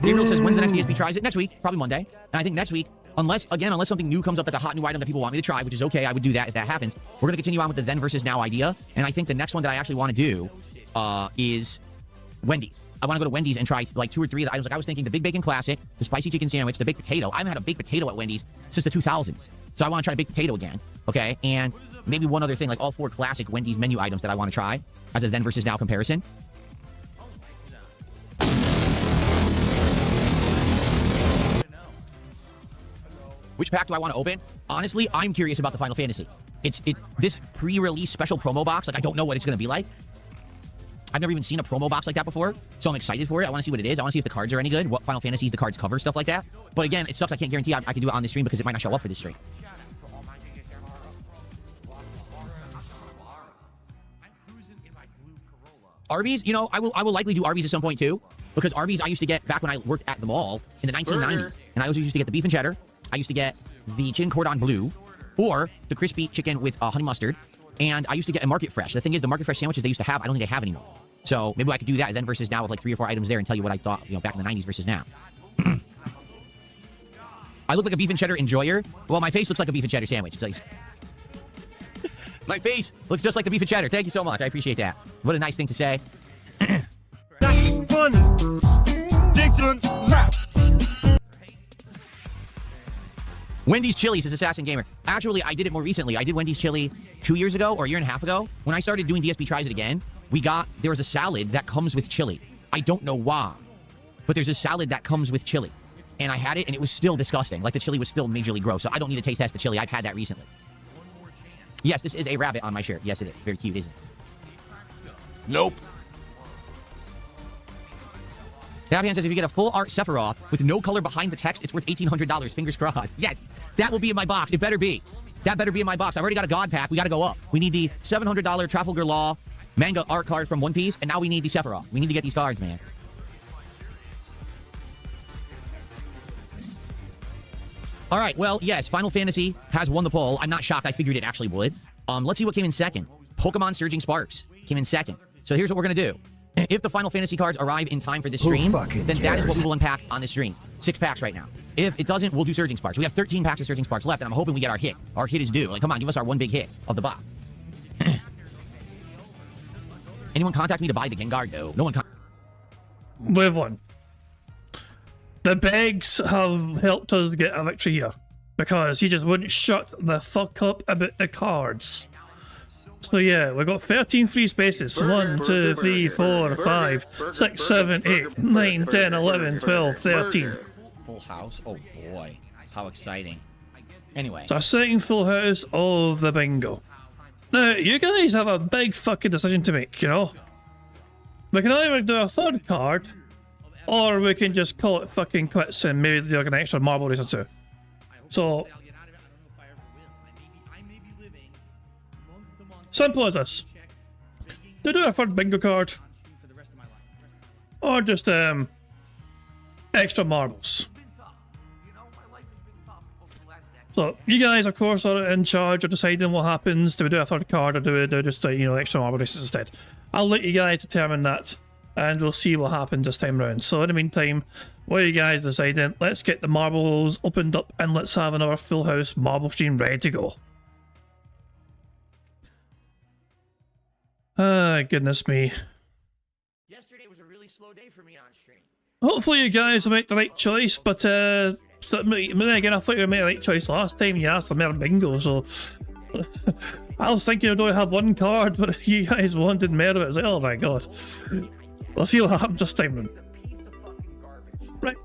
Gabriel says, when's the next DSP tries it? Next week. Probably Monday. And I think next week, unless something new comes up that's a hot new item that people want me to try, which is okay, I would do that if that happens. We're going to continue on with the then versus now idea. And I think the next one that I actually want to do is Wendy's. I want to go to Wendy's and try like 2 or 3 of the items. Like I was thinking the Big Bacon Classic, the Spicy Chicken Sandwich, the Baked Potato. I haven't had a baked potato at Wendy's since the 2000s. So I want to try baked potato again. Okay? And maybe one other thing, like all 4 classic Wendy's menu items that I want to try as a then versus now comparison. Which pack do I want to open? Honestly, I'm curious about the Final Fantasy. This pre-release special promo box, like I don't know what it's going to be like. I've never even seen a promo box like that before, so I'm excited for it. I want to see what it is. I want to see if the cards are any good, what Final Fantasies the cards cover, stuff like that. But again, it sucks I can't guarantee I can do it on this stream because it might not show up for this stream. Arby's, you know, I will likely do Arby's at some point too, because Arby's I used to get back when I worked at the mall in the 1990s, and I also used to get the beef and cheddar. I used to get the chicken cordon bleu, or the crispy chicken with honey mustard, and I used to get a Market Fresh. The thing is, the Market Fresh sandwiches they used to have, I don't think they have anymore. So maybe I could do that then versus now with like 3 or 4 items there and tell you what I thought, you know, back in the 90s versus now. I look like a beef and cheddar enjoyer. Well, my face looks like a beef and cheddar sandwich. It's like my face looks just like the beef and cheddar. Thank you so much. I appreciate that. What a nice thing to say. That's funny. Dickens laugh. Wendy's Chili's is Assassin Gamer. Actually, I did it more recently. I did Wendy's Chili 2 years ago or a year and a half ago. When I started doing DSP Tries It Again, there was a salad that comes with chili. I don't know why, but there's a salad that comes with chili. And I had it, and it was still disgusting. Like, the chili was still majorly gross, so I don't need to taste test the chili. I've had that recently. Yes, this is a rabbit on my shirt. Yes, it is. Very cute, isn't it? Nope. Davian says, if you get a full art Sephiroth with no color behind the text, it's worth $1,800. Fingers crossed. Yes, that will be in my box. It better be. That better be in my box. I've already got a God pack. We got to go up. We need the $700 Trafalgar Law manga art card from One Piece, and now we need the Sephiroth. We need to get these cards, man. All right, well, yes, Final Fantasy has won the poll. I'm not shocked. I figured it actually would. Let's see what came in second. Pokemon Surging Sparks came in second. So here's what we're going to do. If the Final Fantasy cards arrive in time for this stream, then that is what we will unpack on this stream. 6 packs right now. If it doesn't, we'll do Surging Sparks. We have 13 packs of Surging Sparks left, and I'm hoping we get our hit. Our hit is due. Like, come on, give us our one big hit of the box. Anyone contact me to buy the Gengar? No. No one We've won. The Begs have helped us get a victory here, because he just wouldn't shut the fuck up about the cards. So yeah, we've got 13 free spaces. 1, 2, 3, 4, 5, 6, 7, 8, 9, 10, 11, 12, 13. Full house? Oh boy. How exciting. Anyway. So a second full house of the bingo. Now, you guys have a big fucking decision to make, you know? We can either do a third card, or we can just call it fucking quits and maybe do like an extra marble race or two. So, simple as this. Do a third bingo card, or just extra marbles. So you guys, of course, are in charge of deciding what happens. Do we do a third card, or do we do just extra marble races instead? I'll let you guys determine that, and we'll see what happens this time round. So in the meantime, what are you guys deciding? Let's get the marbles opened up, and let's have another full house marble stream ready to go. Ah, goodness me. Yesterday was a really slow day for me on stream. Hopefully you guys will make the right choice, but then again, I thought you made the right choice last time you asked for more bingo, so I was thinking I'd only have one card, but you guys wanted more of it. It's like, oh my god. We'll see what happens this time then. Right,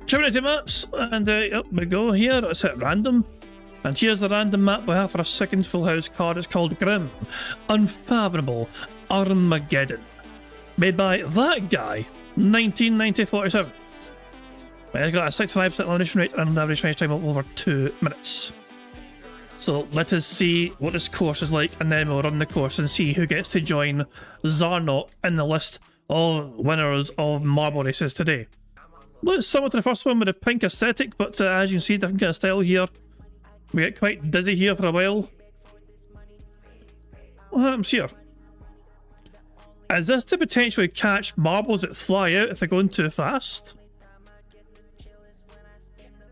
Trinity maps, and up we go here. Let's hit random. And here's the random map we have for a second full house card. It's called Grim Unfathomable Armageddon. Made by that guy, 1947. It's got a 65% elimination rate and an average finish time of over 2 minutes. So let us see what this course is like, and then we'll run the course and see who gets to join Zarnok in the list of winners of marble races today. Let's similar to the first one with a pink aesthetic, but as you can see, different kind of style here. We get quite dizzy here for a while. What happens here? Is this to potentially catch marbles that fly out if they're going too fast?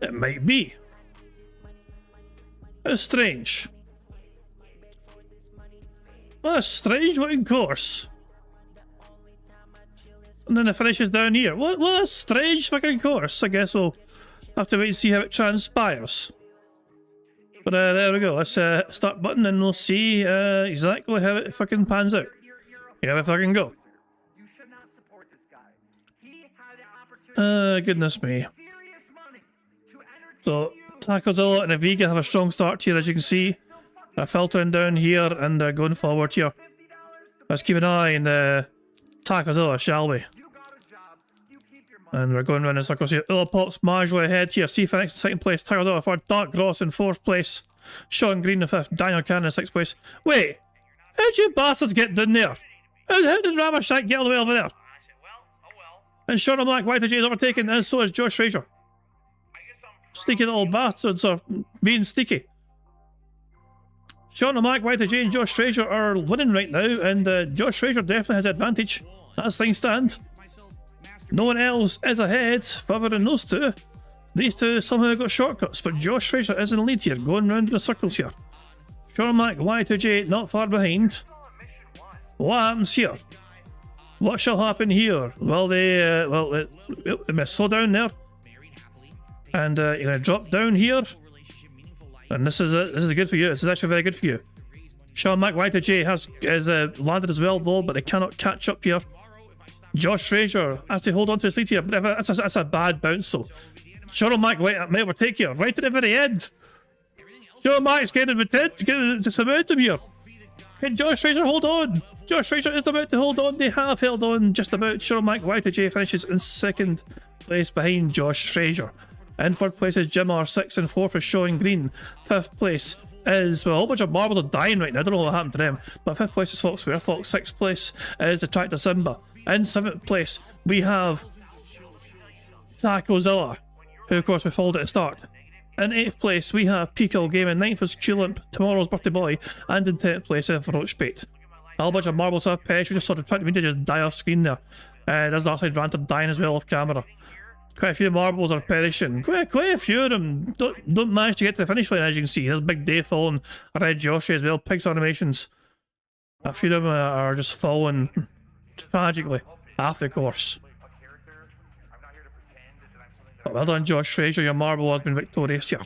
It might be. It's strange. What a strange looking course. And then the finish is down here. What a strange fucking course. I guess we'll have to wait and see how it transpires. But there we go. Let's start button and we'll see exactly how it fucking pans out. Yeah, if I can go. Goodness me. So, Tacozilla and Aviga have a strong start here, as you can see. They're filtering down here and they're going forward here. Let's keep an eye on Tacozilla, shall we? And we're going around in circles here. Illipop's marginally ahead here. C Phoenix in second place. Tacozilla third. Dark Gross in fourth place. Sean Green in fifth. Daniel Cannon in sixth place. Wait! How'd you bastards get down there? How did Ramashank get all the way over there? And Sean Black, White is overtaken, and so is Josh Frazier. Sneaky little bastards are being sneaky. Sean Black, White and Josh Frazier are winning right now, and Josh Frazier definitely has the advantage. As things stand. No one else is ahead, other than those two. These two somehow got shortcuts, but Josh Frazier is in the lead here, going round in the circles here. Sean Black, Y2J not far behind. What happens here? What shall happen here? Well, they may slow down there, and you're gonna drop down here, and this is good for you. This is actually very good for you. Sean Mac Y2J has landed as well though, but they cannot catch up here. Josh Frazier has to hold on to his lead here, but that's a bad bounce. So Sean Mac may overtake here right at the very end. Sean Mac's getting some momentum here. Can Josh Frazier hold on? Josh Frazier is about to hold on. They have held on just about. Sean Mac Y2J finishes in second place behind Josh Frazier. In third place is Jim R6, and fourth is Sean Green. Fifth place is, well, a whole bunch of marbles are dying right now. I don't know what happened to them. But fifth place is Fox Wear. Fox. Sixth place is the Tractor Simba. In seventh place, we have Tacozilla, who of course we followed at the start. In 8th place, we have Pico Gaming. 9th is Culimp, Tomorrow's Birthday Boy. And in 10th place is Roachbait. A whole bunch of marbles have perished. We just sort of tried to just die off screen there. There's also Ranter dying as well off camera. Quite a few marbles are perishing. Quite a few of them don't manage to get to the finish line, as you can see. There's Big Dave falling, Red Joshi as well, Pigs Animations. A few of them are just falling tragically after the course. But well done, Josh Frazier. Your marble has been victorious here.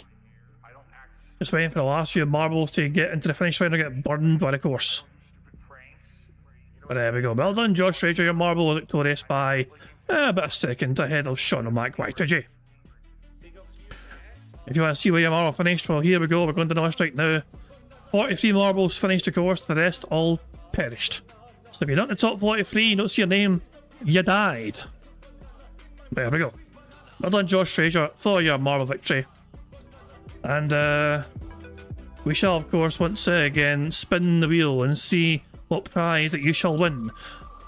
Just waiting for the last few marbles to get into the finish line or get burned by the course. But there we go. Well done, Josh Frazier. Your marble was victorious by about a second ahead of Sean O'Mac Y2J. If you want to see where your marble finished, well, here we go. We're going to the list right now. 43 marbles finished the course. The rest all perished. So if you're not in the top 43, you don't see your name You died. There we go. Well done, Josh Fraser, for your marble victory. And we shall, of course, once again spin the wheel and see what prize that you shall win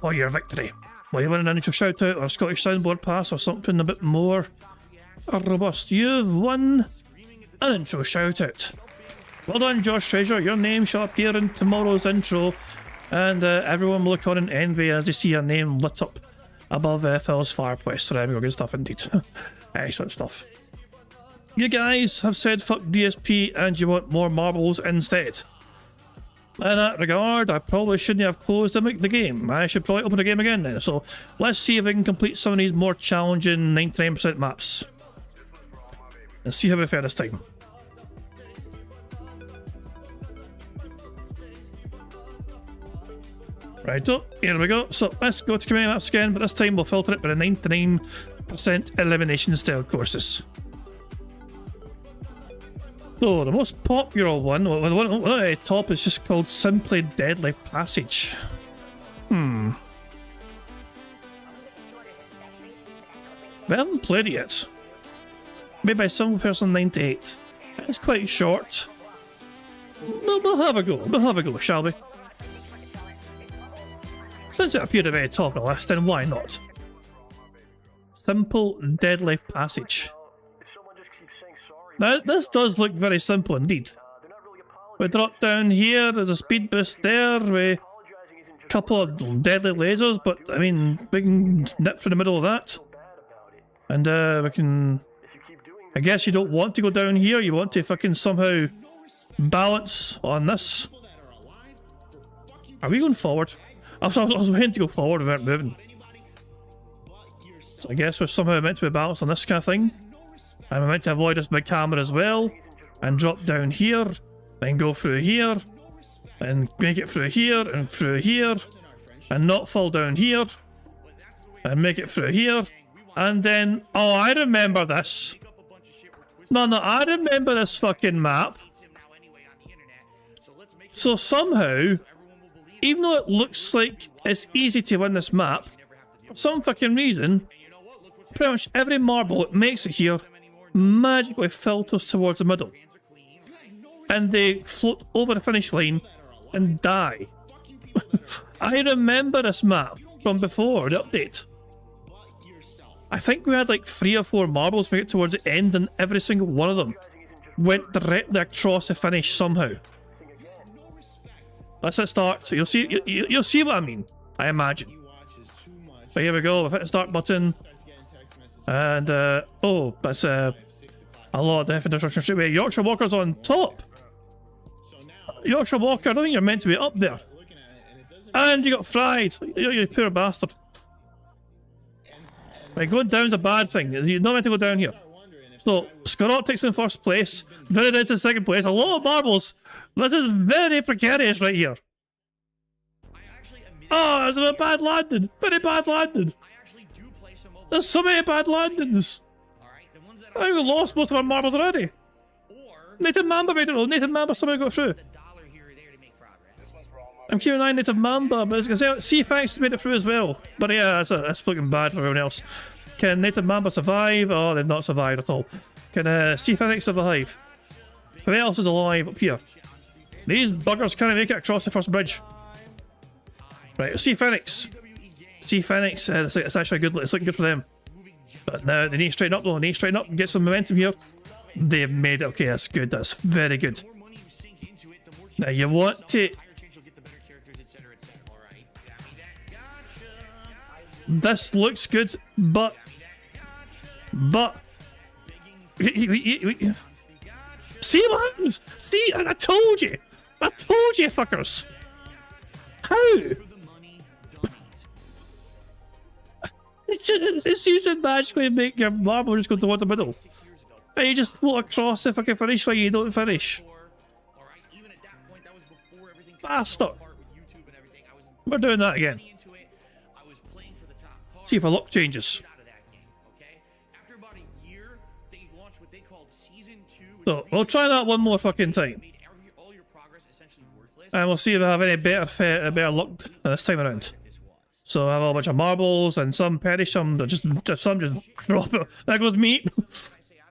for your victory. Will you win an initial shout out or a Scottish soundboard pass or something a bit more robust? You've won an intro shout out. Well done, Josh Fraser. Your name shall appear in tomorrow's intro, and everyone will look on in envy as they see your name lit up above Phil's fireplace. So there we go, good stuff indeed. Excellent stuff. You guys have said fuck DSP and you want more marbles instead. In that regard, I probably shouldn't have closed the game. I should probably open the game again then. So let's see if I can complete some of these more challenging 99% maps. And see how we fare this time. Right, oh, here we go. So let's go to command maps again, but this time we'll filter it by the 99% elimination style courses. So the most popular one at the top is just called Simply Deadly Passage. We haven't played it yet. Made by some person 98. It's quite short. We'll have a go. We'll have a go, shall we? Since it appeared at the very top of the list, then why not? Simple Deadly Passage. Now, this does look very simple indeed. We drop down here, there's a speed boost there, we a couple of deadly lasers, but I mean, we can nip through the middle of that. And we can... I guess you don't want to go down here, you want to fucking somehow balance on this. Are we going forward? I was waiting to go forward, we weren't moving. So I guess we're somehow meant to be balanced on this kind of thing. And we're meant to avoid this big camera as well. And drop down here. Then go through here. And make it through here and through here. And not fall down here. And make it through here. And then... Oh, I remember this. No, I remember this fucking map. So somehow, even though it looks like it's easy to win this map, for some fucking reason, pretty much every marble that makes it here magically filters towards the middle. And they float over the finish line and die. I remember this map from before the update. I think we had like 3 or 4 marbles make it towards the end, and every single one of them went directly across the finish somehow. Let's hit start. So you'll see what I mean, I imagine. But here we go, we've hit the start button. And oh, that's a lot of death and destruction straight away. Yorkshire Walker's on top. Yorkshire Walker, I don't think you're meant to be up there. And you got fried. You poor bastard. Right, going down's a bad thing. You're not meant to go down here. So, Scarotic's in first place. Very down to second place. A lot of marbles. This is very precarious right here. Oh, there's a bad landing. Very bad landing. There's so many bad landings. I think we lost most of our marbles already. Nathan Mamba made it all. Nathan Mamba somehow got through. I'm keeping an eye on Nathan Mamba, but I was going to say, C-Fangs made it through as well. But yeah, that's looking bad for everyone else. Can Nathan Mamba survive? Oh, they've not survived at all. Can C-Fangs survive? Who else is alive up here? These buggers can't make it across the first bridge. Right, C-Phoenix. C-Phoenix, it's actually good. It's looking good for them. But now they need to straighten up though. They need to straighten up and get some momentum here. They've made it. Okay, that's good. That's very good. Now you want to... This looks good, but... See what happens? See, I told you! I told you, fuckers! How? It seems to magically make your marble just go toward the middle. And you just float across the fucking finish line, you don't finish. Bastard! We're doing that again. See if our luck changes. So, we'll try that one more fucking time. And we'll see if I have any better luck this time around. So I have a bunch of marbles and some perish, some just drop it. There goes meat.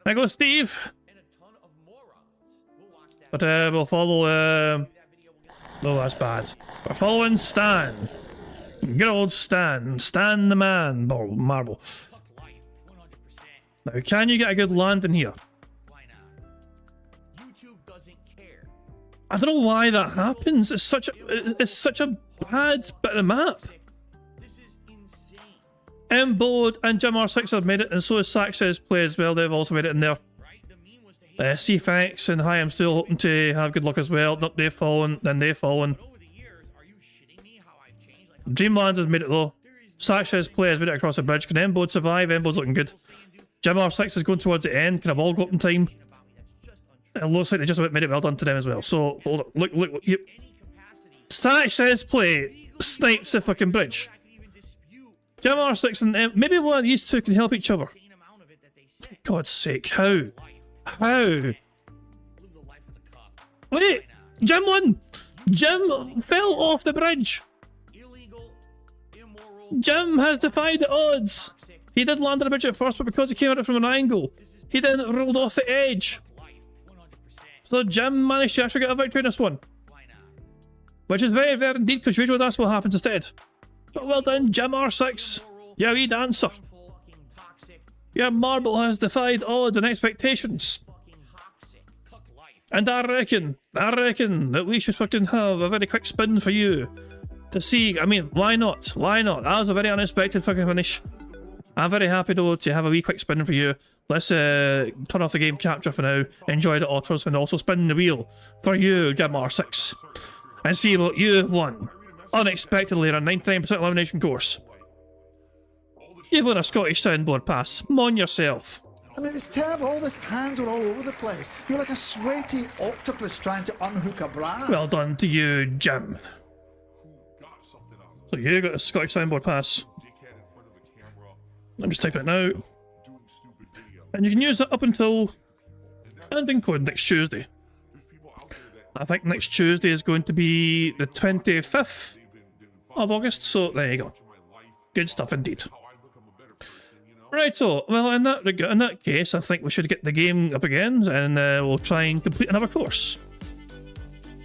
There goes Steve. But we'll follow. Oh, that's bad. We're following Stan. Good old Stan. Stan the man. Marble. Now, can you get a good landing here? I don't know why that happens. It's such a bad bit of the map. Embode and Jim R6 have made it, and so has Sax's play as well. They've also made it in there. CFX and Hi, I'm still hoping to have good luck as well. Nope, they've fallen, then they've fallen. Dreamland has made it though. Sax's play has made it across the bridge. Can Embode survive? Embode's looking good. Jim R6 is going towards the end. Can a ball go up in time? It looks like they just about made it well done to them as well. So, hold on. Look. Yep. Sax's play snipes the fucking bridge. Jim R6 and maybe one of these two can help each other. For God's sake, how? How? Wait! Jim won! Jim fell off the bridge! Jim has defied the odds! He did land on the bridge at first, but because he came at it from an angle, he then rolled off the edge. So Jim managed to actually get a victory in this one. Which is very rare indeed, because usually that's what happens instead. But well done, Jim R6. You wee dancer. Your marble has defied odds and expectations. And I reckon that we should fucking have a very quick spin for you. To see, I mean, why not? Why not? That was a very unexpected fucking finish. I'm very happy though to have a wee quick spin for you. Let's turn off the game capture for now, enjoy the autos, and also spin the wheel for you, Jim R6. And see what you've won. Unexpectedly in a 99% elimination course. You've won a Scottish soundboard pass. Mon yourself. I mean, it's terrible. All these hands are all over the place. You're like a sweaty octopus trying to unhook a bra. Well done to you, Jim. So you got a Scottish soundboard pass. I'm just typing it now. And you can use it up until ending code next Tuesday. I think next Tuesday is going to be the 25th of August, so there you go. Good stuff indeed. Righto, well in that case I think we should get the game up again and we'll try and complete another course.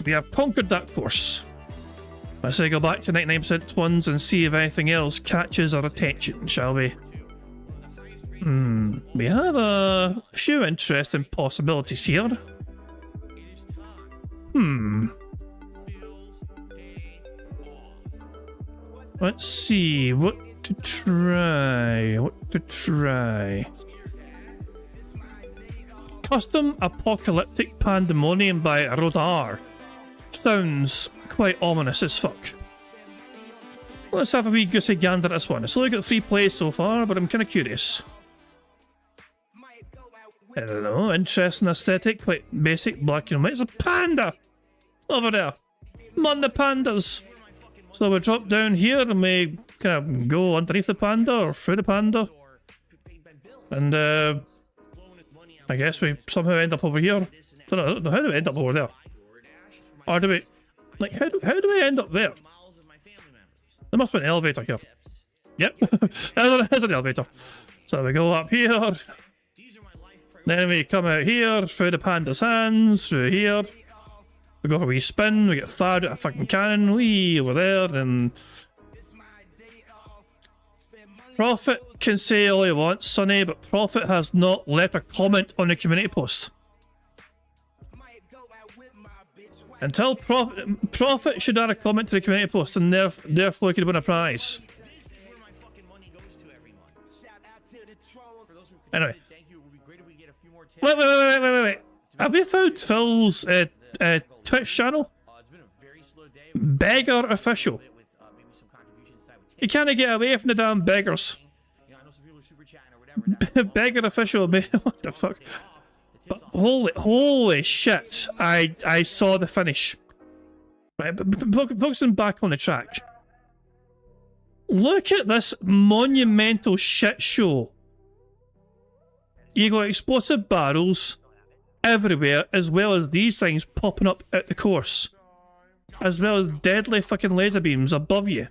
We have conquered that course. Let's say go back to 99% ones and see if anything else catches our attention, shall we? We have a few interesting possibilities here. Let's see what to try. Custom Apocalyptic Pandemonium by Rodar. Sounds quite ominous as fuck. Let's have a wee goosey gander at this one. It's only got 3 plays so far, but I'm kind of curious. I don't know, interesting aesthetic, quite basic, black and white. It's a panda! Over there. Mon the pandas! So we drop down here and we kind of go underneath the panda or through the panda. And I guess we somehow end up over here. I don't know, how do we end up over there? Or do we... Like, how do we end up there? There must be an elevator here. Yep, there's an elevator. So we go up here. Then we come out here, through the panda's hands, through here. We go for a wee spin, we get fired at a fucking cannon, wee over there, and... Prophet can say all he wants, Sonny, but Prophet has not left a comment on the community post. Until Prophet should add a comment to the community post, and therefore he could win a prize. Anyway. Wait. Have we found Phil's Twitch channel? Beggar Official. You can't get away from the damn beggars. Beggar Official, man. What the fuck? But holy shit! I saw the finish. Right, but focusing back on the track. Look at this monumental shit show. You got explosive barrels everywhere, as well as these things popping up out the course, as well as deadly fucking laser beams above you.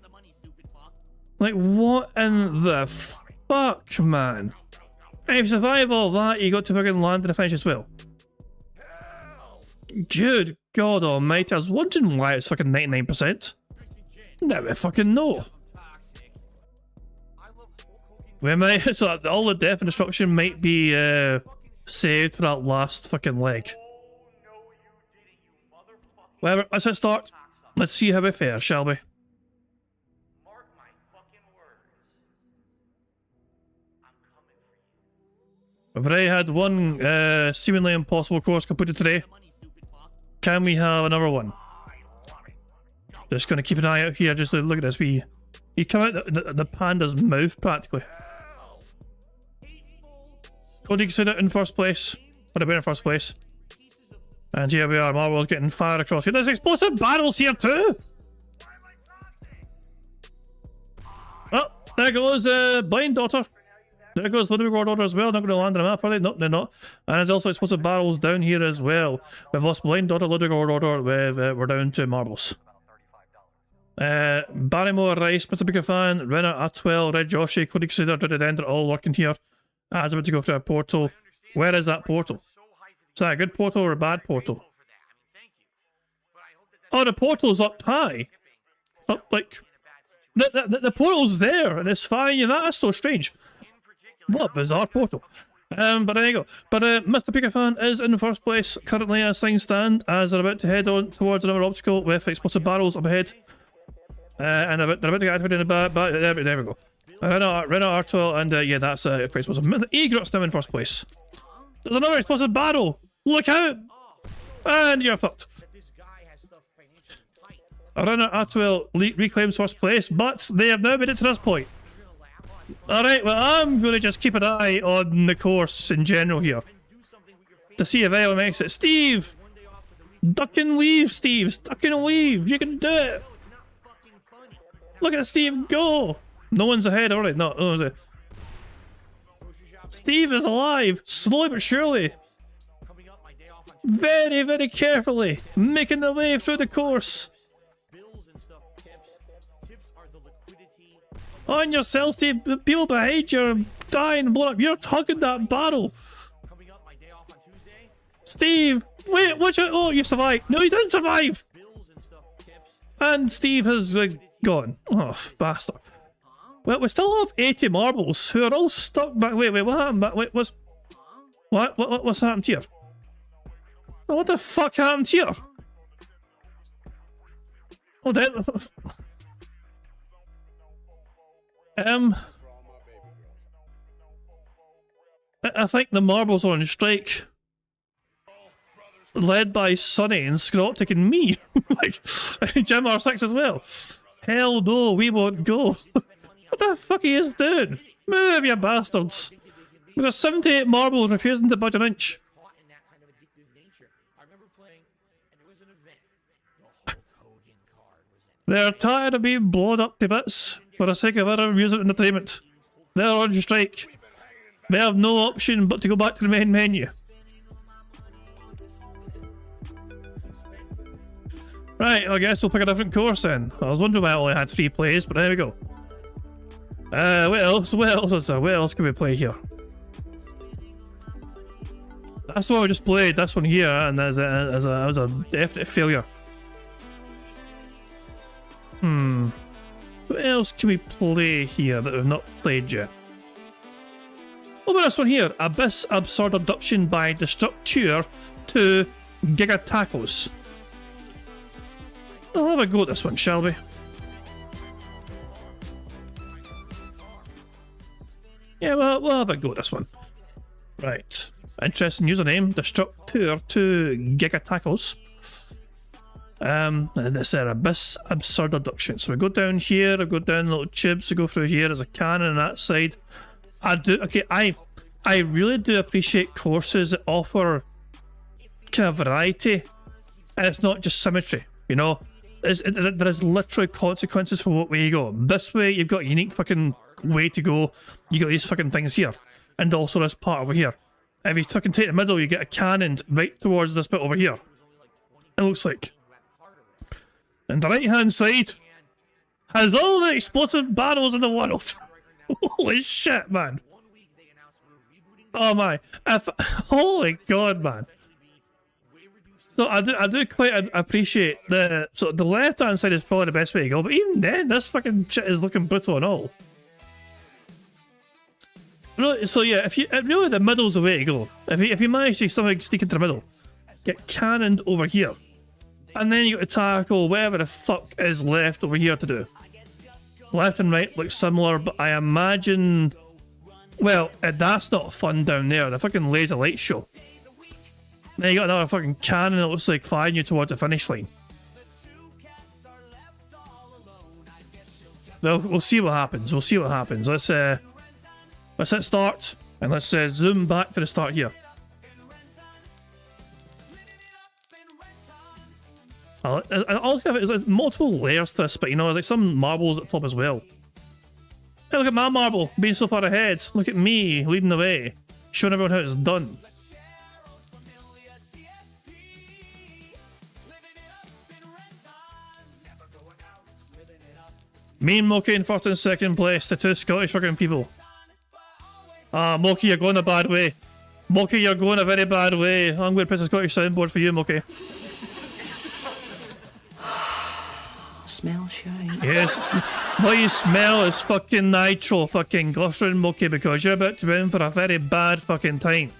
Like, what in the fuck, man? If you survive all that, you got to fucking land in the finish as well. Good God almighty, I was wondering why it's fucking 99%. Now we fucking know. We might, so all the death and destruction might be saved for that last fucking leg. Whatever, let's hit start. Let's see how we fare, shall we? We've already had one seemingly impossible course completed today. Can we have another one? Just gonna keep an eye out here. Just look at this. You come out the panda's mouth practically. Cody Consider in first place. Would have been in first place. And here we are. Marvel's getting fired across here. There's explosive barrels here too. Oh, there goes Blind Daughter. There goes Ludwig Order as well. Not going to land on the map, are they? No, they're not. And there's also explosive barrels down here as well. We've lost Blind Daughter, Ludwig Order. We're down to marbles. Barrymore, Rice, Mr. Bigger Fan, Renner, Atwell, Red Joshi, Cody Crusader, Dreaded Ender, all working here. As about to go through a portal. Where is that portal? Is that a good portal or a bad portal? Oh, the portal's up high. Up, like... The portal's there, and it's fine. Yeah, that's so strange. What a bizarre portal. But there you go. But Mr. Pika-fan is in first place currently as things stand, as they're about to head on towards another obstacle with explosive barrels up ahead. And they're about to get activated in the back. There we go. Renner, Artwell, and yeah, that's a explosive. Egrot's now in first place. There's another explosive barrel! Look out! And you're fucked. Renner, Artwell reclaims first place, but they have now made it to this point. Alright, well, I'm going to just keep an eye on the course in general here. To see if anyone makes it. Steve! Duck and weave, Steve! Duck and weave! You can do it! Look at Steve go! No one's ahead already. No one's ahead. Steve is alive! Slowly but surely. Very, very carefully. Making the way through the course. On yourself, Steve. The people behind you are dying and blowing up. You're hugging that barrel. Steve! Wait, watch out! Oh, you survived! No, you didn't survive! And Steve has gone. Oh, bastard. Well, we still have 80 marbles who are all stuck back. Wait, what happened back? Wait, what's happened here? Oh, what the fuck happened here? Oh, then. I think the marbles are on strike. Led by Sonny and Scrotic and me. Like, Jim R6 as well. Hell no, we won't go. What the fuck are you doing? Move, you bastards. We've got 78 marbles refusing to budge an inch. They're tired of being blown up to bits for the sake of other amusement and entertainment. They're on strike. They have no option but to go back to the main menu. Right, I guess we'll pick a different course then. I was wondering why I only had 3 plays, but there we go. What else is there? What else can we play here? That's what I just played, this one here, and that was a definite failure. What else can we play here that we've not played yet? What about this one here? Abyss Absurd Abduction by Destructure to Giga Tacos. We'll have a go at this one, shall we? Yeah, well, we'll have a go at this one. Right. Interesting username. Destructure to Giga Tacos. And this is Abyss Absurd Abduction. So we go down here, I go down little tubes, we go through here, there's a cannon on that side. I really do appreciate courses that offer kind of variety, and it's not just symmetry, you know? There is literally consequences for what way you go. This way, you've got a unique fucking way to go, you got these fucking things here, and also this part over here. If you fucking take the middle, you get a cannon right towards this bit over here. It looks like. And the right hand side has all the explosive barrels in the world. Holy shit, man. Oh my. Holy god, man. So I do quite appreciate the left hand side is probably the best way to go, but even then this fucking shit is looking brutal and all. Really, so yeah, really the middle's the way to go. If you manage to somehow sneak into the middle, get cannoned over here, and then you got to tackle whatever the fuck is left over here to do. Left and right look similar, but I imagine, well, that's not fun down there. The fucking laser light show. Then you got another fucking cannon that looks like firing you towards the finish line. Well, we'll see what happens. We'll see what happens. Let's hit start and let's zoom back for the start here. There's multiple layers to this, but you know, there's like some marbles at the top as well. Hey, look at my marble being so far ahead. Look at me leading the way, showing everyone how it's done. Me and Moki in first and second place, the two Scottish fucking people. Ah, Moki, you're going a bad way. Moki, you're going a very bad way. I'm going to press a Scottish soundboard for you, Moki. Smell shine. Yes, what you smell is fucking nitro, fucking glycerin, Moki, because you're about to be in for a very bad fucking time.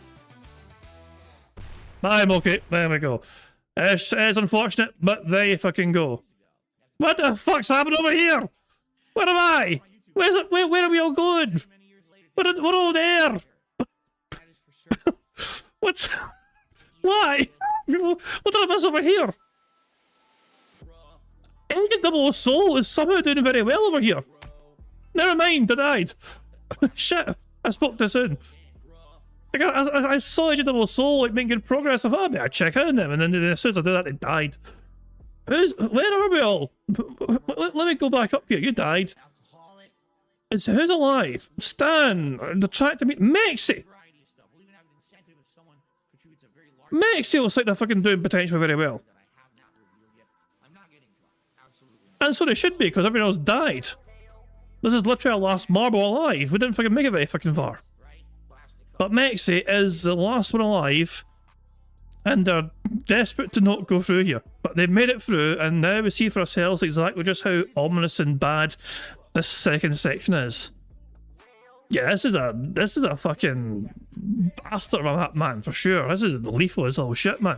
Bye, Moki. There we go. It's unfortunate, but there you fucking go. What the fuck's happened over here? Where am I? Where are we all going? We're all there. What's... Why? What did I miss over here? Engine Double Soul is somehow doing very well over here. Never mind, I died. Shit, I spoke too soon. Like, I saw Engine Double Soul like making good progress. I thought I'd check out on them, and then as soon as I did that, they died. Where are we all? Let me go back up here. You died. Who's alive? Stan, the track to meet Mexi. Mexi looks like they're fucking doing potentially very well. And so they should be, because everyone else died. This is literally our last marble alive. We didn't fucking make it very fucking far. But Mexi is the last one alive, and they're desperate to not go through here. But they've made it through, and now we see for ourselves exactly just how ominous and bad this second section is. Yeah, this is a fucking bastard of a map, man, for sure. This is lethal as all shit, man.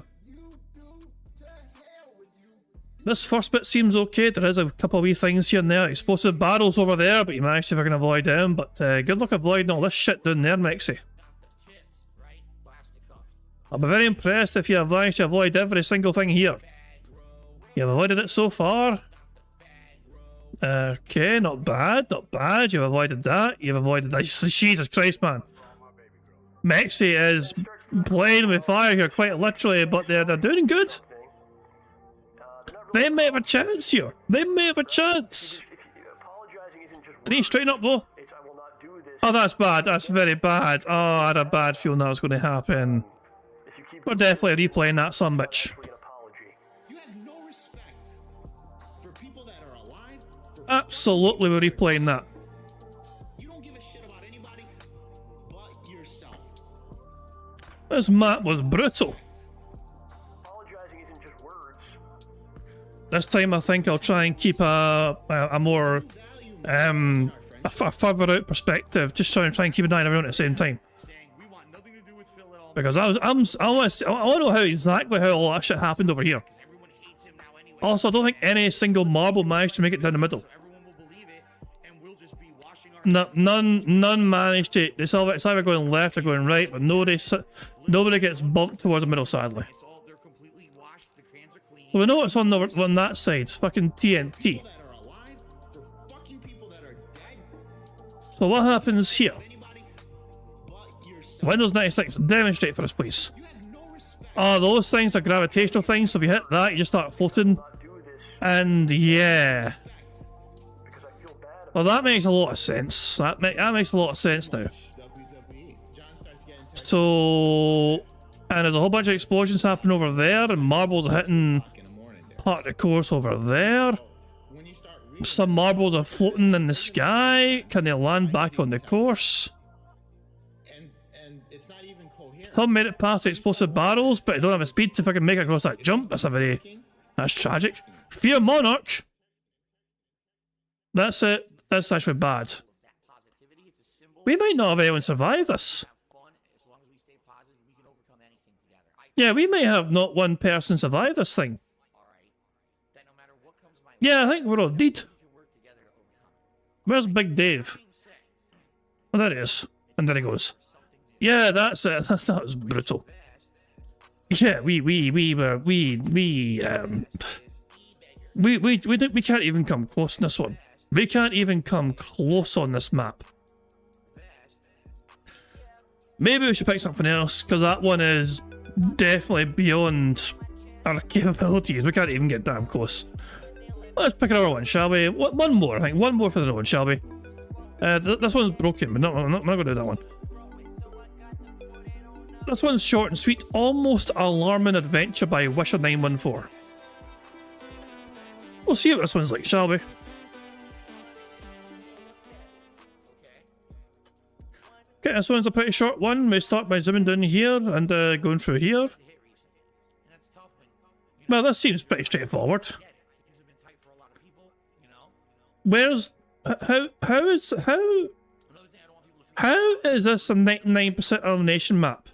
This first bit seems okay. There is a couple of wee things here and there. Explosive barrels over there, but you managed to fucking avoid them. But good luck avoiding all this shit down there, Mexi. I'll be very impressed if you have managed to avoid every single thing here. You've avoided it so far. Okay, not bad, not bad. You've avoided that. You've avoided that. Jesus Christ, man. Mexi is playing with fire here, quite literally, but they're doing good. They may have a chance here. They may have a chance. Can you straighten up, though? Oh, that's bad. That's very bad. Oh, I had a bad feeling that was going to happen. We're definitely replaying that sumbitch. Absolutely, we're replaying that. This map was brutal. This time I think I'll try and keep a more a further out perspective, just try and keep an eye on everyone at the same time. Because I want to know exactly how all that shit happened over here. Also, I don't think any single marble managed to make it down the middle. No, none managed to. It's either going left or going right, but nobody gets bumped towards the middle, sadly. So we know what's on that side. It's fucking TNT. So what happens here? Windows 96, demonstrate for us, please. Oh, those things are gravitational things, so if you hit that, you just start floating. And yeah. Well, that makes a lot of sense. That makes a lot of sense now. So, and there's a whole bunch of explosions happening over there, and marbles are hitting part of the course over there. Some marbles are floating in the sky. Can they land back on the course? Some made it past the explosive barrels, but they don't have a speed to fucking make it across that jump. That's tragic. Fear Monarch. That's it. That's actually bad. We might not have anyone survive this. Yeah, we may have not one person survive this thing. Yeah, I think we're all dead. Where's Big Dave? Oh, there he is. And there he goes. Yeah, that's it. That was brutal. Yeah, we can't even come close on this one. We can't even come close on this map. Maybe we should pick something else, because that one is definitely beyond our capabilities. We can't even get damn close. Let's pick another one, shall we? One more, I think. One more for the other one, shall we? This one's broken, but I'm not going to do that one. This one's short and sweet. Almost Alarming Adventure by Wisher914. We'll see what this one's like, shall we? Okay, this one's a pretty short one. We start by zooming down here and going through here. Well, this seems pretty straightforward. Where's... How is this a 99% elimination map?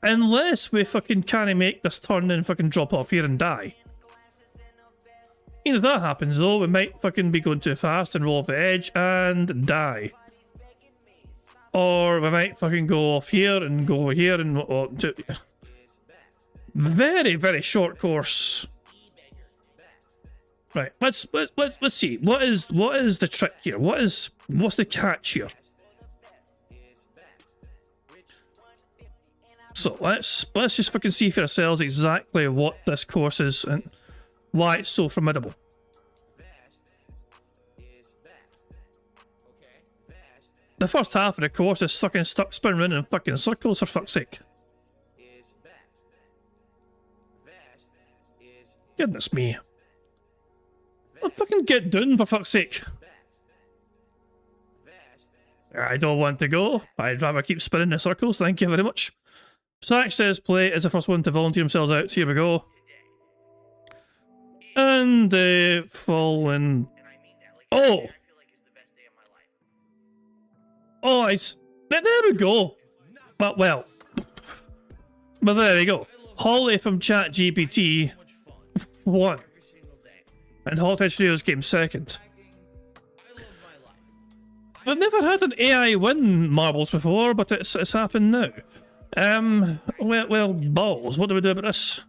Unless we fucking can't make this turn and fucking drop off here and die. If that happens though, we might fucking be going too fast and roll off the edge and die. Or we might fucking go off here and go over here and... very, very short course. Right, let's see. What is the trick here? What's the catch here? So let's just fucking see for ourselves exactly what this course is and why it's so formidable. The first half of the course is fucking stuck spinning around in fucking circles, for fuck's sake. Goodness me. Well, fucking get down, for fuck's sake. I don't want to go. I'd rather keep spinning in circles, thank you very much. Sack says play is the first one to volunteer themselves out. Here we go. And they fall in. Oh! Oh, there we go. But well. But there we go. Holly from ChatGPT won. And Hot Studios came second. We've never had an AI win marbles before, but it's happened now. Well, balls. What do we do about this?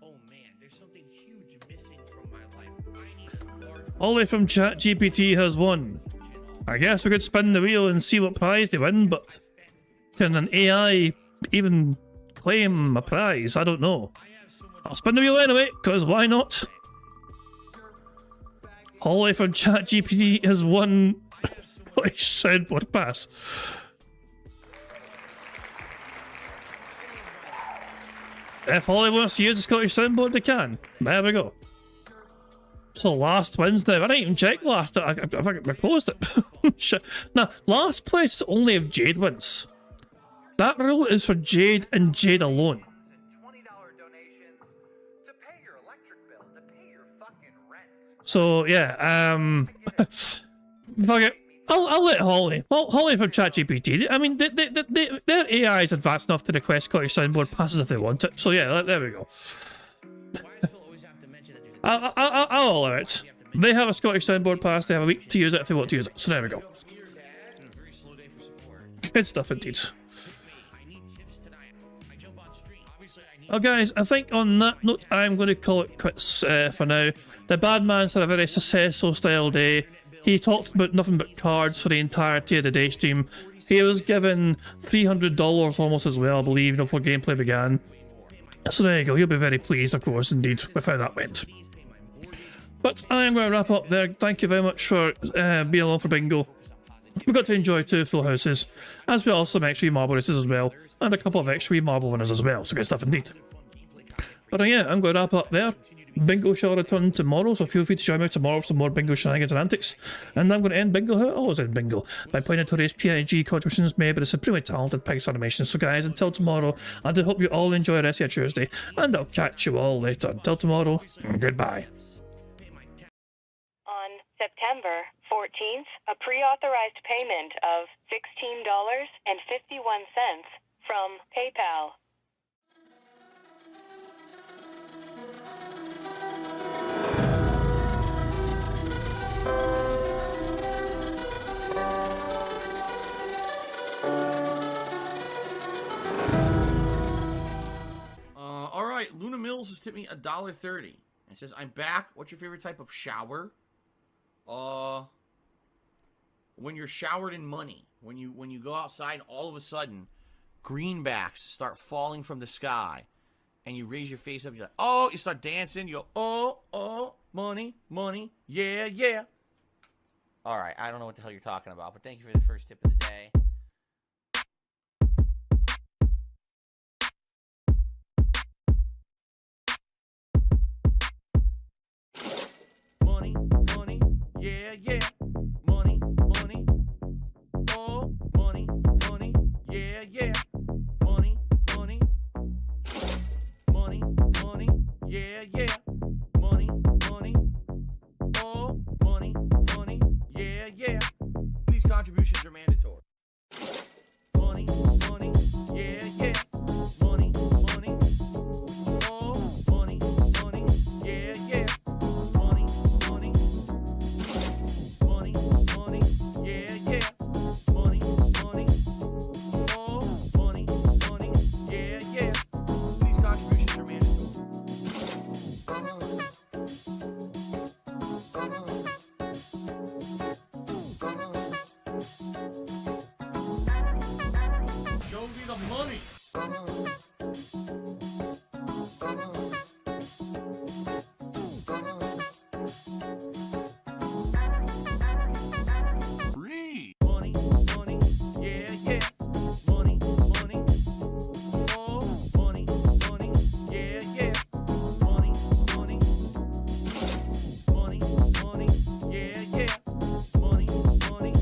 Ollie from ChatGPT has won. I guess we could spin the wheel and see what prize they win, but can an AI even claim a prize? I don't know. I'll spin the wheel anyway, because why not? Holly from ChatGPT has won soundboard pass. If Holly wants to use the Scottish soundboard, they can. There we go. So last wins now. I didn't even check last. I closed it. Now, last place is only if Jade wins. That rule is for Jade and Jade alone. So yeah, fuck it. I'll let Holly. Holly from ChatGPT. I mean, their AI is advanced enough to request Scottish soundboard passes if they want it. So yeah, there we go. I'll allow it. They have a Scottish soundboard pass. They have a week to use it if they want to use it. So there we go. Good stuff indeed. Oh guys, I think on that note, I'm going to call it quits for now. The bad man's had a very successful style day. He talked about nothing but cards for the entirety of the day stream. He was given $300 almost as well, I believe, before gameplay began. So there you go, he'll be very pleased, of course, indeed, with how that went. But I am going to wrap up there. Thank you very much for being along for Bingo. We got to enjoy 2 full houses, as well as some extra marble races as well, and a couple of extra marble winners as well, so good stuff indeed. But yeah, I'm going to wrap up there. Bingo shall return tomorrow, so feel free to join me tomorrow for some more bingo shenanigans and antics. And I'm going to end bingo how I always end bingo, by pointing to today's PIG contributions made by the supremely talented Pigs Animation. So guys, until tomorrow, I do hope you all enjoy the rest of your Tuesday, and I'll catch you all later. Until tomorrow, goodbye. On September 14th, a pre-authorized payment of $16.51 from PayPal. All right, Luna Mills has tipped me $1.30. It says, "I'm back. What's your favorite type of shower?" When you're showered in money. When you go outside, all of a sudden, greenbacks start falling from the sky, and you raise your face up. You're like, oh, you start dancing. You go, oh, money, money, yeah, yeah. All right, I don't know what the hell you're talking about, but thank you for the first tip of the day. Money, money, yeah, yeah. Money, money, oh, money, money, yeah, yeah. Money, money, money, money, yeah, yeah. Money, money, oh, money, money, yeah, yeah. These contributions are mandatory. Money, money, yeah, yeah. Money, money, oh, money, money, yeah, yeah. Money, money, money, money, yeah, yeah. Money, money, oh, money, money, yeah, yeah. These contributions are mandatory. Show me the money. Free. Money, money, yeah, yeah. Money, money, oh, money, money, yeah, yeah. Money, money, money, money, yeah, yeah. Money, money,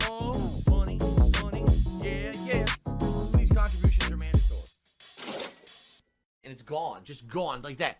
oh, money, money, yeah, yeah. These contributions are mandatory. And it's gone, just gone like that.